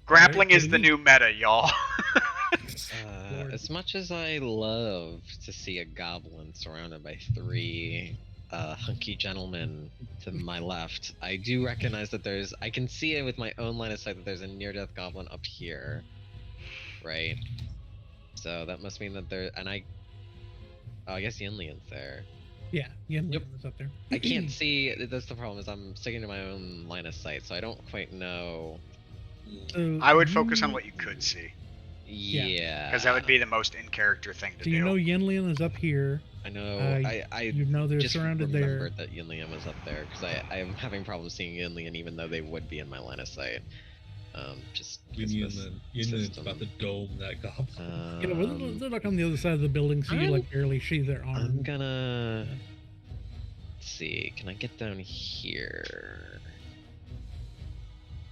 Grappling Alright, is the new meta, y'all. Lord. As much as I love to see a goblin surrounded by three hunky gentlemen to my left, I do recognize that I can see it with my own line of sight that there's a near-death goblin up here, right? So that must mean that I guess Yinlian's there. Yeah, Yep. was up there. I can't see. That's the problem. Is I'm sticking to my own line of sight, so I don't quite know. So I would focus on what you could see, Yeah. because that would be the most in-character thing to So do. you know Yenlian is up here. I know. I You know they're just surrounded there. remembered that Yinlian was up there because I am having problems seeing Yinlian even though they would be in my line of sight. Just 'cause this Yinlian's system. about to dome that goblin. You know, they're like on the other side of the building, so you like barely see their arm. I'm gonna let's see. Can I get down here?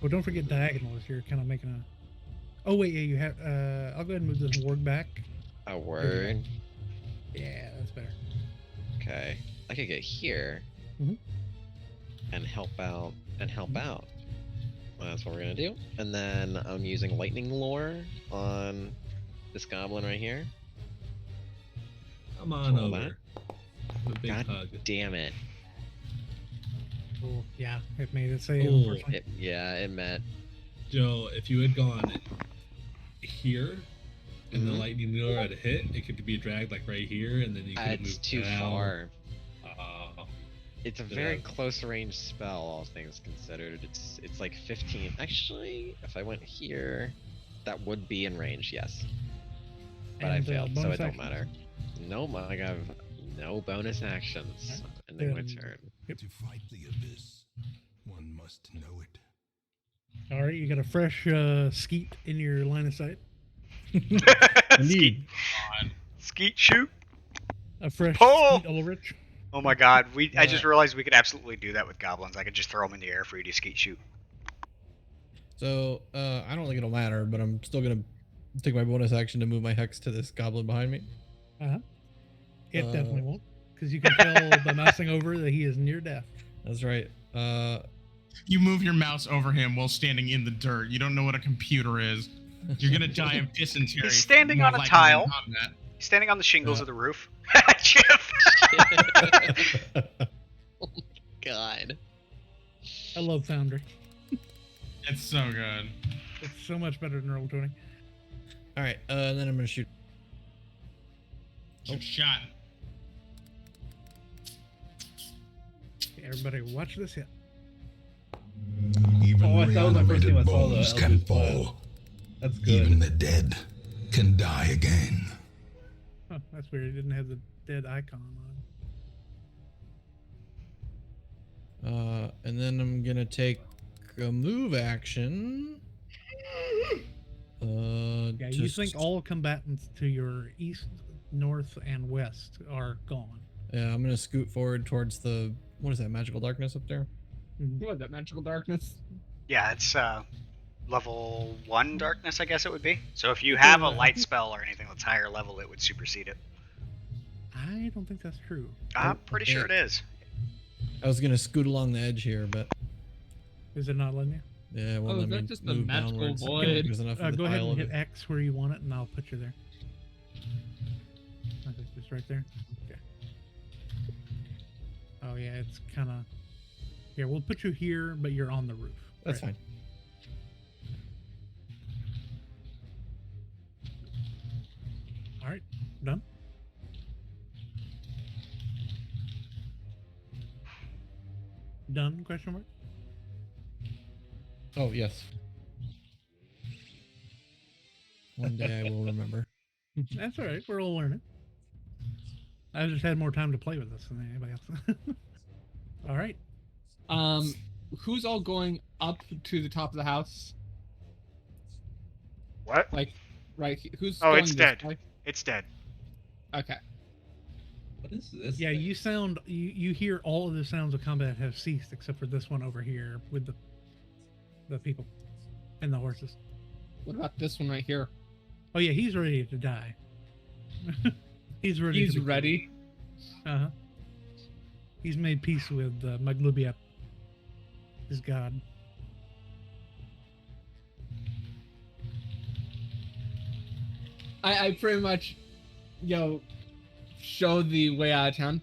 Well, don't forget diagonals. You're kind of making a. Oh wait, yeah, you have. I'll go ahead and move this warg back. A word. Yeah, that's better. Okay. I could get here Mhm. and help out Well, that's what we're gonna do. And then I'm using lightning lore on this goblin right here. Come on Roll over. A big God hug. damn it. Oh yeah, it made it say. Oh. Unfortunately. It met. Joe, if you had gone here and the Mhm. lightning lure had hit, it could be dragged like right here, and then you could have It's moved too down. far. Uh, It's a Yeah. very close range spell, all things considered. It's like 15. Actually, if I went here, that would be in range, yes. But I And, failed, so bonus it don't action? matter. Nope, I have no bonus actions. Ending my Then- turn. To fight the abyss, one must know it. All right, you got a fresh skeet in your line of sight. Skeet, skeet shoot. A fresh Pull! skeet Ulrich. Oh my god, I just realized we could absolutely do that with goblins. I could just throw them in the air for you to skeet shoot. So, I don't think it'll matter, but I'm still gonna take my bonus action to move my hex to this goblin behind me. It Uh, definitely won't, because you can tell by mousing over that he is near death. That's right. You move your mouse over him while standing in the dirt. You don't know what a computer is. You're gonna die of dysentery. He's standing more on a likely tile. than combat. He's standing on the shingles Yeah. of the roof. Jeff. God. I love Foundry. It's so good. It's so much better than Roll20. All right, and then I'm gonna shoot. Shot. Okay, everybody, watch this hit. Even Oh, that was my first time I reanimated saw the bones can Eldritch Blast. fall. That's good. Even the dead can die again. Oh, that's weird. He didn't have the dead icon on. And then I'm gonna take a move action. Yeah, you think all combatants to your east, north, and west are gone. Yeah, I'm gonna scoot forward towards the what is that magical darkness up there? What, that magical darkness? Yeah, it's level 1 darkness, I guess it would be. So if you have a light spell or anything that's higher level, it would supersede it. I don't think that's true. I'm pretty sure it is. I was gonna scoot along the edge here, but Is it not letting you? yeah, well, Oh, let is me that just a move magical downwards. void? There's enough of the Go ahead pile and of hit it. X where you want it, and I'll put you there. Okay, just right there. Okay. Oh yeah, it's kind of. Here, we'll put you here, but you're on the roof. That's Right. fine. All right, done. Done? Question mark. Oh yes. One day I will remember. That's all right. We're all learning. I just had more time to play with this than anybody else. All right. Who's all going up to the top of the house? What? Like, right? Who's? Oh, going it's this dead. way? It's dead. Okay. What is this? Yeah, thing? you hear all of the sounds of combat have ceased except for this one over here with the people and the horses. What about this one right here? Oh yeah, he's ready to die. He's ready. He's ready. Uh-huh. He's made peace with Maglubiep, his god. I pretty much, show the way out of town.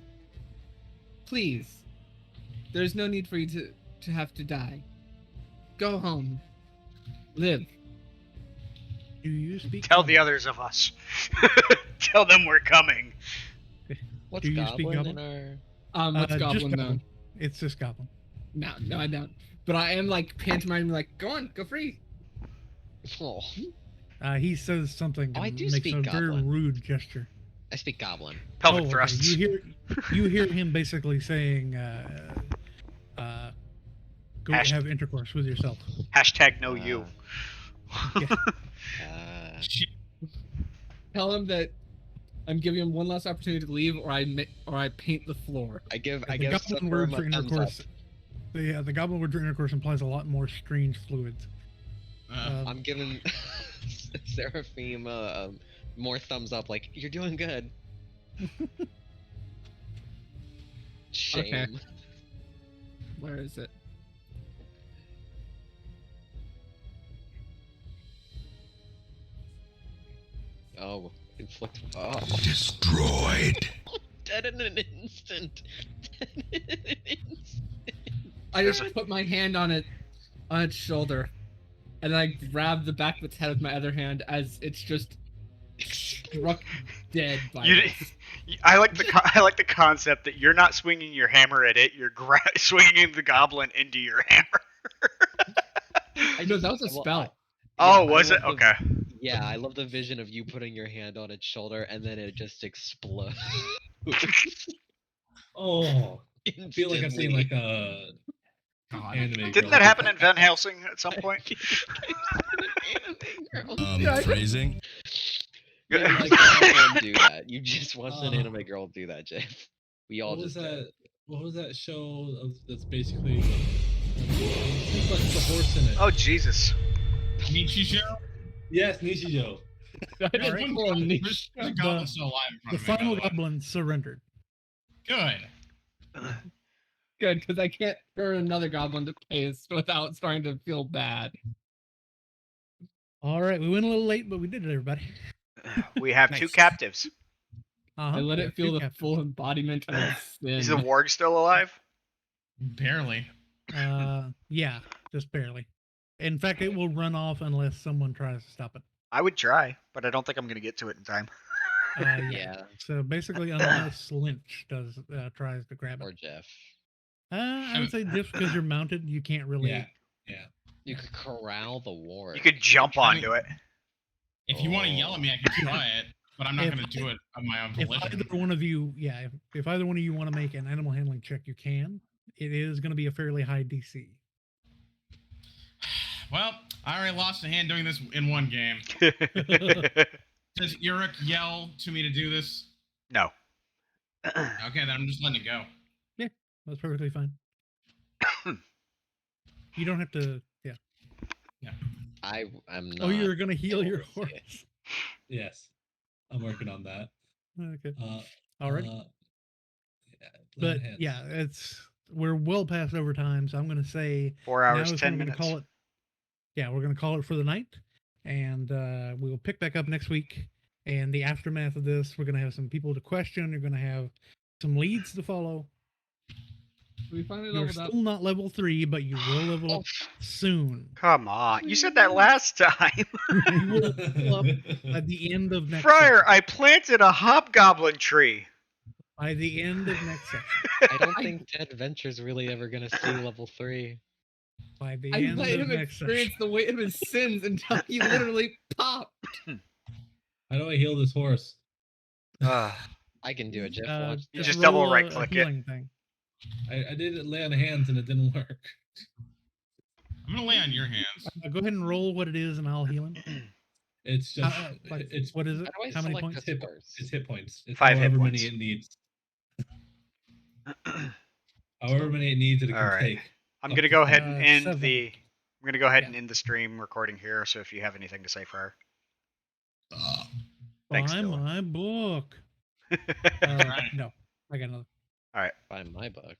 Please, there's no need for you to have to die. Go home. Live. Do you speak? Tell the Goblin? others of us. Tell them we're coming. What's Do you speak goblin in Goblin? our? What's Just goblin though? Goblin. It's just goblin. No, I don't. But I am like pantomiming, like, go on, go free. Oh, He says something. Oh, I and do makes speak a very Goblin. rude gesture. I speak goblin. Pelvic okay. thrusts. You hear him basically saying, "Go have intercourse with yourself." Hashtag no you. Tell him that I'm giving him one last opportunity to leave, or I paint the floor. I give The Supper goblin word for a thumbs up. intercourse. The goblin word for intercourse implies a lot more strange fluids. I'm giving Seraphim more thumbs up. Like, you're doing good. Shame. Okay. Where is it? Oh, inflict. Oh, Destroyed. dead in an instant. Dead in an instant. I just put my hand on its shoulder, and then I grab the back of its head with my other hand as it's just struck dead by it. I like the concept that you're not swinging your hammer at it. You're swinging the goblin into your hammer. No, that was a spell. Oh, Yeah, was I it? love the- Okay. Yeah, I love the vision of you putting your hand on its shoulder and then it just explodes. Oh, I feel like I've seen like Instantly. a anime. Didn't that happen in Van Helsing at some point? Phrasing? You like everyone do that. You just watched an anime girl do that, Jeff. We all What was just did. that? What was that show that's basically it's like the horse in it? Oh Jesus! Nichijou? Yes, Nishijo. I didn't Alright. pull a There's niche. a goblin still alive in The front of me. final by the way. goblin surrendered. Good. Good, because I can't turn another goblin to paste without starting to feel bad. All right, we went a little late, but we did it, everybody. We have two Nice. captives. I let it feel the full embodiment of its sin. Is the warg still alive? Barely. Yeah, just barely. In fact, it will run off unless someone tries to stop it. I would try, but I don't think I'm going to get to it in time. Yeah. Yeah. So basically, unless Lynch tries to grab Or it. Jeff. I would say just because you're mounted, you can't really. Yeah. You could corral the war. You could jump onto it. If you want to yell at me, I can try it, but I'm not If- going to do it of my own If volition. either one of you, if either one of you want to make an animal handling check, you can. It is going to be a fairly high DC. Well, I already lost a hand doing this in one game. Does Uric yell to me to do this? No. Okay, then I'm just letting it go. That's perfectly fine. You don't have to. Yeah. I'm not. Oh, you're going to heal your able to see it. horse. Yes. I'm working on that. Okay. All right. But yeah, we're well past overtime, so I'm going to say 4 hours, now is 10 when we're minutes. gonna call it. Yeah, we're going to call it for the night, and we will pick back up next week. And the aftermath of this, we're going to have some people to question. You're going to have some leads to follow. We finally You're leveled up. still not level 3, but you will level up soon. Come on. You said that last time. You will level up at the end of next Friar, session. I planted a hobgoblin tree. By the end of next session. I don't think Dead Venture's really ever gonna see level 3. By the I end let of him next experience session. the weight of his sins until he literally popped. How do I heal this horse? Uh, I can do it, Jeff. Watch. You just double roll right a click it. healing thing. I did it lay on hands and it didn't work. I'm going to lay on your hands. Go ahead and roll what it is, and I'll heal him. It's just it's what is it? How do I How many select points? this horse? It's hit points. It's 5 hit however points. many it needs. However many it needs that it can All right. take. I'm going to go ahead and end 7. the... I'm going to go ahead Yeah. and end the stream recording here, so if you have anything to say, Friar. Uh, Thanks, Buy Dylan. my book. Alright. No, I got another. Buy my book.